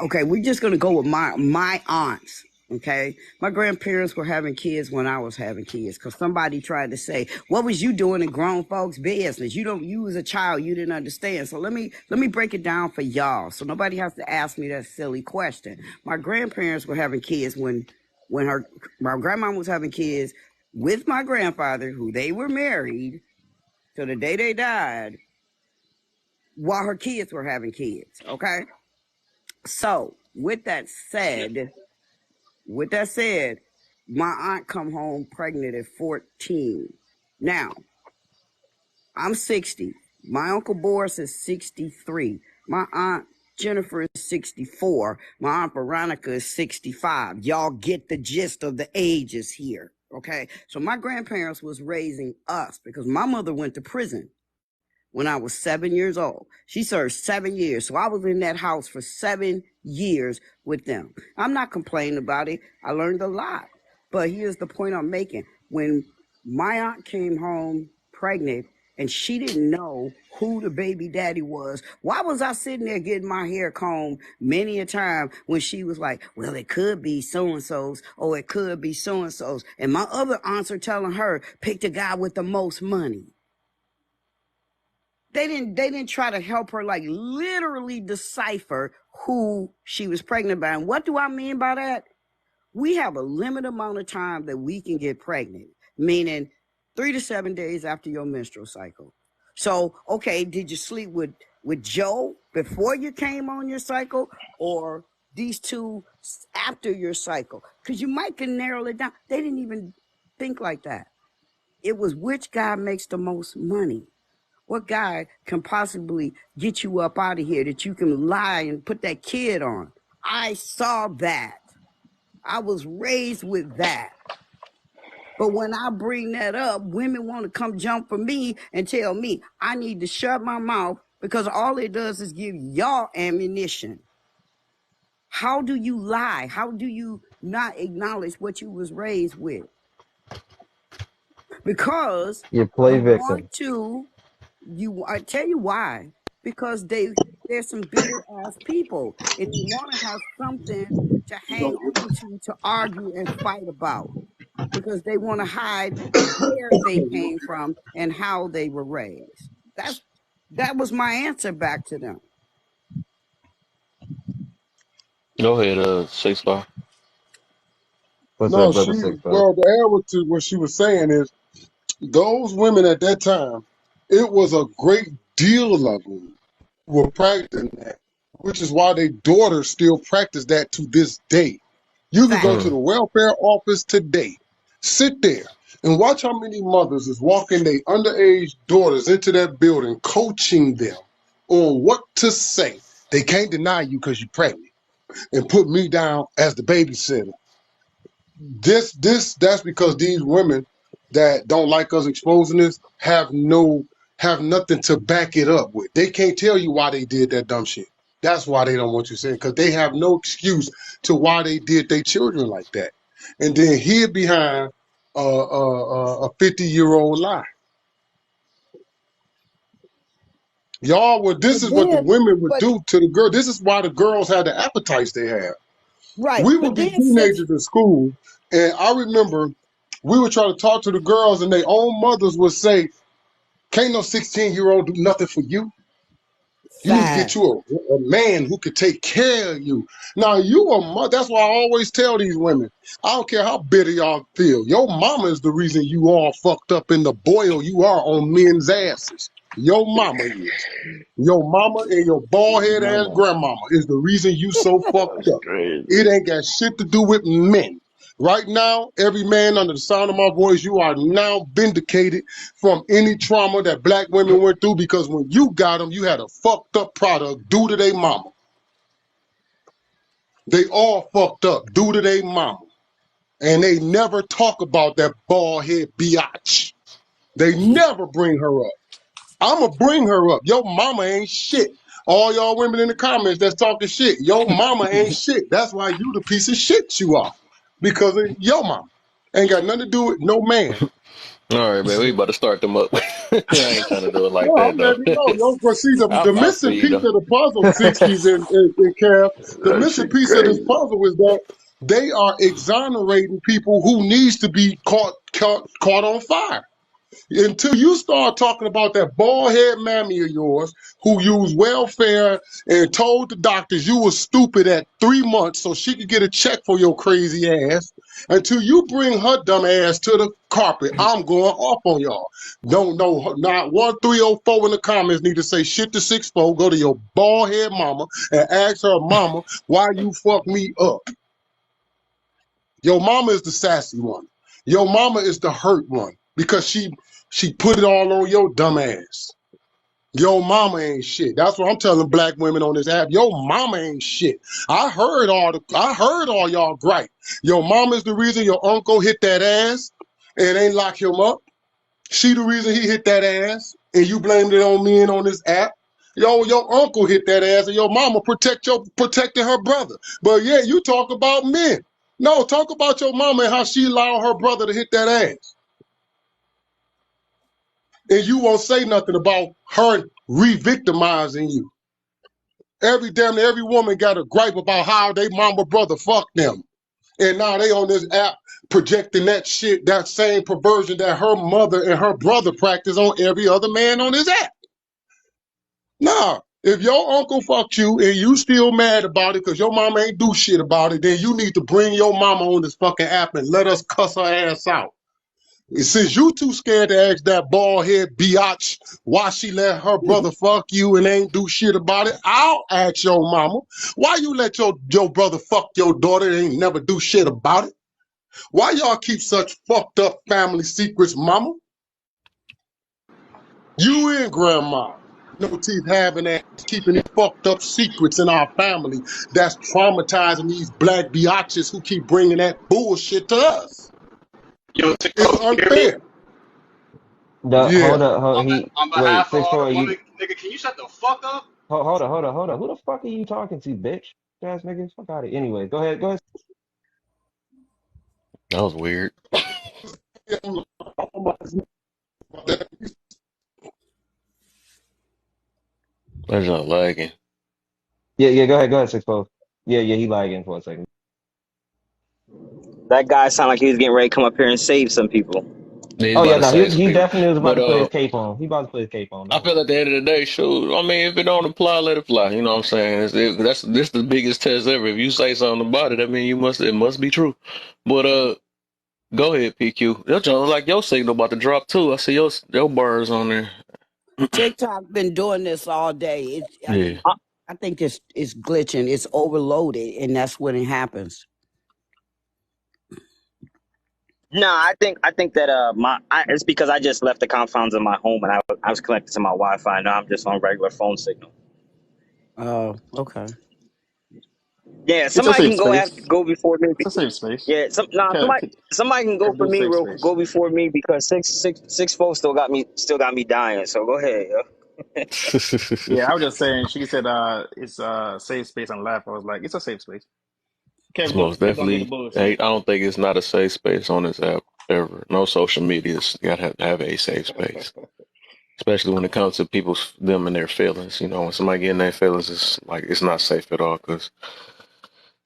okay, we're just gonna go with my aunts. Okay. My grandparents were having kids when I was having kids because somebody tried to say, what was you doing in grown folks' business? You was a child, you didn't understand. So let me break it down for y'all. So nobody has to ask me that silly question. My grandparents were having kids when my grandma was having kids with my grandfather, who they were married till the day they died while her kids were having kids. Okay. So with that said, my aunt come home pregnant at 14. Now, I'm 60. My uncle Boris is 63. My aunt Jennifer is 64. My aunt Veronica is 65. Y'all get the gist of the ages here. Okay. So my grandparents was raising us because my mother went to prison when I was 7 years old. She served 7 years. So I was in that house for 7 years with them. I'm not complaining about it. I learned a lot. But here's the point I'm making. When my aunt came home pregnant and she didn't know who the baby daddy was, why was I sitting there getting my hair combed many a time when she was like, well, it could be so-and-so's or it could be so-and-so's. And my other aunts are telling her, pick the guy with the most money. They didn't try to help her like literally decipher who she was pregnant by. And what do I mean by that? We have a limited amount of time that we can get pregnant, meaning 3 to 7 days after your menstrual cycle. So, okay, did you sleep with Joe before you came on your cycle, or these two after your cycle? Because you might can narrow it down. They didn't even think like that. It was which guy makes the most money. What guy can possibly get you up out of here that you can lie and put that kid on? I saw that. I was raised with that. But when I bring that up, women want to come jump for me and tell me I need to shut my mouth because all it does is give y'all ammunition. How do you lie? How do you not acknowledge what you was raised with? Because you play you want victim. to I tell you why. Because they're some bitter ass people and they want to have something to hang on to argue and fight about because they want to hide where they came from and how they were raised. That was my answer back to them. Go ahead, 6'5". What's No, up, brother Six Five? well, the add to what she was saying is those women at that time, it was a great deal of them who were practicing that, which is why their daughters still practice that to this day. You could go to Facts. the welfare office today, sit there, and watch how many mothers is walking their underage daughters into that building, coaching them on what to say. They can't deny you because you're pregnant and put me down as the babysitter. That's because these women that don't like us exposing this have nothing to back it up with. They can't tell you why they did that dumb shit. That's why they don't want you saying, because they have no excuse to why they did their children like that, and then hid behind a 50-year-old lie. Y'all would. This But is what the then, women would but do to the girl. This is why the girls had the appetites they have. right, We but would be then six. teenagers in school, and I remember we would try to talk to the girls, and their own mothers would say, "Can't no 16-year-old do nothing for you." You need to get Fine. you a man who could take care of you. Now you a mother. That's why I always tell these women. I don't care how bitter y'all feel. Your mama is the reason you all fucked up in the boil you are on men's asses. Your mama is. Your mama and your bald head ass Mama, grandmama is the reason you so fucked that's up. It crazy. ain't got shit to do with men. Right now, every man under the sound of my voice, you are now vindicated from any trauma that black women went through because when you got them, you had a fucked up product due to their mama. They all fucked up due to their mama. And they never talk about that bald head biatch. They never bring her up. I'ma bring her up. Your mama ain't shit. All y'all women in the comments that's talking shit. Your mama ain't shit. That's why you the piece of shit you are. Because of your mama. Ain't got nothing to do with no man. All right, man. We about to start them up. I ain't trying to do it like No, that I'm though. letting you know. Yo, but see, the I missing feel you piece though. of the puzzle, 60s and Cav, the That missing shit piece of this crazy. puzzle is that they are exonerating people who needs to be caught on fire. Until you start talking about that bald head mammy of yours who used welfare and told the doctors you were stupid at 3 months so she could get a check for your crazy ass, until you bring her dumb ass to the carpet, I'm going off on y'all. Don't know, not 1304 in the comments need to say shit to 64. Go to your bald head mama and ask her mama why you fuck me up. Your mama is the sassy one. Your mama is the hurt one because she put it all on your dumb ass. Your mama ain't shit. That's what I'm telling black women on this app. Your mama ain't shit. I heard all y'all gripe. Your mama is the reason your uncle hit that ass and ain't lock him up. She the reason he hit that ass and you blamed it on me and on this app. Yo, your uncle hit that ass and your mama protected her brother. But yeah, you talk about men. No, talk about your mama and how she allowed her brother to hit that ass. And you won't say nothing about her re-victimizing you. Every woman got a gripe about how they mama brother fucked them. And now they on this app projecting that shit, that same perversion that her mother and her brother practice on every other man on this app. Nah, if your uncle fucked you and you still mad about it because your mama ain't do shit about it, then you need to bring your mama on this fucking app and let us cuss her ass out. And since you too scared to ask that bald head biatch why she let her brother fuck you and ain't do shit about it, I'll ask your mama. Why you let your brother fuck your daughter and ain't never do shit about it? Why y'all keep such fucked up family secrets, mama? You and grandma. No teeth having ass keeping these fucked up secrets in our family that's traumatizing these black biatches who keep bringing that bullshit to us. Yo, It's Tico, you hear me? unfair. Hold Yeah. up, On, he on wait, behalf of six all four. the You women, nigga, can you shut the fuck up? hold up. Who the fuck are you talking to, bitch? Ass niggas, fuck out of here. Anyway, go ahead. That was weird. That's not lagging. Yeah, go ahead, 6'4". Yeah, he lagging for a second. That guy sounded like he was getting ready to come up here and save some people. He's Oh about yeah, to no, say some he people, definitely was about but to put his cape on. He about to put his cape on. I Don't feel worry. at the end of the day, shoot. I mean, if it don't apply, let it fly. You know what I'm saying? That's this the biggest test ever. If you say something about it, I mean, it must be true. But go ahead, PQ. Your John like your signal about to drop too. I see your bars on there. TikTok been doing this all day. Yeah. I think it's glitching. It's overloaded, and that's when it happens. No, I think that it's because I just left the confines of my home and I was connected to my Wi-Fi. Now I'm just on regular phone signal. Oh, okay. Yeah, It's a somebody safe can space. go before me. It's a safe space. Yeah, You somebody can go can for do me safe real space. go before me because six folks still got me dying. So go ahead, yo. Yeah, I was just saying. She said, "It's a safe space and laugh." I was like, "It's a safe space." It's most Kev, don't do the definitely. I bullshit. don't think it's not a safe space on this app ever. No social media's got to have a safe space, especially when it comes to them and their feelings. You know, when somebody getting their feelings, it's like it's not safe at all. Cause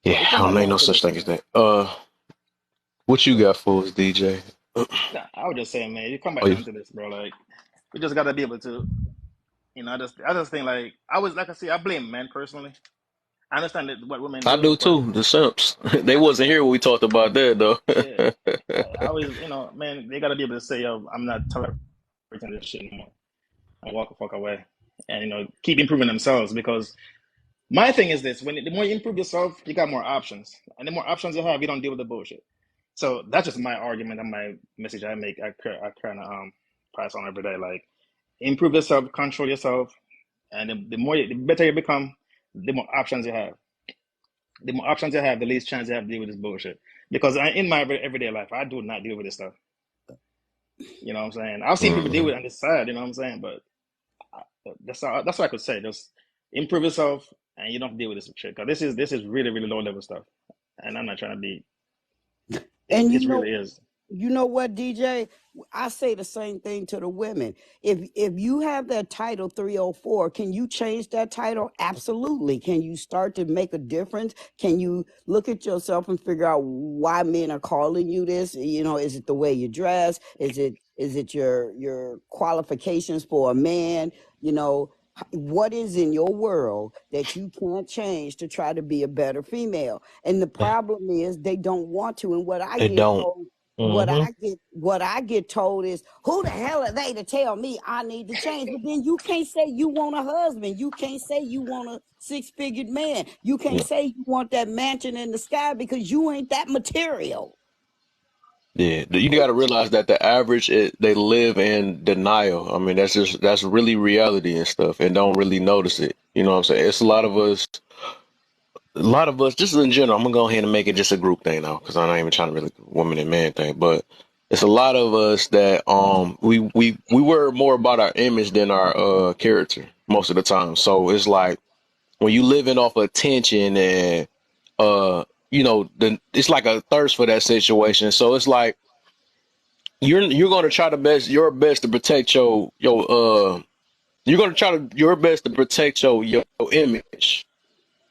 Well, yeah, it I come don't back make no down to such this, thing as man. that. What you got for us, DJ? Nah, I was just saying, man, you come Oh, back down to this, bro. Like, we just gotta be able to, I just think like I say I blame men personally. I understand that what women I do, do but too. The simps. They wasn't here when we talked about that yeah, though. I always man, they gotta be able to say, yo, I'm not tolerating this shit anymore, and walk the fuck away, and keep improving themselves because my thing is this: the more you improve yourself, you got more options, and the more options you have, you don't deal with the bullshit. So that's just my argument and my message I make. I kind of pass on every day. Like, improve yourself, control yourself, and the better you become, the more options you have. The more options you have, the least chance you have to deal with this bullshit. Because in my everyday life, I do not deal with this stuff. You know what I'm saying? I've seen people deal Hmm. with it on this side. You know what I'm saying? But that's what I could say. Just improve yourself, and you don't have to deal with this shit. Because this is really really low level stuff, and I'm not trying to be. And It really is. you know what, DJ? I say the same thing to the women. If you have that title 304, can you change that title? Absolutely. Can you start to make a difference? Can you look at yourself and figure out why men are calling you this? Is it the way you dress? Is it your qualifications for a man? What is in your world that you can't change to try to be a better female? And the problem is they don't want to. And what I They get don't. told, Hmm. what I get told is, who the hell are they to tell me I need to change? But then you can't say you want a husband. You can't say you want a six-figured man. You can't say you want that mansion in the sky because you ain't that material. Yeah, you got to realize that the average they live in denial. I mean, that's really reality and stuff, and don't really notice it. You know what I'm saying? It's a lot of us, just in general. I'm gonna go ahead and make it just a group thing now, because I'm not even trying to really woman and man thing. But it's a lot of us that we were more about our image than our character most of the time. So it's like when you living off attention and uh it's like a thirst for that situation. So it's like you're going to try your best to protect you're going to try your best to protect your image,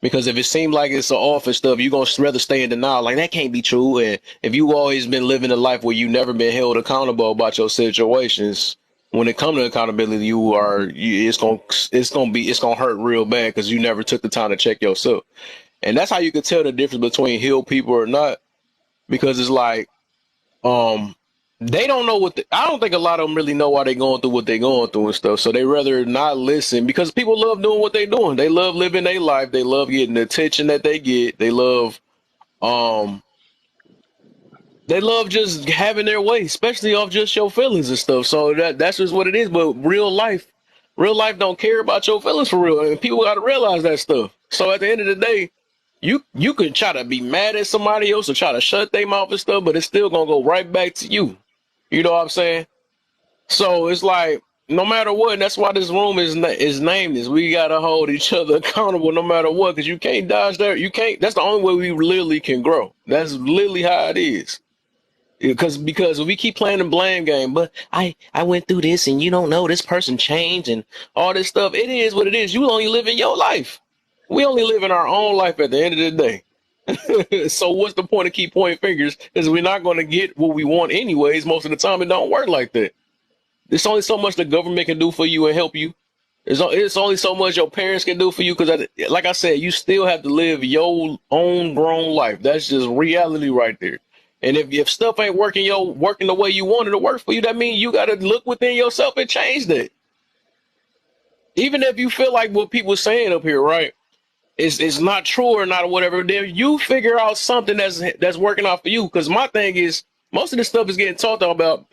because if it seems like it's an office stuff, you're going to rather stay in denial, like that can't be true. And if you always been living a life where you never been held accountable about your situations, when it comes to accountability, it's going to hurt real bad, because you never took the time to check yourself. And that's how you can tell the difference between healed people or not, because it's like um, they don't know I don't think a lot of them really know why they're going through what they're going through and stuff. So they rather not listen, because people love doing what they're doing. They love living their life. They love getting the attention that they get. Um, they love just having their way, especially off just your feelings and stuff. So that's just what it is. But real life don't care about your feelings for real. And people got to realize that stuff. So at the end of the day, you can try to be mad at somebody else or try to shut their mouth and stuff, but it's still gonna go right back to you. You know what I'm saying? So it's like no matter what, and that's why this room is named this. We gotta hold each other accountable no matter what, because you can't dodge that. You can't. That's the only way we literally can grow. That's literally how it is. Because if we keep playing the blame game, but I went through this and you don't know this person changed and all this stuff. It is what it is. You only live in your life. We only live in our own life at the end of the day. So what's the point of keep pointing fingers? Because we're not going to get what we want anyways. Most of the time, it don't work like that. There's only so much the government can do for you and help you. It's only so much your parents can do for you, because, like I said, you still have to live your own grown life. That's just reality right there. And if stuff ain't working the way you wanted to work for you, that means you got to look within yourself and change that. Even if you feel like what people saying up here, right, is not true or not or whatever, then you figure out something that's working out for you. Because my thing is, most of this stuff is getting talked about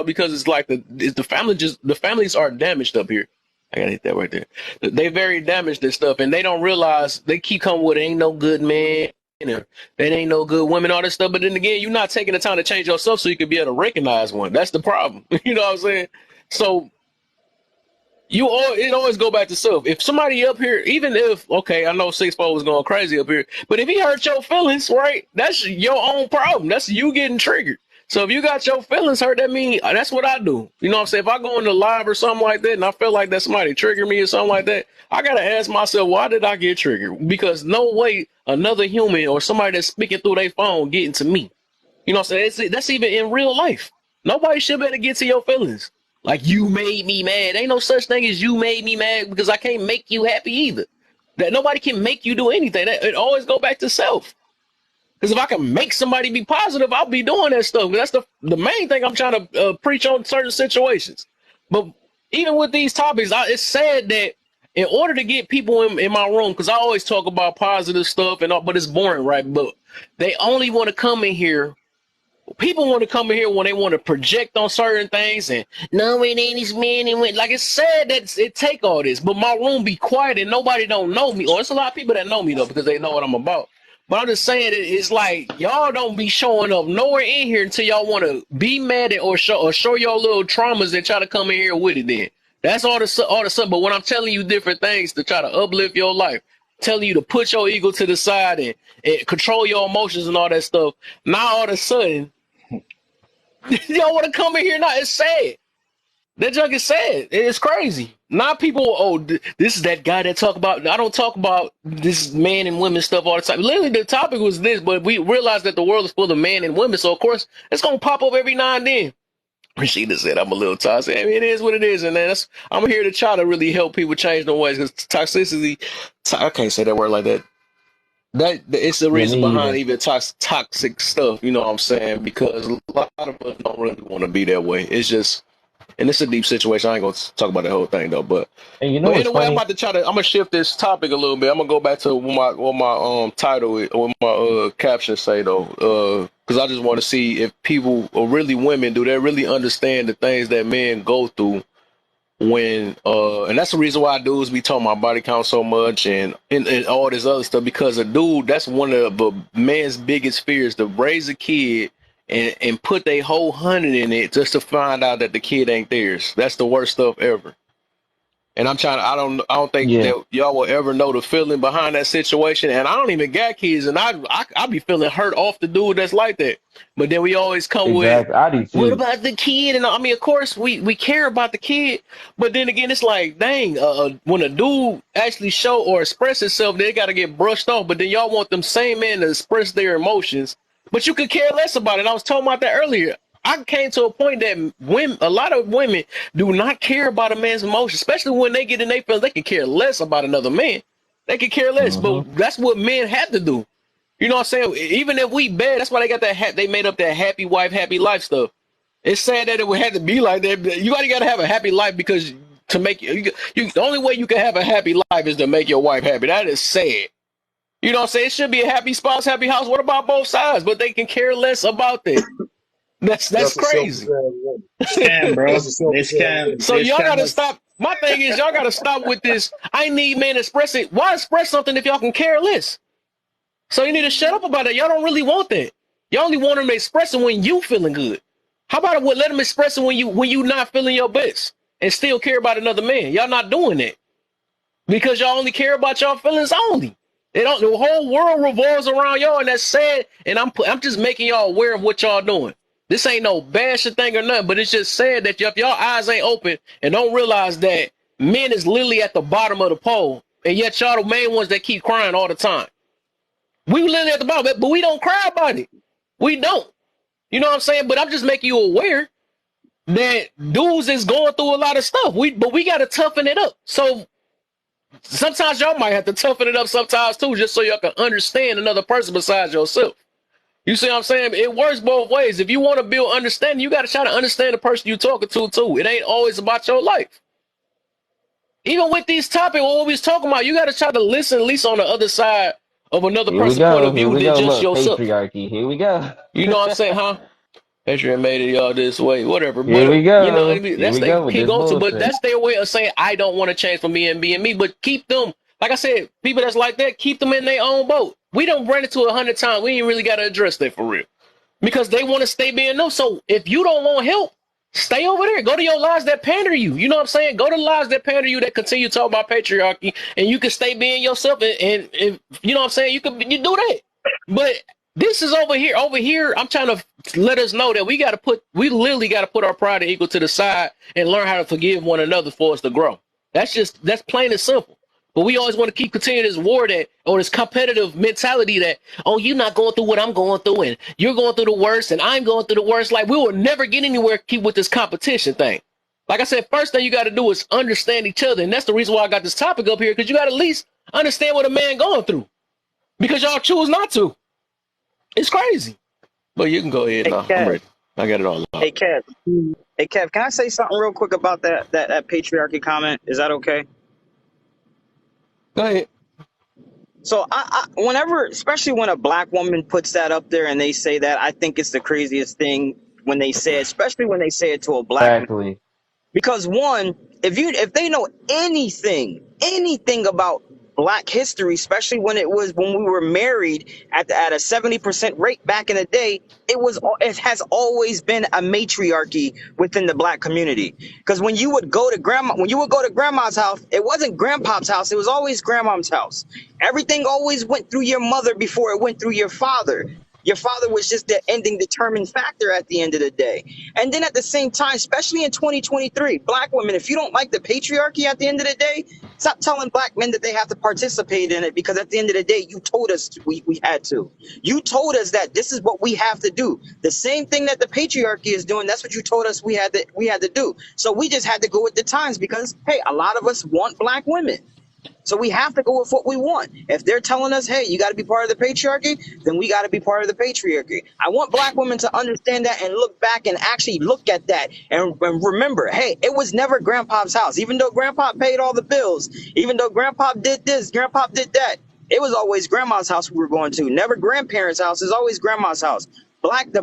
because it's like the families are damaged up here. I gotta hit that right there. They very damaged and stuff, and they don't realize they keep coming with ain't no good man, that ain't no good women, all this stuff. But then again, you're not taking the time to change yourself so you can be able to recognize one. That's the problem. You know what I'm saying? So it always go back to self. If somebody up here, even if, okay, I know 6'4" was going crazy up here, but if he hurt your feelings, right, that's your own problem. That's you getting triggered. So if you got your feelings hurt, that means that's what I do. You know what I'm saying? If I go into live or something like that and I feel like that somebody triggered me or something like that, I gotta ask myself, why did I get triggered? Because no way another human or somebody that's speaking through their phone getting to me. You know what I'm saying? That's even in real life. Nobody should be able to get to your feelings. Like, you made me mad. Ain't no such thing as you made me mad, because I can't make you happy either. That nobody can make you do anything. It always go back to self. Because if I can make somebody be positive, I'll be doing that stuff. That's the main thing I'm trying to preach on certain situations. But even with these topics, it's sad that in order to get people in my room, because I always talk about positive stuff and all, but it's boring, right? But they only want to come in here. People want to come in here when they want to project on certain things, and no, it ain't his man. And like, it's sad that it take all this, but my room be quiet and nobody don't know me. Or it's a lot of people that know me though, because they know what I'm about. But I'm just saying, it's like y'all don't be showing up nowhere in here until y'all want to be mad at or show your little traumas and try to come in here with it. Then that's all the stuff. But when I'm telling you different things to try to uplift your life, telling you to put your ego to the side and control your emotions and all that stuff, now all of a sudden y'all want to come in here now. It's sad. That junk is sad. It's crazy. Not people, this is that guy that talk about, I don't talk about this man and women stuff all the time. Literally, the topic was this, but we realized that the world is full of men and women, so of course, it's going to pop up every now and then. Rashida said, I'm a little toxic. I mean, it is what it is, and I'm here to try to really help people change their ways, because toxicity, I can't say that word like that. That it's the Yeah, reason me behind either. even toxic stuff, you know what I'm saying? Because a lot of us don't really want to be that way. It's just, and it's a deep situation. I ain't gonna talk about the whole thing though, but And you know but what's anyway, funny? I'm gonna shift this topic a little bit. I'm gonna go back to what my title is, what my caption say though, because I just want to see if people, or really women, do they really understand the things that men go through when and that's the reason why dudes be talking about body count so much and all this other stuff, because a dude, that's one of the man's biggest fears, to raise a kid and put their whole 100 in it just to find out that the kid ain't theirs. That's the worst stuff ever. And I'm trying to, I don't think Yeah, that y'all will ever know the feeling behind that situation. And I don't even got kids, and I be feeling hurt off the dude that's like that. But then we always come with, exactly. I do what too. about the kid? And I mean, of course we care about the kid, but then again, it's like, dang, when a dude actually show or express himself, they got to get brushed off. But then y'all want them same men to express their emotions, but you could care less about it. I was talking about that earlier. I came to a point that women, a lot of women, do not care about a man's emotions, especially when they get in their feelings. They can care less about another man. They can care less, Hmm. but that's what men have to do. You know what I'm saying? Even if we bad, that's why they got that. They made up that happy wife, happy life stuff. It's sad that it would have to be like that. You got to have a happy life, because to make the only way you can have a happy life is to make your wife happy. That is sad. You know what I'm saying? It should be a happy spouse, happy house. What about both sides? But they can care less about that. That's That's a selfish crazy. ass woman. Scam, That's bro. a They selfish ass scam. woman. So They y'all scam gotta us. stop. My thing is, y'all gotta stop with this. I need men to express it. Why express something if y'all can care less? So you need to shut up about it. Y'all don't really want that. Y'all only want them to express it when you feeling good. How about let them express it when you not feeling your best and still care about another man? Y'all not doing that because y'all only care about y'all feelings only. They don't. The whole world revolves around y'all, and that's sad. And I'm just making y'all aware of what y'all doing. This ain't no bashing thing or nothing, but it's just sad that if y'all eyes ain't open and don't realize that men is literally at the bottom of the pole, and yet y'all the main ones that keep crying all the time. We literally at the bottom, but we don't cry about it. We don't. You know what I'm saying? But I'm just making you aware that dudes is going through a lot of stuff. But we gotta toughen it up. So sometimes y'all might have to toughen it up sometimes too, just so y'all can understand another person besides yourself. You see what I'm saying? It works both ways. If you want to build understanding, you got to try to understand the person you're talking to too. It ain't always about your life. Even with these topics, what we was talking about, you got to try to listen at least on the other side of another Here we person's point go. of Here view we than go. just Look, yourself. patriarchy. Here we go. You know what I'm saying, huh? Patriot made it y'all this way, whatever. Here But we you know, go. Here that's we they go with keep this going to. But bullshit. that's their way of saying I don't want to change for me and being me. But keep them, like I said, people that's like that, keep them in their own boat. We don't run into 100 times. We ain't really got to address that for real because they want to stay being them. So if you don't want help, stay over there. Go to your lives that pander you. You know what I'm saying? Go to lives that pander you, that continue to talk about patriarchy, and you can stay being yourself. And you know what I'm saying? You do that. But this is over here. Over here, I'm trying to let us know that we literally got to put our pride and ego to the side and learn how to forgive one another for us to grow. That's plain and simple. But we always want to keep continuing this war that, or this competitive mentality that, oh, you're not going through what I'm going through, and you're going through the worst, and I'm going through the worst. Like, we will never get anywhere keep with this competition thing. Like I said, first thing you got to do is understand each other. And that's the reason why I got this topic up here, because you got to at least understand what a man going through. Because y'all choose not to. It's crazy. But you can go ahead Hey, now. I'm Kev. ready. I got it all Hey, out. Kev. Hey, Kev, can I say something real quick about that patriarchy comment? Is that okay? Go ahead. So whenever, especially when a black woman puts that up there and they say that, I think it's the craziest thing when they say it, especially when they say it to a black man. Exactly. Because one, if they know anything about Black history, especially when we were married at a 70% rate back in the day, it has always been a matriarchy within the Black community. Because when you would go to grandma's house, it wasn't grandpa's house, it was always grandmom's house. Everything always went through your mother before it went through your father. Your father was just the ending determined factor at the end of the day. And then at the same time, especially in 2023, black women, if you don't like the patriarchy at the end of the day, stop telling black men that they have to participate in it, because at the end of the day, you told us we had to. You told us that this is what we have to do. The same thing that the patriarchy is doing, that's what you told us we had to do. So we just had to go with the times because, hey, a lot of us want black women. So we have to go with what we want. If they're telling us, hey, you got to be part of the patriarchy, then we got to be part of the patriarchy. I want black women to understand that and look back and actually look at that and remember, hey, it was never grandpa's house. Even though grandpa paid all the bills, even though grandpa did this, grandpa did that, it was always grandma's house we were going to. Never grandparents' house. It's always grandma's house. The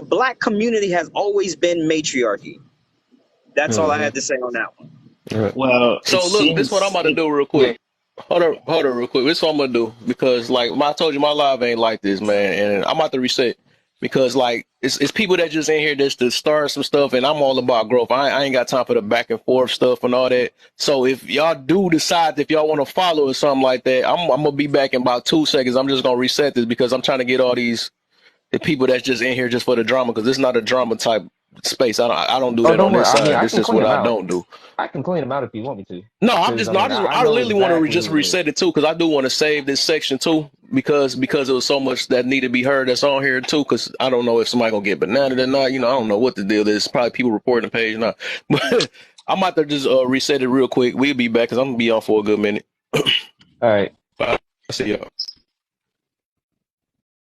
black community has always been matriarchy. That's all I Mm-hmm. had to say on that one. Right. Well, it So look, this is what I'm seems about to do real Yeah. quick. Hold on real quick. This is what I'm gonna do, because like I told you, my live ain't like this, man, and I'm about to reset because like it's people that just in here just to start some stuff, and I'm all about growth. I ain't got time for the back and forth stuff and all that. So if y'all do decide if y'all want to follow or something like that, I'm gonna be back in about 2 seconds. I'm just gonna reset this because I'm trying to get all the people that's just in here just for the drama, because this is not a drama type space. I don't do Oh, that don't on worry. this I mean, side. I This is can just clean what them I out. don't do. I can clean them out if you want me to. No, I'm Because just I no, mean, I I know literally want to exactly just who it is. reset it too, because I do want to save this section too, because it was so much that need to be heard that's on here too. Because I don't know if somebody gonna get banana or not. You know, I don't know what the deal is. Probably people reporting the page now, but I'm about to just reset it real quick. We'll be back because I'm gonna be on for a good minute. All right. Bye. See y'all.